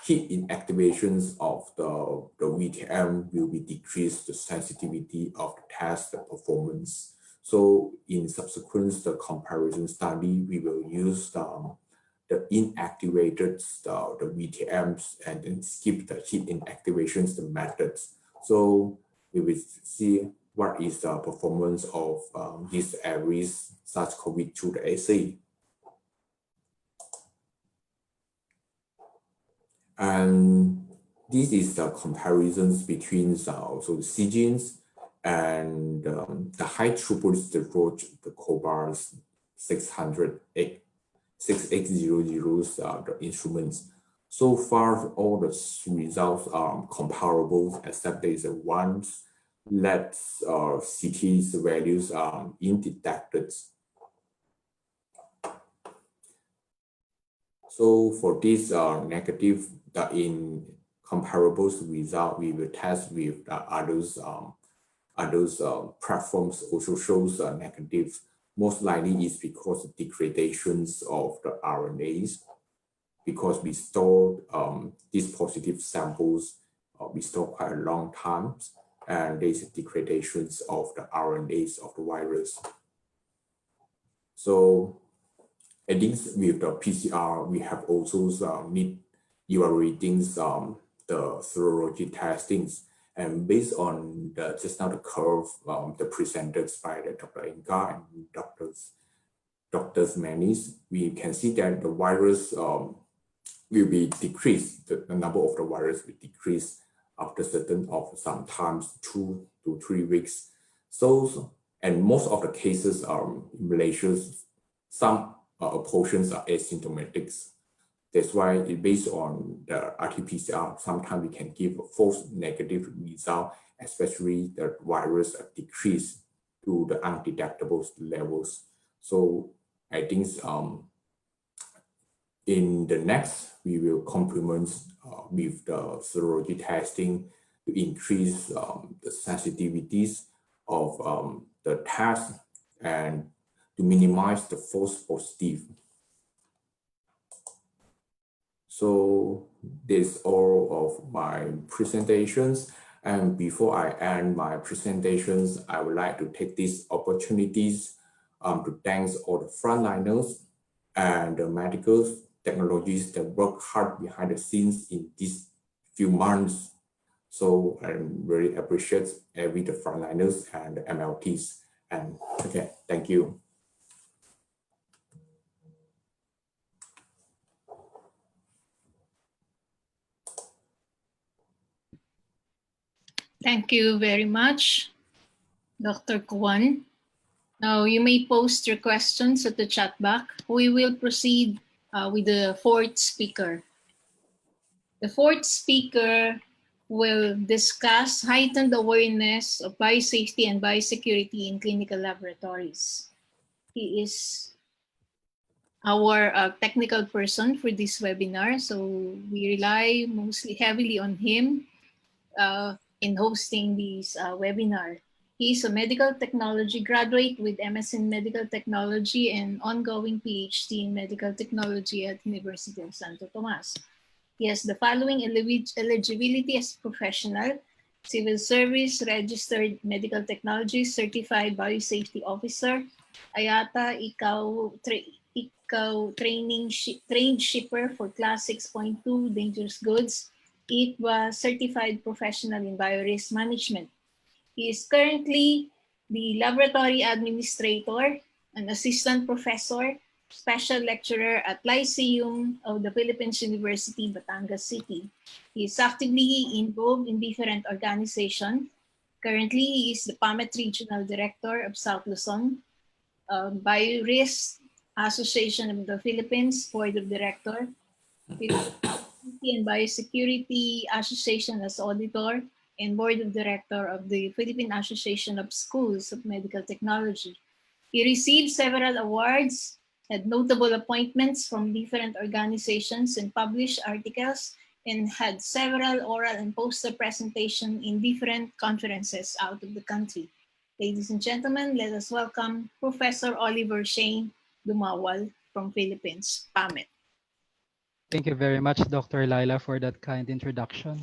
heat inactivations of the VTM will be decreased the sensitivity of the test, the performance. So in subsequent the comparison study, we will use the inactivated the VTMs and then skip the heat inactivations, the methods. So we will see what is the performance of this ARIS SARS-CoV-2 assay. And this is the comparisons between the C genes and the high throughput, the Roche, the Cobars 600X. 6800s the instruments. So far, all the results are comparable, except there is one that CT's values are undetected. So for this negative, in comparables result, we will test with others platforms also shows negative. Most likely is because of degradations of the RNAs, because we store these positive samples, we store quite a long time, and there's degradations of the RNAs of the virus. So I think with the PCR, we have also need evaluating the serology testings. And based on just now the curve, the presented by the Dr. Inga and Dr. Manis, we can see that the virus will be decreased. The number of the virus will decrease after certain of sometimes 2 to 3 weeks. So, and most of the cases in Malaysia, some portions are asymptomatic. That's why based on the RT-PCR, sometimes we can give a false negative result, especially the virus decrease to the undetectable levels. So I think in the next, we will complement with the serology testing to increase the sensitivities of the test and to minimize the false positive. So this is all of my presentations. And before I end my presentations, I would like to take these opportunities to thank all the frontliners and the medical technologists that work hard behind the scenes in these few months. So I really appreciate the frontliners and the MLTs. And okay, thank you. Thank you very much, Dr. Kwan. Now, you may post your questions at the chat box. We will proceed with the fourth speaker. The fourth speaker will discuss heightened awareness of biosafety and biosecurity in clinical laboratories. He is our technical person for this webinar, so we rely mostly heavily on him in hosting this webinar. He is a medical technology graduate with MS in medical technology and ongoing PhD in medical technology at University of Santo Tomas. He has the following eligibility as professional: civil service, registered medical technology, certified biosafety officer, IATA, trained shipper for class 6.2 dangerous goods, ITBA certified professional in biorisk management. He is currently the laboratory administrator, an assistant professor, special lecturer at Lyceum of the Philippines University, Batangas City. He is actively involved in different organizations. Currently, he is the PAMET Regional Director of South Luzon, Biorisk Association of the Philippines Board of Director, Philippine and Biosecurity Association as Auditor, and Board of Director of the Philippine Association of Schools of Medical Technology. He received several awards, had notable appointments from different organizations, and published articles, and had several oral and poster presentations in different conferences out of the country. Ladies and gentlemen, let us welcome Professor Oliver Shane Dumawal from Philippines, PAMET. Thank you very much, Dr. Laila, for that kind introduction.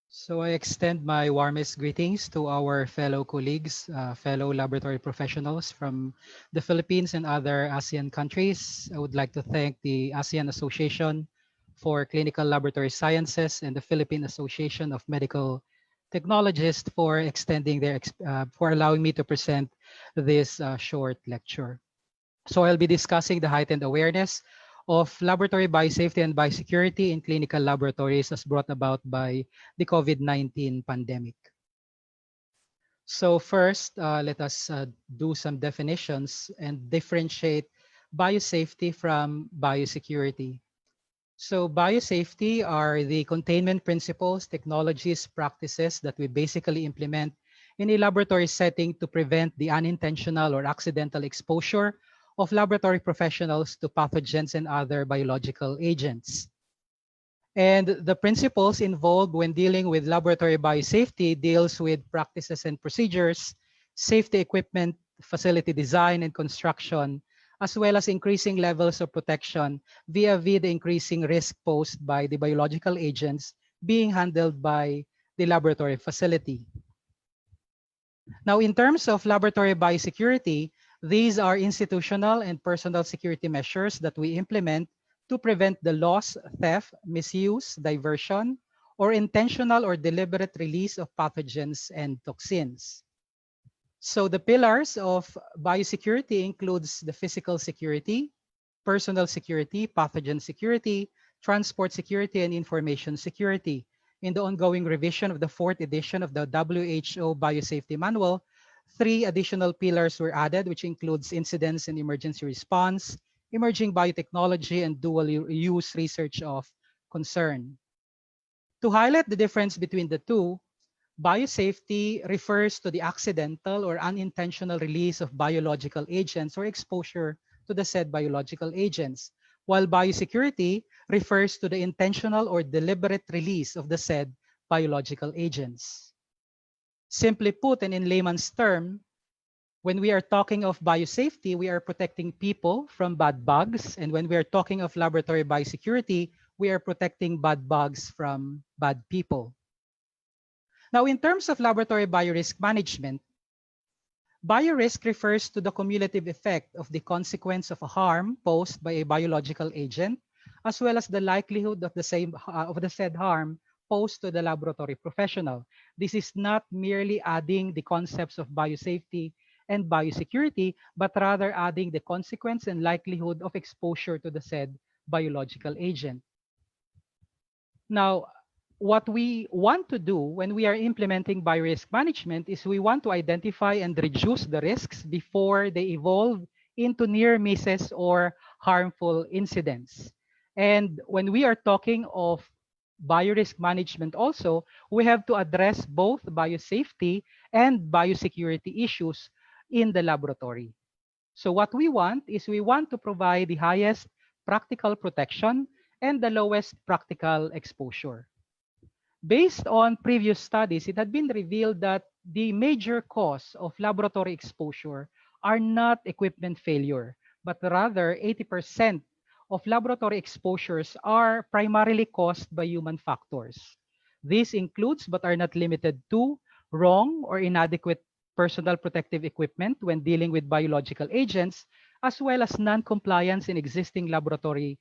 So I extend my warmest greetings to our fellow colleagues, fellow laboratory professionals from the Philippines and other ASEAN countries. I would like to thank the ASEAN Association for Clinical Laboratory Sciences and the Philippine Association of Medical Technologists for extending their, for allowing me to present this short lecture. So I'll be discussing the heightened awareness of laboratory biosafety and biosecurity in clinical laboratories as brought about by the COVID-19 pandemic. So first, let us do some definitions and differentiate biosafety from biosecurity. So biosafety are the containment principles, technologies, practices that we basically implement in a laboratory setting to prevent the unintentional or accidental exposure of laboratory professionals to pathogens and other biological agents. And the principles involved when dealing with laboratory biosafety deals with practices and procedures, safety equipment, facility design and construction, as well as increasing levels of protection via the increasing risk posed by the biological agents being handled by the laboratory facility. Now, in terms of laboratory biosecurity, these are institutional and personal security measures that we implement to prevent the loss, theft, misuse, diversion, or intentional or deliberate release of pathogens and toxins. So the pillars of biosecurity includes the physical security, personal security, pathogen security, transport security, and information security. In the ongoing revision of the 4th edition of the WHO Biosafety Manual, 3 additional pillars were added, which includes incidents and emergency response, emerging biotechnology, and dual-use research of concern. To highlight the difference between the two, biosafety refers to the accidental or unintentional release of biological agents or exposure to the said biological agents, while biosecurity refers to the intentional or deliberate release of the said biological agents. Simply put, and in layman's term, when we are talking of biosafety, we are protecting people from bad bugs. And when we are talking of laboratory biosecurity, we are protecting bad bugs from bad people. Now, in terms of laboratory biorisk management, biorisk refers to the cumulative effect of the consequence of a harm posed by a biological agent, as well as the likelihood of the said harm posed to the laboratory professional. This is not merely adding the concepts of biosafety and biosecurity, but rather adding the consequence and likelihood of exposure to the said biological agent. Now, what we want to do when we are implementing biorisk management is we want to identify and reduce the risks before they evolve into near misses or harmful incidents. And when we are talking of biorisk management also, we have to address both biosafety and biosecurity issues in the laboratory. So what we want is we want to provide the highest practical protection and the lowest practical exposure. Based on previous studies, it had been revealed that the major cause of laboratory exposure are not equipment failure, but rather 80% of laboratory exposures are primarily caused by human factors. This includes, but are not limited to, wrong or inadequate personal protective equipment when dealing with biological agents, as well as non-compliance in existing laboratory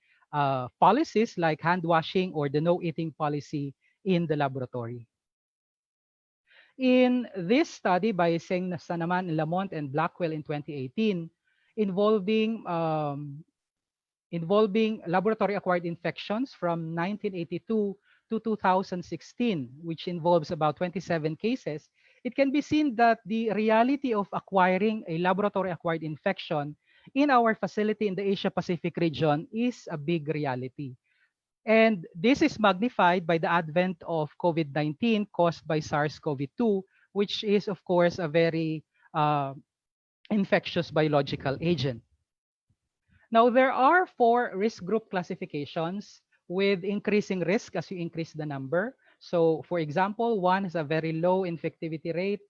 policies like hand washing or the no eating policy in the laboratory. In this study by Seng Sanaman, Lamont, and Blackwell in 2018, involving laboratory-acquired infections from 1982 to 2016, which involves about 27 cases, it can be seen that the reality of acquiring a laboratory-acquired infection in our facility in the Asia-Pacific region is a big reality. And this is magnified by the advent of COVID-19 caused by SARS-CoV-2, which is, of course, a very infectious biological agent. Now, there are 4 risk group classifications with increasing risk as you increase the number. So, for example, 1 is a very low infectivity rate,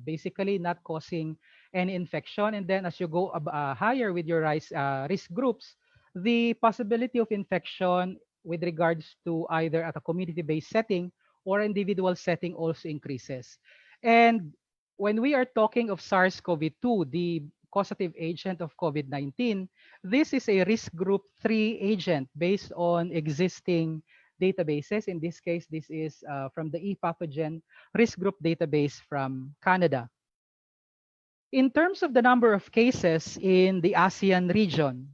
basically not causing any infection. And then as you go higher with your risk groups, the possibility of infection with regards to either at a community-based setting or individual setting also increases. And when we are talking of SARS-CoV-2, the causative agent of COVID-19, this is a risk group 3 agent based on existing databases. In this case, this is from the ePathogen risk group database from Canada. In terms of the number of cases in the ASEAN region,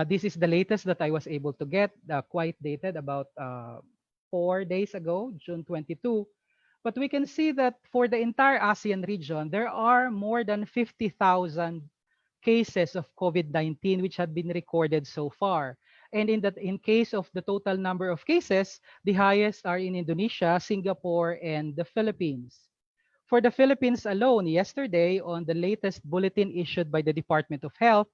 this is the latest that I was able to get, quite dated about 4 days ago, June 22. But we can see that for the entire ASEAN region, there are more than 50,000 cases of COVID-19 which have been recorded so far. And in case of the total number of cases, the highest are in Indonesia, Singapore, and the Philippines. For the Philippines alone, yesterday, on the latest bulletin issued by the Department of Health,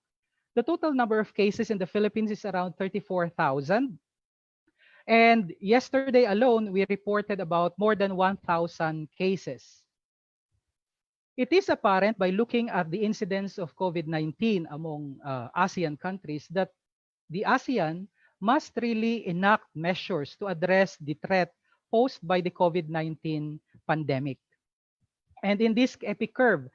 the total number of cases in the Philippines is around 34,000. And yesterday alone, we reported about more than 1,000 cases. It is apparent by looking at the incidence of COVID-19 among ASEAN countries that the ASEAN must really enact measures to address the threat posed by the COVID-19 pandemic. And in this epic curve,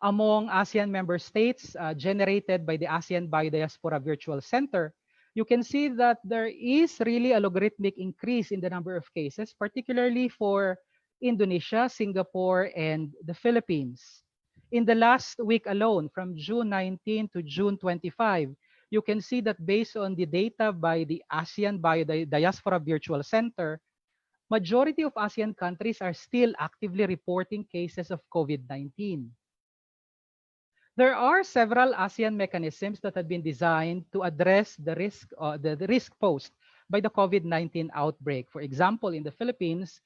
among ASEAN member states generated by the ASEAN Biodiaspora Virtual Center, you can see that there is really a logarithmic increase in the number of cases, particularly for Indonesia, Singapore, and the Philippines. In the last week alone, from June 19 to June 25, you can see that based on the data by the ASEAN Biodiaspora Virtual Center, majority of ASEAN countries are still actively reporting cases of COVID-19. There are several ASEAN mechanisms that have been designed to address the risk posed by the COVID-19 outbreak. For example, in the Philippines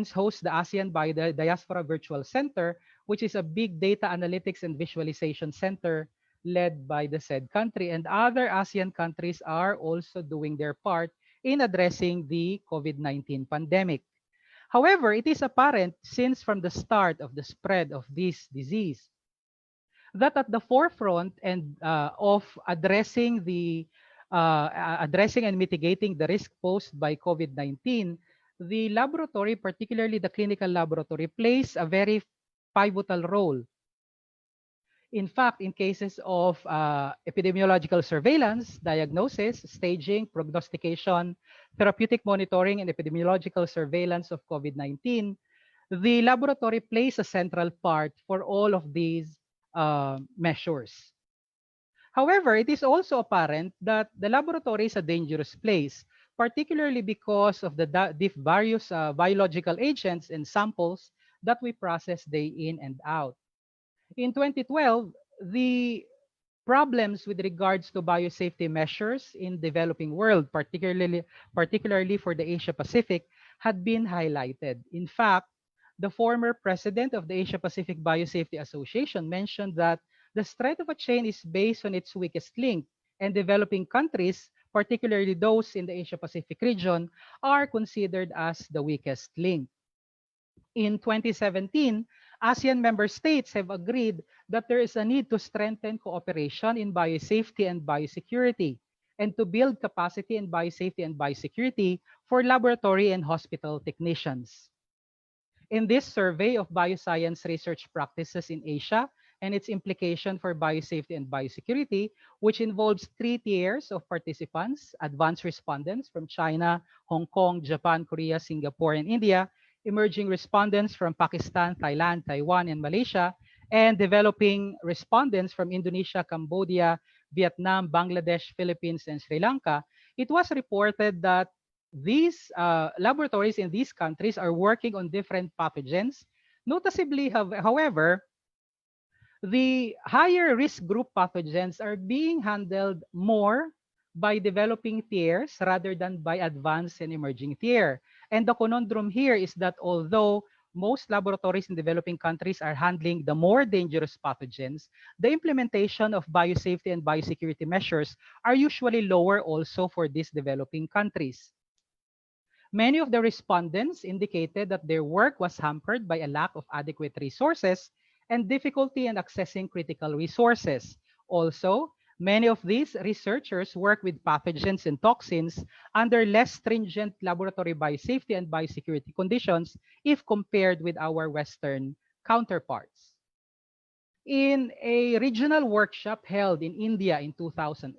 hosts the ASEAN Biodiaspora Virtual Center, which is a big data analytics and visualization center led by the said country. And other ASEAN countries are also doing their part in addressing the COVID-19 pandemic. However, it is apparent since from the start of the spread of this disease that at the forefront and of addressing and mitigating the risk posed by COVID-19, the laboratory, particularly the clinical laboratory, plays a very pivotal role. In fact, in cases of epidemiological surveillance, diagnosis, staging, prognostication, therapeutic monitoring, and epidemiological surveillance of COVID-19, the laboratory plays a central part for all of these measures. However, it is also apparent that the laboratory is a dangerous place, particularly because of the various biological agents and samples that we process day in and out. In 2012, the problems with regards to biosafety measures in developing world, particularly for the Asia Pacific, had been highlighted. In fact, the former president of the Asia Pacific Biosafety Association mentioned that the strength of a chain is based on its weakest link, and developing countries, particularly those in the Asia Pacific region, are considered as the weakest link. In 2017, ASEAN member states have agreed that there is a need to strengthen cooperation in biosafety and biosecurity, and to build capacity in biosafety and biosecurity for laboratory and hospital technicians. In this survey of bioscience research practices in Asia and its implication for biosafety and biosecurity, which involves 3 tiers of participants: advanced respondents from China, Hong Kong, Japan, Korea, Singapore, and India; emerging respondents from Pakistan, Thailand, Taiwan, and Malaysia; and developing respondents from Indonesia, Cambodia, Vietnam, Bangladesh, Philippines, and Sri Lanka. It was reported that these laboratories in these countries are working on different pathogens. Noticeably, however, the higher risk group pathogens are being handled more by developing tiers rather than by advanced and emerging tier. And the conundrum here is that although most laboratories in developing countries are handling the more dangerous pathogens, the implementation of biosafety and biosecurity measures are usually lower also for these developing countries. Many of the respondents indicated that their work was hampered by a lack of adequate resources and difficulty in accessing critical resources. Also, many of these researchers work with pathogens and toxins under less stringent laboratory biosafety and biosecurity conditions if compared with our Western counterparts. In a regional workshop held in India in 2008,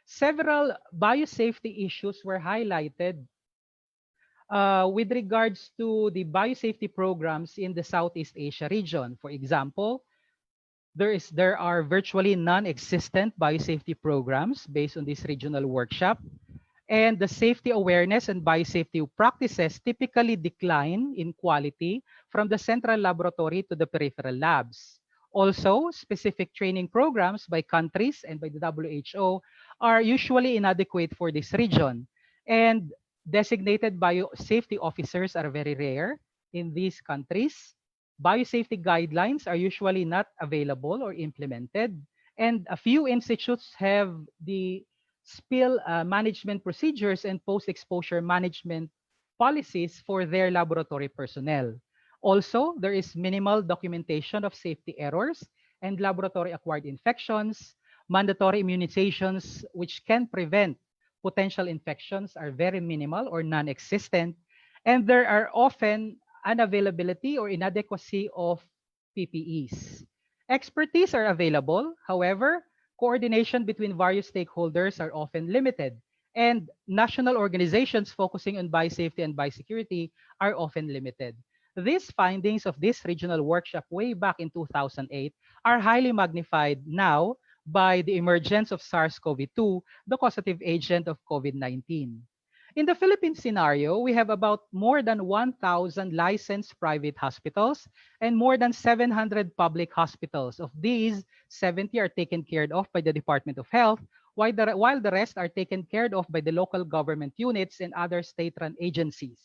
several biosafety issues were highlighted with regards to the biosafety programs in the Southeast Asia region. For example, there are virtually non-existent biosafety programs based on this regional workshop, and the safety awareness and biosafety practices typically decline in quality from the central laboratory to the peripheral labs. Also, specific training programs by countries and by the WHO are usually inadequate for this region, and designated biosafety officers are very rare in these countries. Biosafety guidelines are usually not available or implemented, and a few institutes have the spill management procedures and post-exposure management policies for their laboratory personnel. Also, there is minimal documentation of safety errors and laboratory-acquired infections. Mandatory immunizations, which can prevent potential infections, are very minimal or non-existent, and there are often unavailability or inadequacy of PPEs. Expertise are available, however, coordination between various stakeholders are often limited, and national organizations focusing on biosafety and biosecurity are often limited. These findings of this regional workshop way back in 2008 are highly magnified now by the emergence of SARS-CoV-2, the causative agent of COVID-19. In the Philippine scenario, we have about more than 1,000 licensed private hospitals and more than 700 public hospitals. Of these, 70 are taken care of by the Department of Health, while the rest are taken care of by the local government units and other state-run agencies.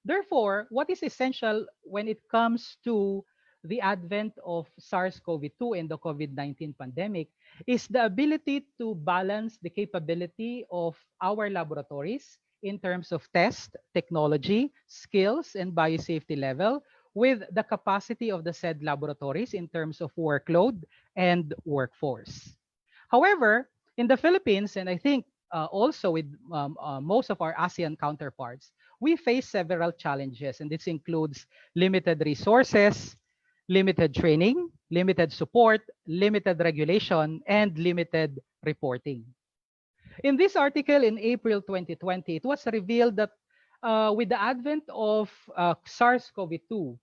Therefore, what is essential when it comes to the advent of SARS-CoV-2 and the COVID-19 pandemic is the ability to balance the capability of our laboratories in terms of test, technology, skills, and biosafety level with the capacity of the said laboratories in terms of workload and workforce. However, in the Philippines, and I think also with most of our ASEAN counterparts, we face several challenges, and this includes limited resources, limited training, limited support, limited regulation, and limited reporting. In this article in April 2020, it was revealed that with the advent of SARS-CoV-2,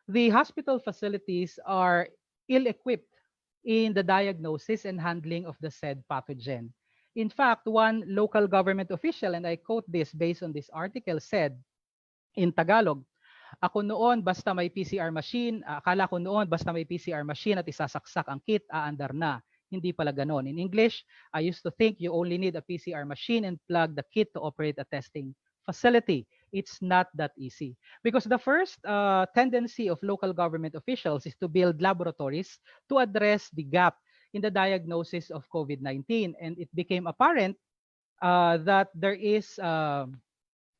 the hospital facilities are ill-equipped in the diagnosis and handling of the said pathogen. In fact, one local government official, and I quote this based on this article, said in Tagalog, ako noon basta may PCR machine, akala ko noon basta may PCR machine at isasaksak ang kit, aandar na. Hindi pala ganon. In English, I used to think you only need a PCR machine and plug the kit to operate a testing facility. It's not that easy. Because the first tendency of local government officials is to build laboratories to address the gap in the diagnosis of COVID-19. And it became apparent that there is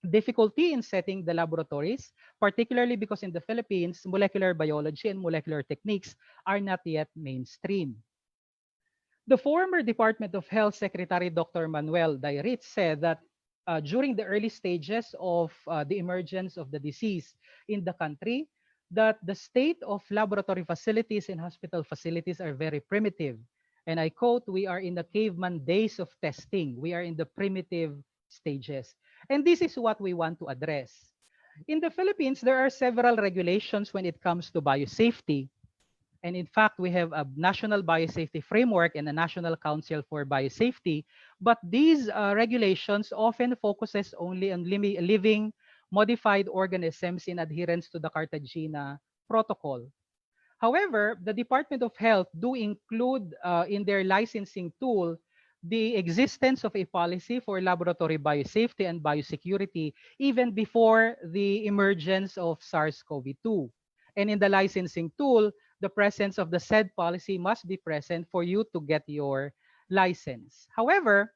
difficulty in setting the laboratories, particularly because in the Philippines, molecular biology and molecular techniques are not yet mainstream. The former Department of Health Secretary, Dr. Manuel Dairit, said that during the early stages of the emergence of the disease in the country, that the state of laboratory facilities and hospital facilities are very primitive. And I quote, we are in the caveman days of testing. We are in the primitive stages. And this is what we want to address. In the Philippines, there are several regulations when it comes to biosafety. And in fact, we have a national biosafety framework and a national council for biosafety. But these regulations often focuses only on living modified organisms in adherence to the Cartagena protocol. However, the Department of Health do include in their licensing tool the existence of a policy for laboratory biosafety and biosecurity even before the emergence of SARS-CoV-2. And in the licensing tool, the presence of the said policy must be present for you to get your license. However,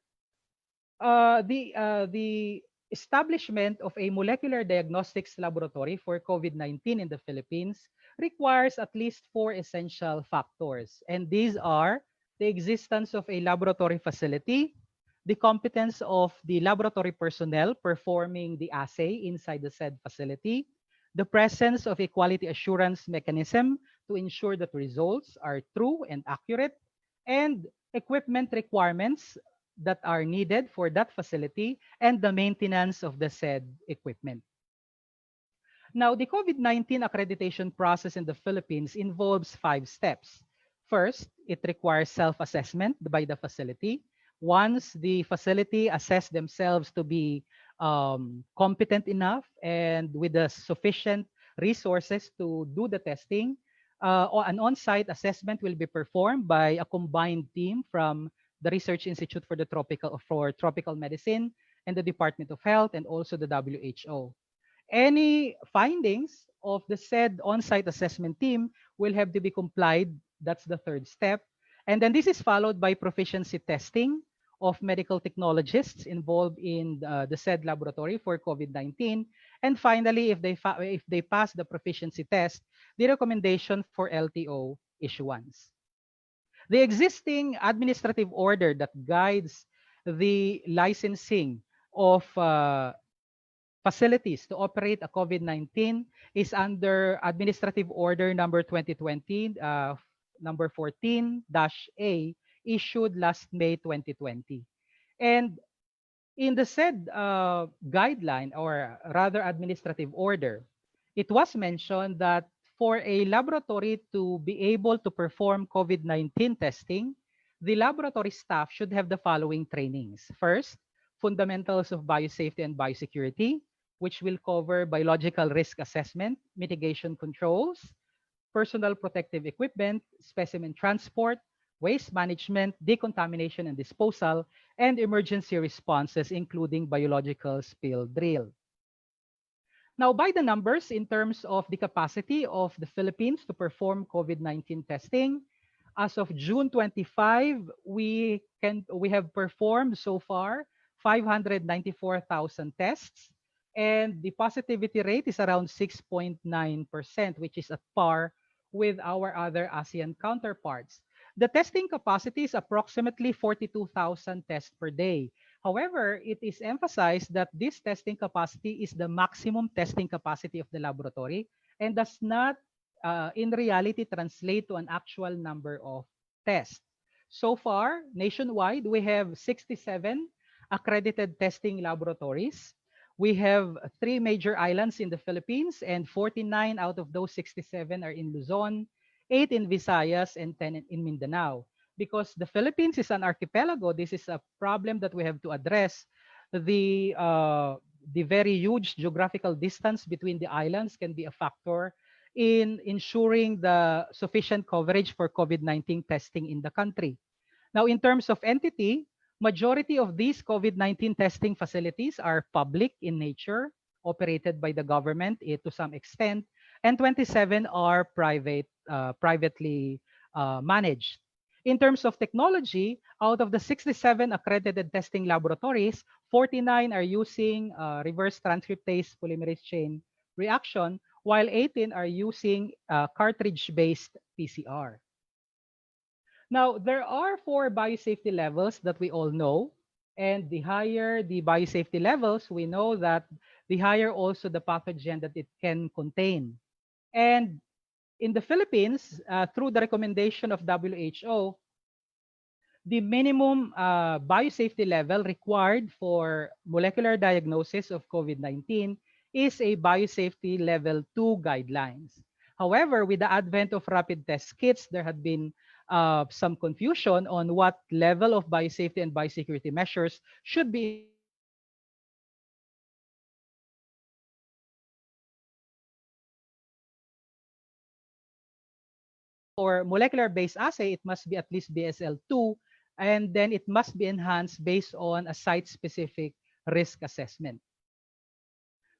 the establishment of a molecular diagnostics laboratory for COVID-19 in the Philippines requires at least 4 essential factors. And these are the existence of a laboratory facility, the competence of the laboratory personnel performing the assay inside the said facility, the presence of a quality assurance mechanism to ensure that results are true and accurate, and equipment requirements that are needed for that facility, and the maintenance of the said equipment. Now, the COVID-19 accreditation process in the Philippines involves 5 steps. First, it requires self-assessment by the facility. Once the facility assess themselves to be competent enough and with the sufficient resources to do the testing, an on-site assessment will be performed by a combined team from the Research Institute for Tropical Medicine and the Department of Health and also the WHO. Any findings of the said on-site assessment team will have to be complied. That's the third step. And then this is followed by proficiency testing of medical technologists involved in the said laboratory for COVID-19. And finally, if they pass the proficiency test, the recommendation for LTO issuance. The existing administrative order that guides the licensing of facilities to operate a COVID-19 is under Administrative Order number 2020, number 14-A, issued last May 2020. And in the said guideline, or rather administrative order, it was mentioned that for a laboratory to be able to perform COVID-19 testing, the laboratory staff should have the following trainings. First, fundamentals of biosafety and biosecurity, which will cover biological risk assessment, mitigation controls, personal protective equipment, specimen transport, waste management, decontamination and disposal, and emergency responses, including biological spill drill. Now, by the numbers, in terms of the capacity of the Philippines to perform COVID-19 testing, as of June 25, we have performed so far 594,000 tests, and the positivity rate is around 6.9%, which is at par with our other ASEAN counterparts. The testing capacity is approximately 42,000 tests per day. However, it is emphasized that this testing capacity is the maximum testing capacity of the laboratory and does not, in reality, translate to an actual number of tests. So far, nationwide, we have 67 accredited testing laboratories. We have 3 major islands in the Philippines, and 49 out of those 67 are in Luzon. 8 in Visayas, and 10 in Mindanao. Because the Philippines is an archipelago, this is a problem that we have to address. The very huge geographical distance between the islands can be a factor in ensuring the sufficient coverage for COVID-19 testing in the country. Now, in terms of entity, majority of these COVID-19 testing facilities are public in nature, operated by the government to some extent, and 27 are privately managed. In terms of technology, out of the 67 accredited testing laboratories, 49 are using reverse transcriptase polymerase chain reaction, while 18 are using cartridge-based PCR. Now, there are 4 biosafety levels that we all know. And the higher the biosafety levels, we know that the higher also the pathogen that it can contain. And in the Philippines, through the recommendation of WHO, the minimum biosafety level required for molecular diagnosis of COVID-19 is a biosafety level 2 guidelines. However, with the advent of rapid test kits, there had been some confusion on what level of biosafety and biosecurity measures should be for molecular-based assay, it must be at least BSL-2, and then it must be enhanced based on a site-specific risk assessment.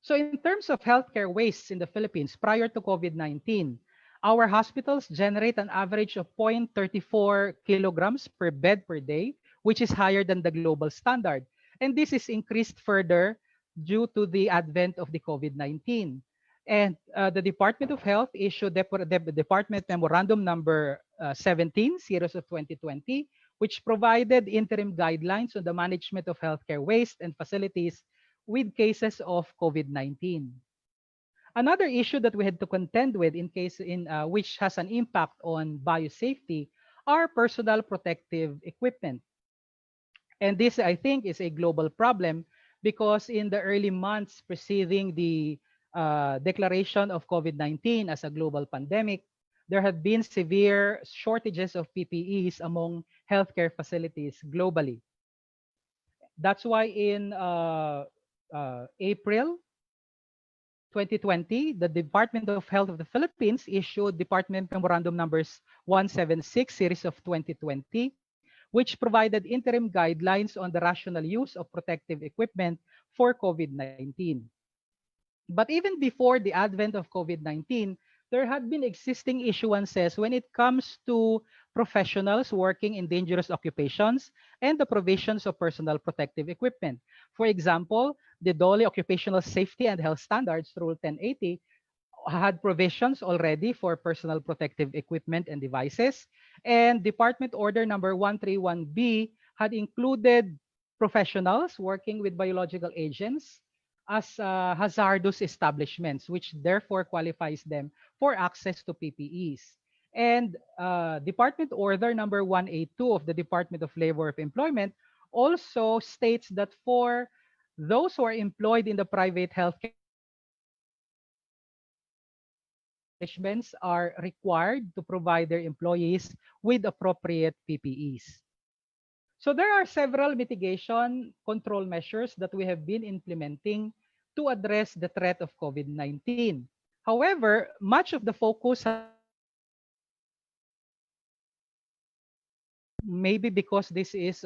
So in terms of healthcare wastes in the Philippines prior to COVID-19, our hospitals generate an average of 0.34 kilograms per bed per day, which is higher than the global standard. And this is increased further due to the advent of the COVID-19. And the Department of Health issued the Department Memorandum number 17, series of 2020, which provided interim guidelines on the management of healthcare waste and facilities with cases of COVID-19. Another issue that we had to contend with which has an impact on biosafety are personal protective equipment. And this, I think, is a global problem because in the early months preceding the declaration of COVID-19 as a global pandemic, there had been severe shortages of PPEs among healthcare facilities globally. That's why in April 2020, the Department of Health of the Philippines issued Department Memorandum numbers 176 series of 2020, which provided interim guidelines on the rational use of protective equipment for COVID-19. But even before the advent of COVID-19, there had been existing issuances when it comes to professionals working in dangerous occupations and the provisions of personal protective equipment. For example, the DOLE Occupational Safety and Health Standards Rule 1080 had provisions already for personal protective equipment and devices, and Department Order number 131B had included professionals working with biological agents as hazardous establishments, which therefore qualifies them for access to PPEs. And Department Order number 182 of the Department of Labor of Employment also states that for those who are employed in the private healthcare establishments are required to provide their employees with appropriate PPEs. So there are several mitigation control measures that we have been implementing to address the threat of COVID-19. However, much of the focus maybe because this is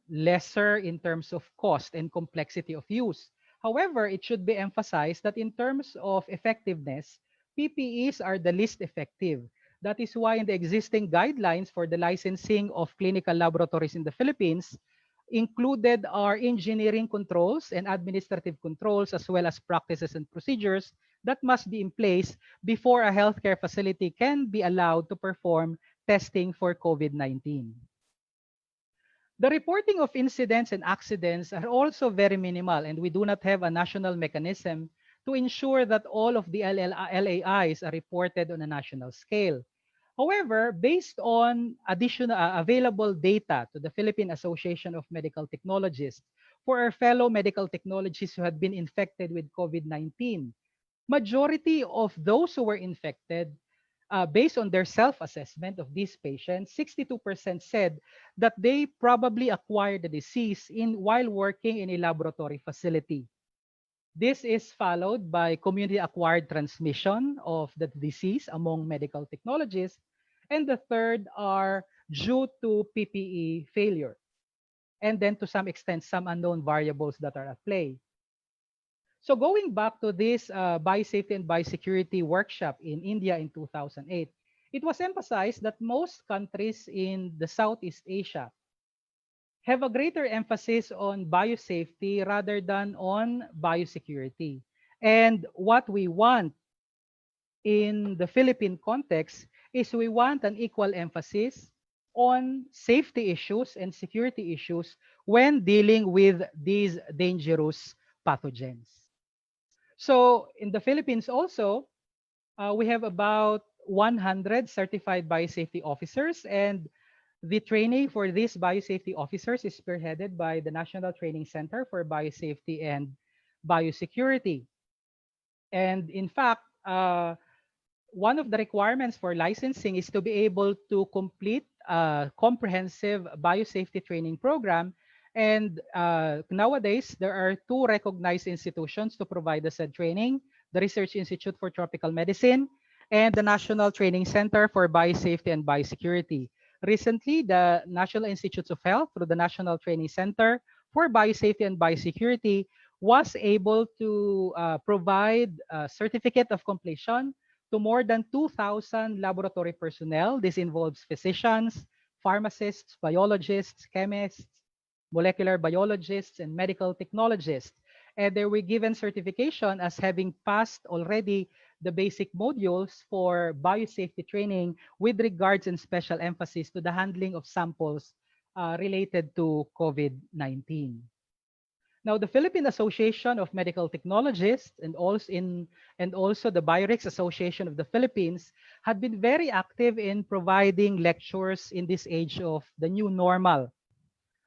lesser in terms of cost and complexity of use. However, it should be emphasized that in terms of effectiveness, PPEs are the least effective. That is why in the existing guidelines for the licensing of clinical laboratories in the Philippines, included are engineering controls and administrative controls as well as practices and procedures that must be in place before a healthcare facility can be allowed to perform testing for COVID-19. The reporting of incidents and accidents are also very minimal, and we do not have a national mechanism to ensure that all of the LAIs are reported on a national scale. However, based on additional available data to the Philippine Association of Medical Technologists for our fellow medical technologists who had been infected with COVID-19, majority of those who were infected based on their self-assessment of these patients, 62% said that they probably acquired the disease while working in a laboratory facility. This is followed by community-acquired transmission of the disease among medical technologists. And the third are due to PPE failure. And then to some extent, some unknown variables that are at play. So going back to this biosafety and biosecurity workshop in India in 2008, it was emphasized that most countries in the Southeast Asia have a greater emphasis on biosafety rather than on biosecurity. And what we want in the Philippine context is we want an equal emphasis on safety issues and security issues when dealing with these dangerous pathogens. So in the Philippines also, we have about 100 certified biosafety officers, and the training for these biosafety officers is spearheaded by the National Training Center for Biosafety and Biosecurity. And in fact, one of the requirements for licensing is to be able to complete a comprehensive biosafety training program. And nowadays, there are two recognized institutions to provide the said training: the Research Institute for Tropical Medicine and the National Training Center for Biosafety and Biosecurity. Recently, the National Institutes of Health, through the National Training Center for Biosafety and Biosecurity, was able to provide a certificate of completion to more than 2,000 laboratory personnel. This involves physicians, pharmacists, biologists, chemists, molecular biologists, and medical technologists. And they were given certification as having passed already the basic modules for biosafety training with regards and special emphasis to the handling of samples related to COVID-19. Now, the Philippine Association of Medical Technologists and also the Biorix Association of the Philippines had been very active in providing lectures in this age of the new normal.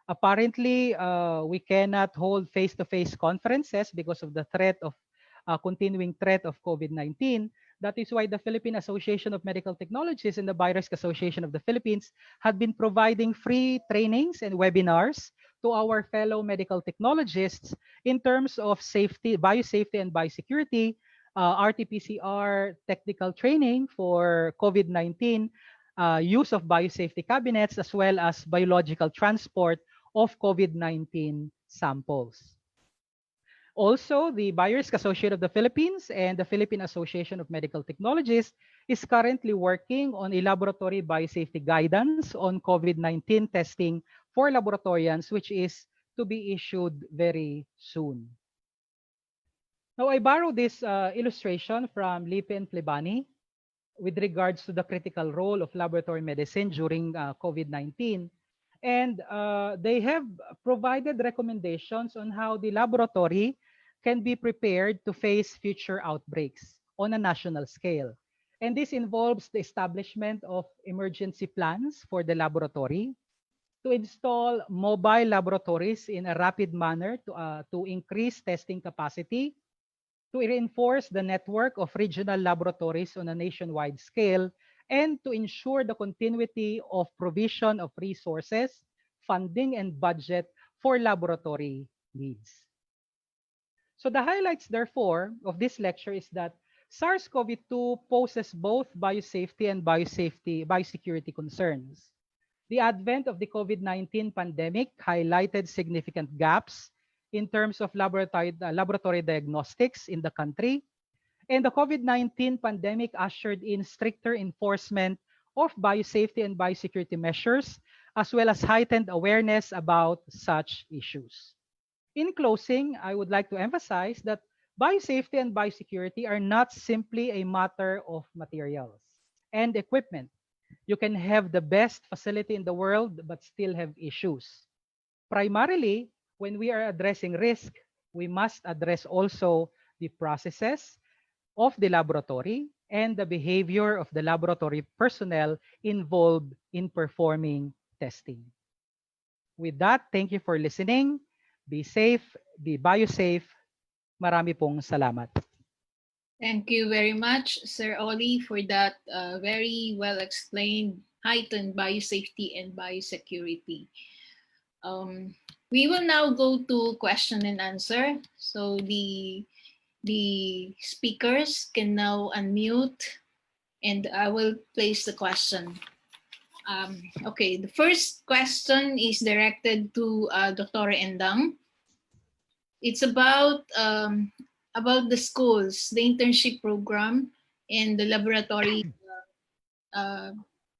Apparently, we cannot hold face-to-face conferences because of the continuing threat of COVID-19. That is why the Philippine Association of Medical Technologists and the Biorix Association of the Philippines had been providing free trainings and webinars to our fellow medical technologists in terms of safety, biosafety and biosecurity, RT-PCR technical training for COVID-19, use of biosafety cabinets, as well as biological transport of COVID-19 samples. Also, the Biorix Association of the Philippines and the Philippine Association of Medical Technologists is currently working on a laboratory biosafety guidance on COVID-19 testing for laboratorians, which is to be issued very soon. Now, I borrow this illustration from Lipe and Plebani with regards to the critical role of laboratory medicine during COVID-19. And they have provided recommendations on how the laboratory can be prepared to face future outbreaks on a national scale. And this involves the establishment of emergency plans for the laboratory, to install mobile laboratories in a rapid manner to increase testing capacity, to reinforce the network of regional laboratories on a nationwide scale, and to ensure the continuity of provision of resources, funding, and budget for laboratory needs. So the highlights, therefore, of this lecture is that SARS-CoV-2 poses both biosafety and biosecurity concerns. The advent of the COVID-19 pandemic highlighted significant gaps in terms of laboratory diagnostics in the country, and the COVID-19 pandemic ushered in stricter enforcement of biosafety and biosecurity measures, as well as heightened awareness about such issues. In closing, I would like to emphasize that biosafety and biosecurity are not simply a matter of materials and equipment. You can have the best facility in the world but still have issues. Primarily, when we are addressing risk, we must address also the processes of the laboratory and the behavior of the laboratory personnel involved in performing testing. With that, thank you for listening. Be safe, be biosafe. Marami pong salamat. Thank you very much, Sir Oli, for that very well explained heightened biosafety and biosecurity. We will now go to question and answer. So the speakers can now unmute and I will place the question. Okay, the first question is directed to Dr. Endang. It's about the schools, the internship program, and the laboratory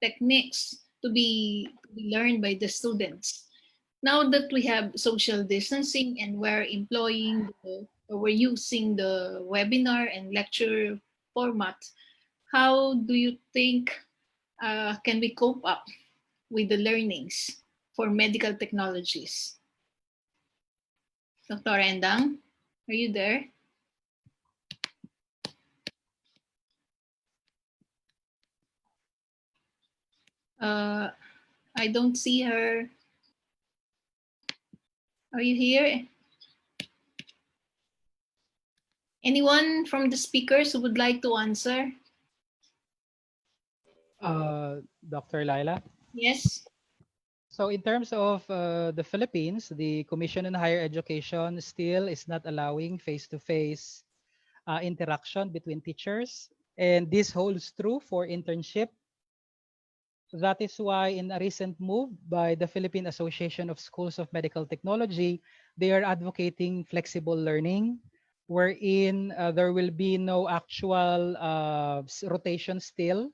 techniques to be learned by the students. Now that we have social distancing and we're using the webinar and lecture format, how do you think can we cope up with the learnings for medical technologies? Dr. Endang, are you there? I don't see her. Are you here? Anyone from the speakers who would like to answer? Dr. Laila? Yes. So in terms of the Philippines, the Commission on Higher Education still is not allowing face-to-face interaction between teachers. And this holds true for internship. That is why in a recent move by the Philippine Association of Schools of Medical Technology, they are advocating flexible learning, wherein there will be no actual rotation still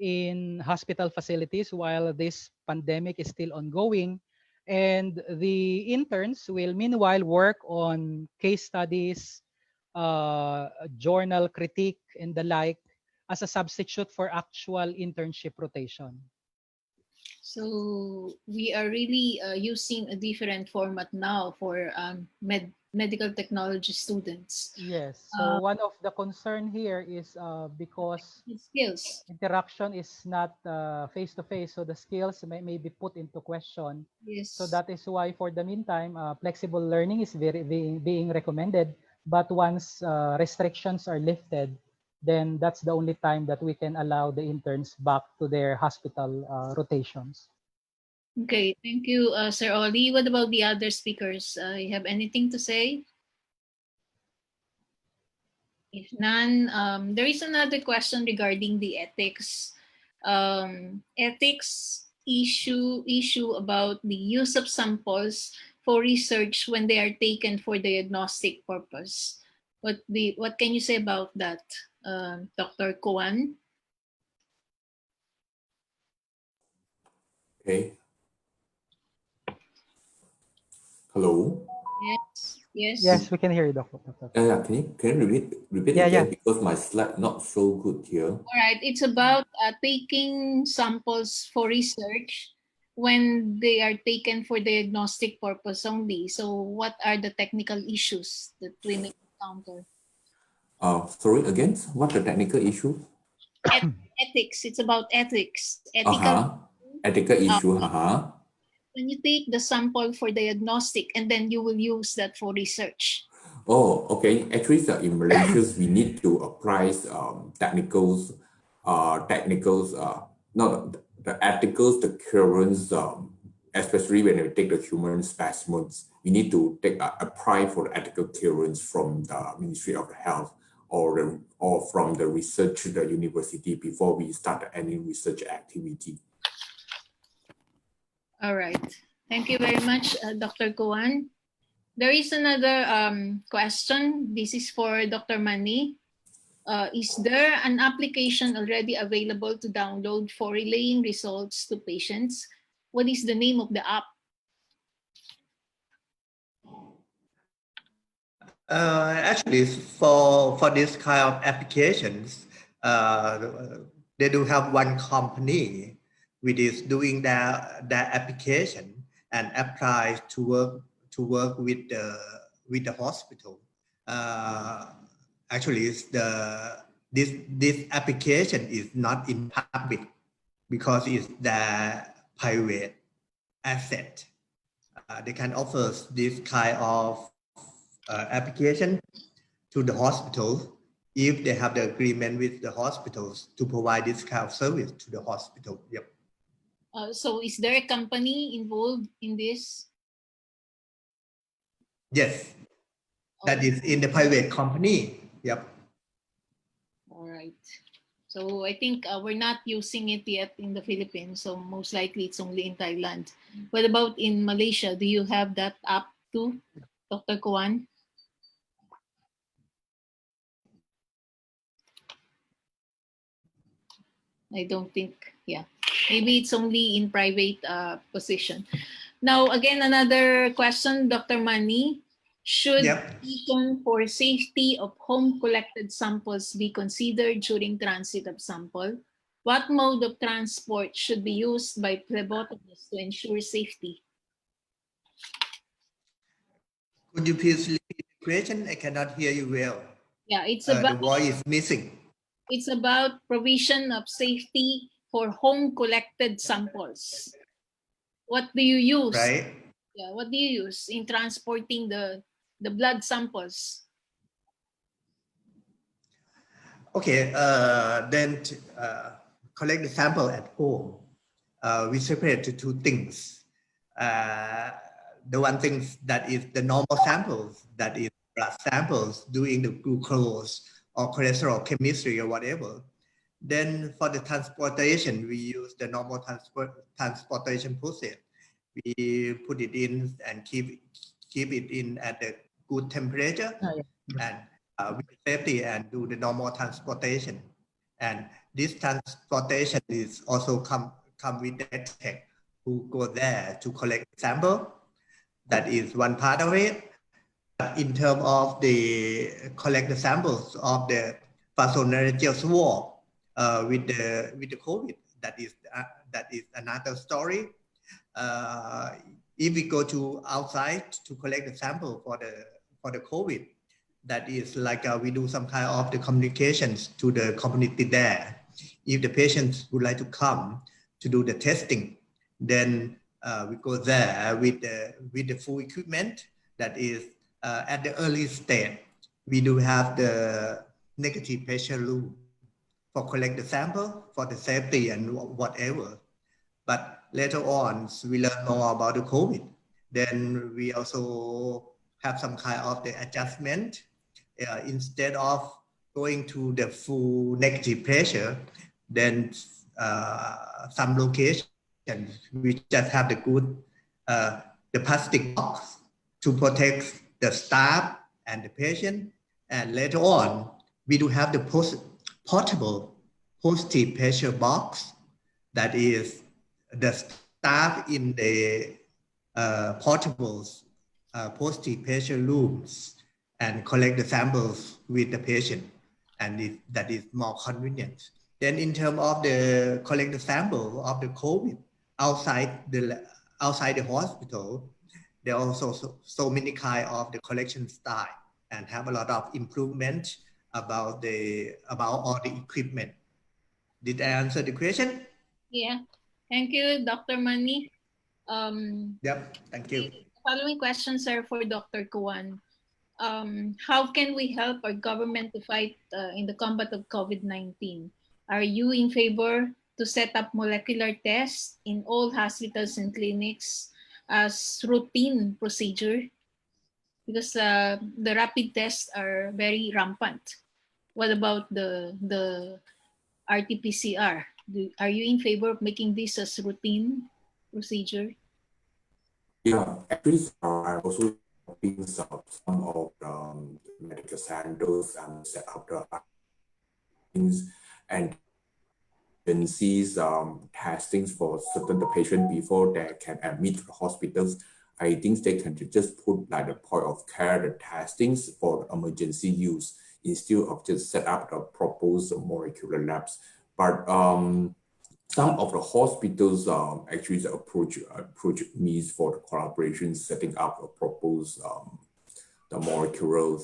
in hospital facilities while this pandemic is still ongoing. And the interns will meanwhile work on case studies, journal critique, and the like as a substitute for actual internship rotation. So we are really using a different format now for medical technology students. Yes. So one of the concern here is because skills interaction is not face-to-face, so the skills may be put into question. Yes. So that is why for the meantime, flexible learning is being recommended. But once restrictions are lifted, then that's the only time that we can allow the interns back to their hospital rotations. Okay, thank you, Sir Oli. What about the other speakers? You have anything to say? If none, there is another question regarding the ethics. Ethics issue about the use of samples for research when they are taken for diagnostic purpose. What can you say about that, Dr. Koan? Okay. Hello. Yes, we can hear you, Doctor. Yeah, can you repeat again because my slide not so good here. All right, it's about taking samples for research when they are taken for diagnostic purpose only. So what are the technical issues that we may encounter? Sorry, again, what the technical issue? Ethics, it's about ethics. Ethical issue, When you take the sample for diagnostic and then you will use that for research. Oh, okay. Actually, in Malaysia, we need to apply technicals, not the ethicals, the currents, especially when we take the human specimens, we need to apply for the ethical clearance from the Ministry of Health or from the research the university before we start any research activity. All right. Thank you very much, Dr. Kuan. There is another question. This is for Dr. Mani. Is there an application already available to download for relaying results to patients? What is the name of the app? Actually, for this kind of applications, they do have one company which is doing their application and apply to work with the hospital. Actually, this application is not in public because it's the private asset. They can offer this kind of application to the hospital if they have the agreement with the hospitals to provide this kind of service to the hospital. Yep. So is there a company involved in this? Yes, that is in the private company. Yep. All right. So I think we're not using it yet in the Philippines. So most likely it's only in Thailand. What about in Malaysia? Do you have that app too, Dr. Kuan? I don't think, yeah. Maybe it's only in private position. Now, again, another question, Dr. Mani. Should Yep. condition for safety of home collected samples be considered during transit of sample? What mode of transport should be used by phlebotomists to ensure safety? Could you please repeat the question? I cannot hear you well. Yeah, it's The about voice is missing. it's about provision of safety for home collected samples. What do you use? Right. Yeah, what do you use in transporting the blood samples? Okay, then collect the sample at home. We separate to two things. The one thing that is the normal samples, that is blood samples doing the glucose or cholesterol chemistry or whatever. Then for the transportation, we use the normal transportation process. We put it in and keep it in at a good temperature and with safety and do the normal transportation. And this transportation is also come with the tech who go there to collect sample. That is one part of it. But in terms of the collect the samples of the phagocytic swab with the COVID, that is another story. If we go to outside to collect the sample for the COVID, that is like we do some kind of the communications to the community there. If the patients would like to come to do the testing, then we go there with the full equipment. That is at the early stage, we do have the negative pressure room for collect the sample for the safety and whatever. But later on, we learn more about the COVID. Then we also have some kind of the adjustment. Instead of going to the full negative pressure, then some locations we just have the good the plastic box to protect the staff and the patient. And later on, we do have the portable positive pressure box. That is the staff in the portables positive pressure rooms and collect the samples with the patient, and that is more convenient. Then in terms of the collect the sample of the COVID outside the hospital, there are also so many kind of the collection style and have a lot of improvement about all the equipment. Did I answer the question? Yeah, thank you, Dr. Mani. Yep, thank you. The following questions are for Dr. Kuan. How can we help our government to fight in the combat of COVID-19? Are you in favor to set up molecular tests in all hospitals and clinics as routine procedure? Because the rapid tests are very rampant. What about the RT-PCR? Are you in favor of making this as routine procedure? Yeah, actually, I also think some of the medical centers and set up the things and agencies testings for certain the patient before they can admit to the hospitals. I think they can just put like the point of care, the testings for emergency use instead of just set up the proposed molecular labs. But some of the hospitals actually approach me for the collaboration, setting up a proposed the molecular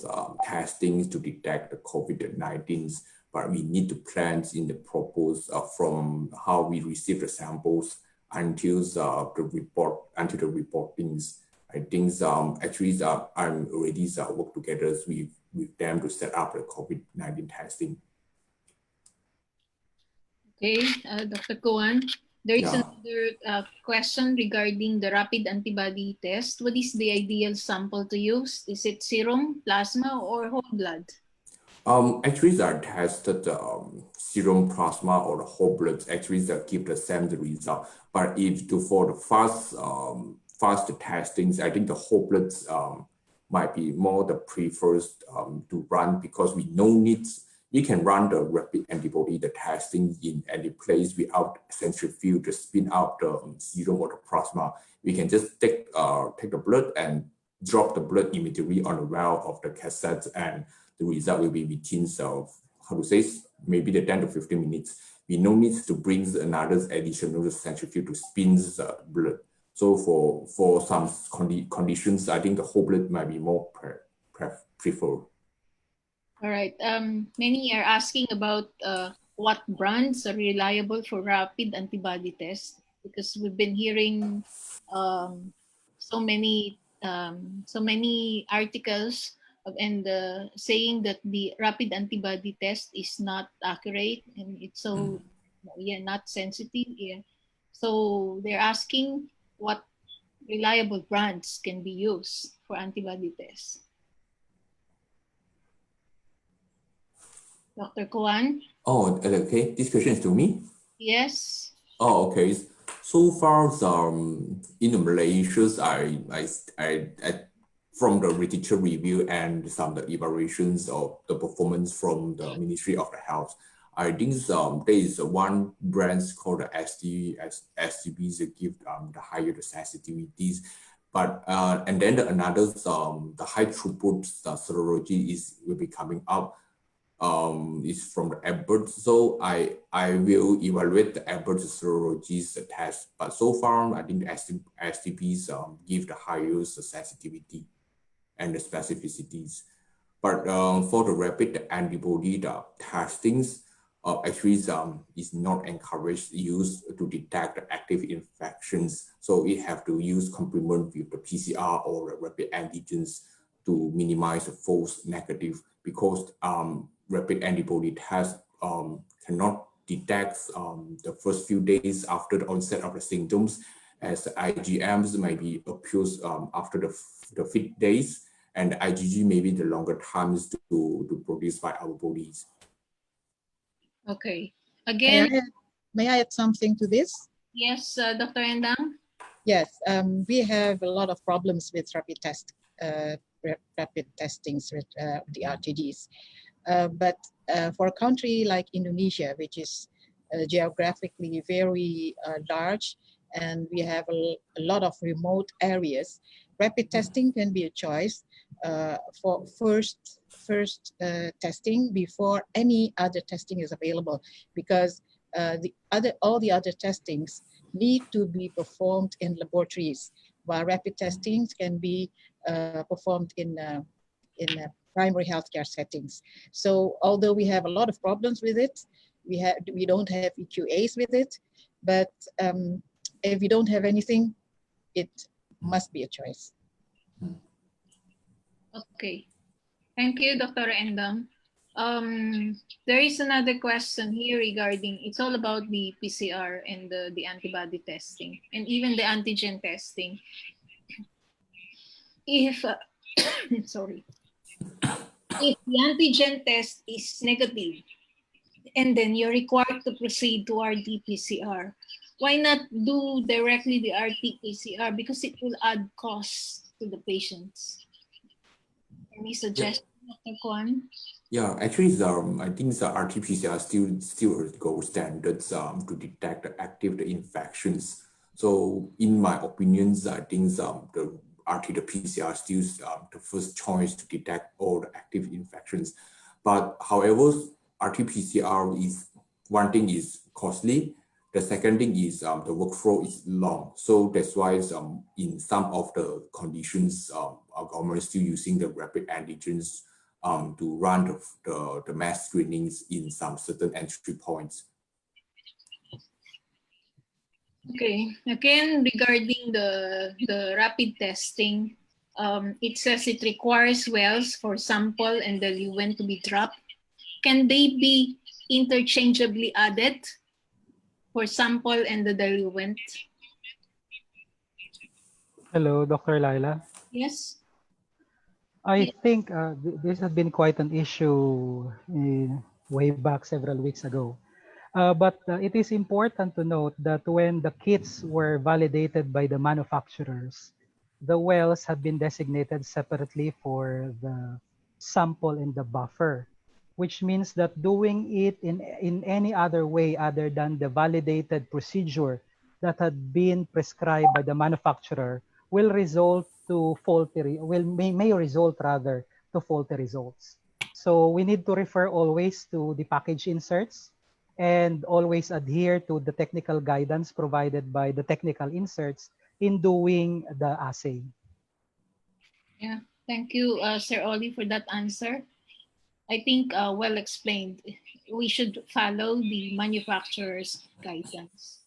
testing to detect the COVID-19. But we need to plan in the propose from how we receive the samples until the reportings. I think actually I'm already work together with with them to set up the COVID-19 testing. Okay, Dr. Koan, there is Yeah. another question regarding the rapid antibody test. What is the ideal sample to use? Is it serum, plasma, or whole blood? Actually, they tested serum, plasma, or the whole blood. Actually, they give the same result. But if for the fast testings, I think the whole blood might be more the preferred to run, because we can run the rapid antibody the testing in any place without centrifuge to spin out the serum or the plasma. We can just take the blood and drop the blood immediately on the well of the cassette, and the result will be within maybe the 10 to 15 minutes. We no need to bring another additional centrifuge to spin the blood. So for some conditions, I think the whole blood might be more preferred. All right. Many are asking about what brands are reliable for rapid antibody tests, because we've been hearing so many articles and saying that the rapid antibody test is not accurate and it's so not sensitive. Yeah. So they're asking what reliable brands can be used for antibody tests. Dr. Koan? Oh, okay. This question is to me? Yes. Oh, okay. So far, in Malaysia, from the literature review and some of the evaluations of the performance from the Ministry of the Health, I think there is one brand called the STB that give the higher the sensitivities. But and then another the high throughput serology will be coming up. Is from the Abbott. So I will evaluate the Abbott serology's test. But so far, I think the STPs give the highest sensitivity and the specificities. But for the rapid antibody the testings, actually is not encouraged use to detect the active infections. So we have to use complement with the PCR or the rapid antigens to minimize the false negative, because rapid antibody test cannot detect the first few days after the onset of the symptoms, as the IgMs maybe appears after the 5th days, and the IgG maybe the longer times to produce by our bodies. Okay. Again, may I add something to this? Yes, Dr. Endang? Yes, we have a lot of problems with rapid testings with the RTDs. But for a country like Indonesia, which is geographically very large, and we have a lot of remote areas, rapid testing can be a choice for first testing before any other testing is available, because all the other testings need to be performed in laboratories, while rapid testings can be performed in primary healthcare settings. So although we have a lot of problems with it, we don't have EQAs with it, but if we don't have anything, it must be a choice. Okay. Thank you, Dr. Endang. There is another question here regarding, it's all about the PCR and the antibody testing and even the antigen testing. If, sorry, if the antigen test is negative and then you're required to proceed to RT-PCR, why not do directly the RT-PCR, because it will add costs to the patients? Any suggestion, Dr. Kwan? Yeah, actually, I think the RT-PCR still a gold standards to detect the active infections. So in my opinions, I think the RT-PCR still the first choice to detect all the active infections. But however, RT-PCR is one thing is costly. The second thing is the workflow is long. So that's why in some of the conditions, our government is still using the rapid antigens to run the mass screenings in some certain entry points. Okay, again, regarding the rapid testing, it says it requires wells for sample and diluent to be dropped. Can they be interchangeably added for sample and the diluent? Hello, Dr. Laila. Yes. I think this has been quite an issue way back several weeks ago. But it is important to note that when the kits were validated by the manufacturers, the wells had been designated separately for the sample and the buffer, which means that doing it in any other way other than the validated procedure that had been prescribed by the manufacturer will result to may result rather to faulty results. So we need to refer always to the package inserts and always adhere to the technical guidance provided by the technical inserts in doing the assay. Yeah. Thank you, Sir Oli, for that answer. I think well explained. We should follow the manufacturer's guidance.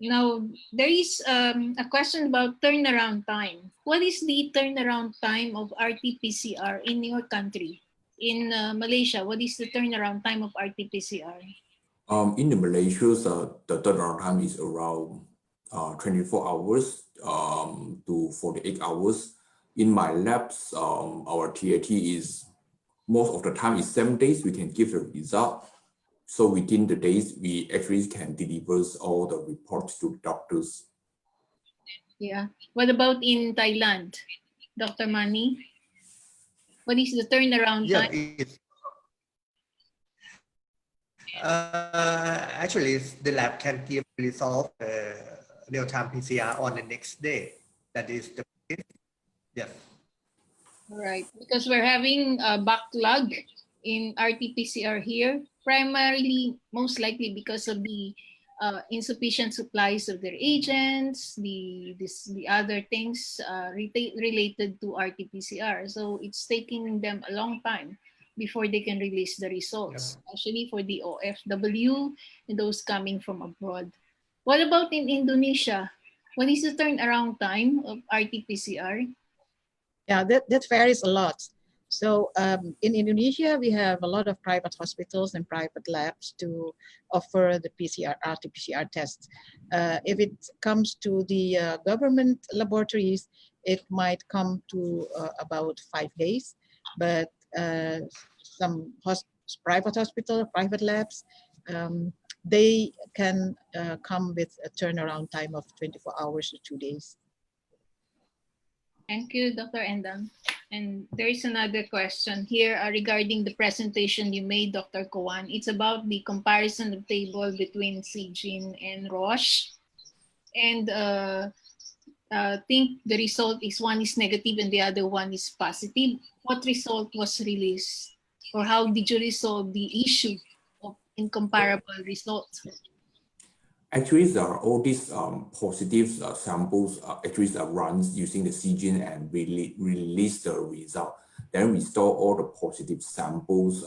Now, there is a question about turnaround time. What is the turnaround time of RT-PCR in your country? In Malaysia, what is the turnaround time of RT-PCR? In the Malaysia, the turnaround time is around 24 hours to 48 hours. In my labs, our TAT is most of the time is 7 days. We can give the result. So within the days, we actually can deliver all the reports to doctors. Yeah. What about in Thailand, Dr. Mani? What is the turnaround time? Actually, the lab can give result real-time PCR on the next day. That is the yes. All right, because we're having a backlog in RT-PCR here, primarily, most likely because of the insufficient supplies of their agents, the other things related to RT-PCR. So it's taking them a long time before they can release the results, especially for the OFW and those coming from abroad. What about in Indonesia? What is the turnaround time of RT-PCR? Yeah, that varies a lot. So in Indonesia, we have a lot of private hospitals and private labs to offer the RT-PCR tests. If it comes to the government laboratories, it might come to about 5 days, but some private hospital, private labs, they can come with a turnaround time of 24 hours to 2 days. Thank you, Dr. Endang. And there is another question here regarding the presentation you made, Dr. Koan. It's about the comparison of table between Stringent and Roche. And I think the result is one is negative and the other one is positive. What result was released? Or how did you resolve the issue of incomparable results? Actually, there are all these positive samples actually runs using the Stringent and release the result. Then we store all the positive samples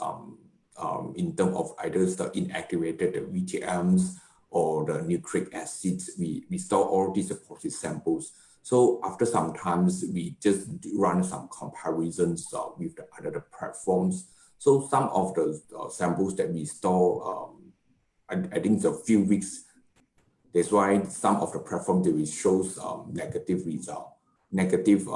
in terms of either the inactivated VTMs or the nucleic acids. We store all these positive samples. So after some times, we just run some comparisons with the other platforms. So some of the samples that we store, I think it's a few weeks. That's why some of the platform they will show negative result. Negative,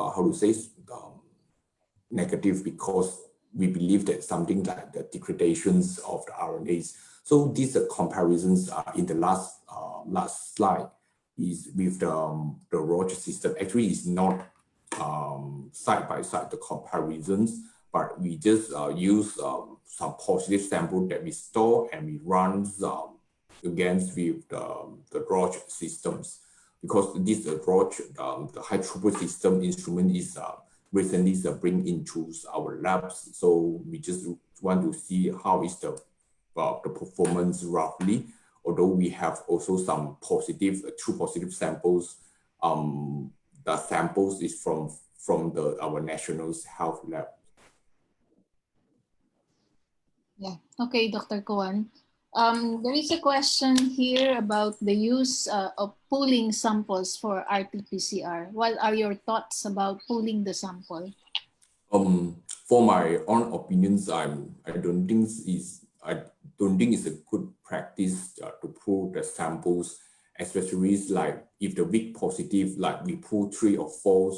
negative because we believe that something like the degradations of the RNAs. So these comparisons in the last slide is with the Roche system. Actually, it's not side by side the comparisons, but we just use some positive sample that we store and we run against with the Roche systems, because this Roche, the high throughput system instrument is recently bring into our labs. So we just want to see how is the performance roughly. Although we have also some positive, true positive samples. The samples is from our national health lab. Yeah. Okay, Dr. Koan. There is a question here about the use of pooling samples for RT-PCR. What are your thoughts about pooling the sample? For my own opinions, I don't think it's a good practice to pool the samples, especially like if the weak positive, like we pull 3 or 4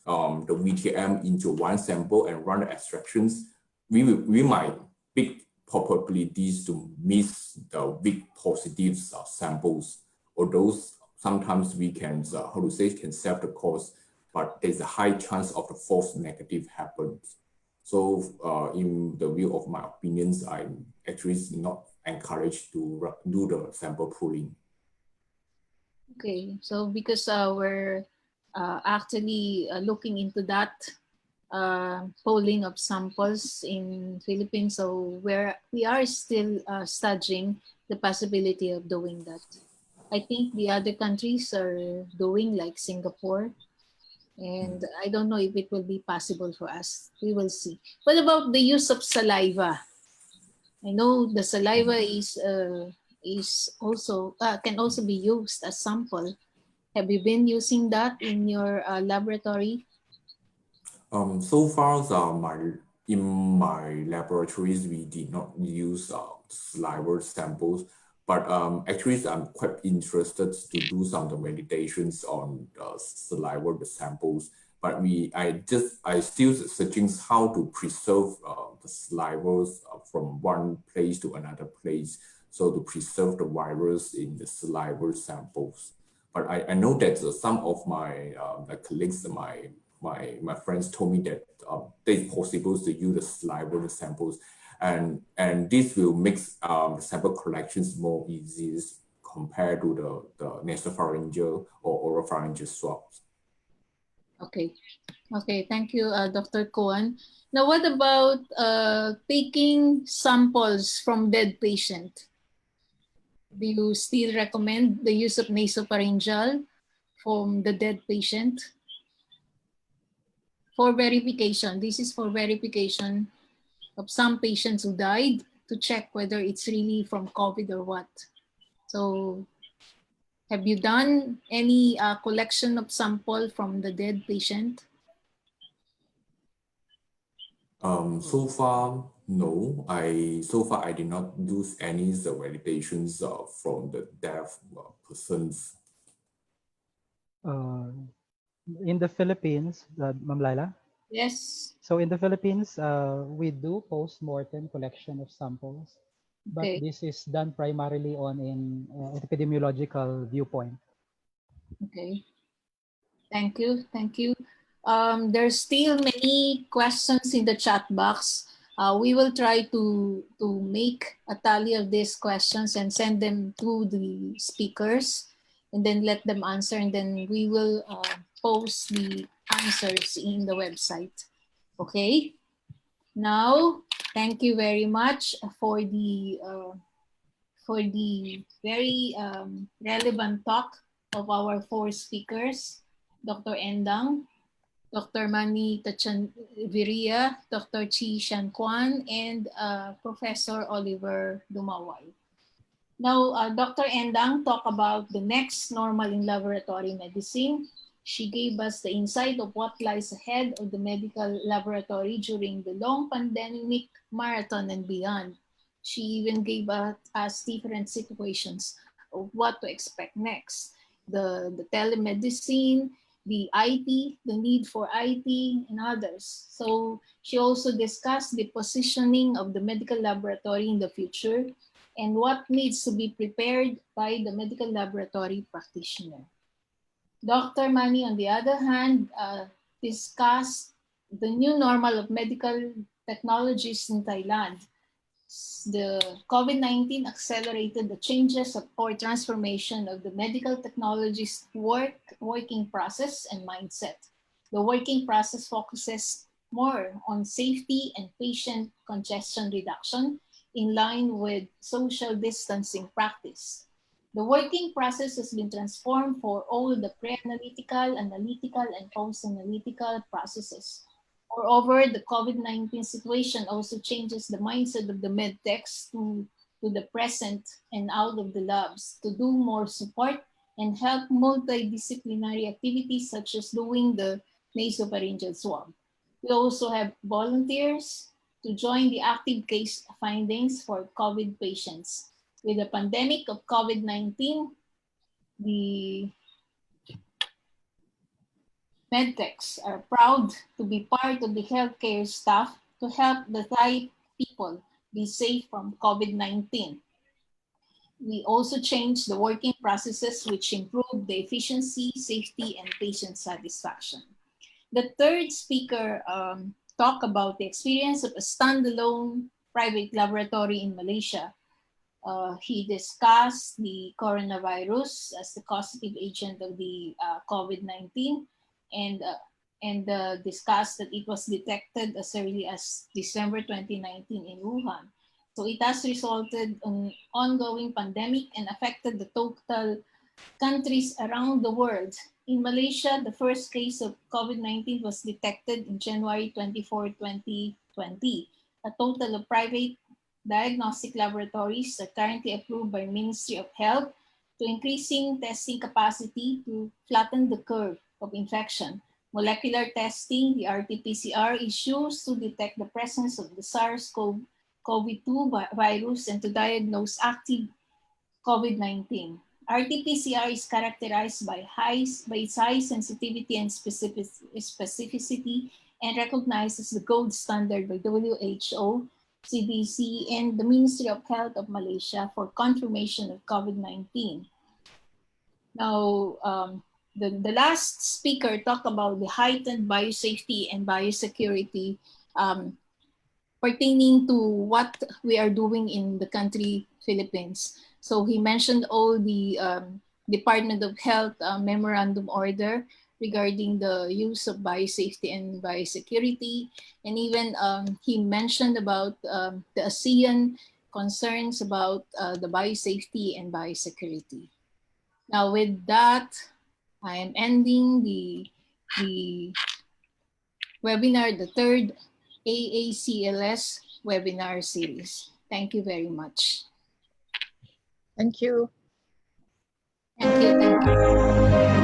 the VTM into one sample and run the extractions, we might big probabilities to miss the weak positive samples, or those sometimes we can can save the cost, but there's a high chance of the false negative happens. So in the view of my opinions, I'm actually not encouraged to do the sample pooling. Okay, so because we're actually looking into that polling of samples in Philippines, so we are still studying the possibility of doing that. I think the other countries are doing, like Singapore, and I don't know if it will be possible for us. We will see. What about the use of saliva? I know the saliva is also can also be used as sample. Have you been using that in your laboratory? So far, in my laboratories, we did not use saliva samples, but actually, I'm quite interested to do some validations on saliva samples. But I still searching how to preserve the salivas from one place to another place, so to preserve the virus in the saliva samples. But I know that some of my colleagues, my friends told me that it's possible to use the saliva samples, and this will make sample collections more easy compared to the nasopharyngeal or oropharyngeal swabs. Okay. Okay, thank you, Dr. Koan. Now, what about taking samples from dead patient? Do you still recommend the use of nasopharyngeal from the dead patient for verification? This is for verification of some patients who died to check whether it's really from COVID or what. So have you done any collection of sample from the dead patient? So far, no. So far I did not do any validations from the deaf persons. In the Philippines, Ma'am Laila? Yes. So in the Philippines, we do post-mortem collection of samples, but Okay. this is done primarily on an epidemiological viewpoint. Okay. Thank you. Thank you. There's still many questions in the chat box. We will try to make a tally of these questions and send them to the speakers, and then let them answer, and then we will post the answers in the website. Okay. Now, thank you very much for the very relevant talk of our 4 speakers, Dr. Endang, Dr. Manny Tachanviria, Dr. Chi Shan Kwan, and Professor Oliver Dumaway. Now, Dr. Endang talked about the next normal in laboratory medicine. She gave us the insight of what lies ahead of the medical laboratory during the long pandemic marathon and beyond. She even gave us different situations of what to expect next. The telemedicine, the IT, the need for IT, and others. So she also discussed the positioning of the medical laboratory in the future and what needs to be prepared by the medical laboratory practitioner. Dr. Mani, on the other hand, discussed the new normal of medical technologies in Thailand. The COVID-19 accelerated the changes or transformation of the medical technologies working process and mindset. The working process focuses more on safety and patient congestion reduction in line with social distancing practice. The working process has been transformed for all the pre-analytical, analytical, and post-analytical processes. Moreover, the COVID-19 situation also changes the mindset of the medtechs to to the present and out of the labs to do more support and help multidisciplinary activities such as doing the nasopharyngeal swab. We also have volunteers to join the active case findings for COVID patients. With the pandemic of COVID-19, the medtechs are proud to be part of the healthcare staff to help the Thai people be safe from COVID-19. We also changed the working processes which improve the efficiency, safety, and patient satisfaction. The third speaker talked about the experience of a standalone private laboratory in Malaysia. He discussed the coronavirus as the causative agent of the COVID-19 and discussed that it was detected as early as December 2019 in Wuhan. So it has resulted in ongoing pandemic and affected the total countries around the world. In Malaysia, the first case of COVID-19 was detected in January 24, 2020. A total of private diagnostic laboratories are currently approved by Ministry of Health to increasing testing capacity to flatten the curve of infection. Molecular testing, the RT-PCR, is used to detect the presence of the SARS-CoV-2 virus and to diagnose active COVID-19. RT-PCR is characterized by its high sensitivity and specificity and recognized as the gold standard by WHO, CDC, and the Ministry of Health of Malaysia for confirmation of COVID-19. Now, the last speaker talked about the heightened biosafety and biosecurity pertaining to what we are doing in the country Philippines. So he mentioned all the Department of Health memorandum order regarding the use of biosafety and biosecurity. And even he mentioned about the ASEAN concerns about the biosafety and biosecurity. Now with that, I am ending the webinar, the third AACLS webinar series. Thank you very much. Thank you. Thank you.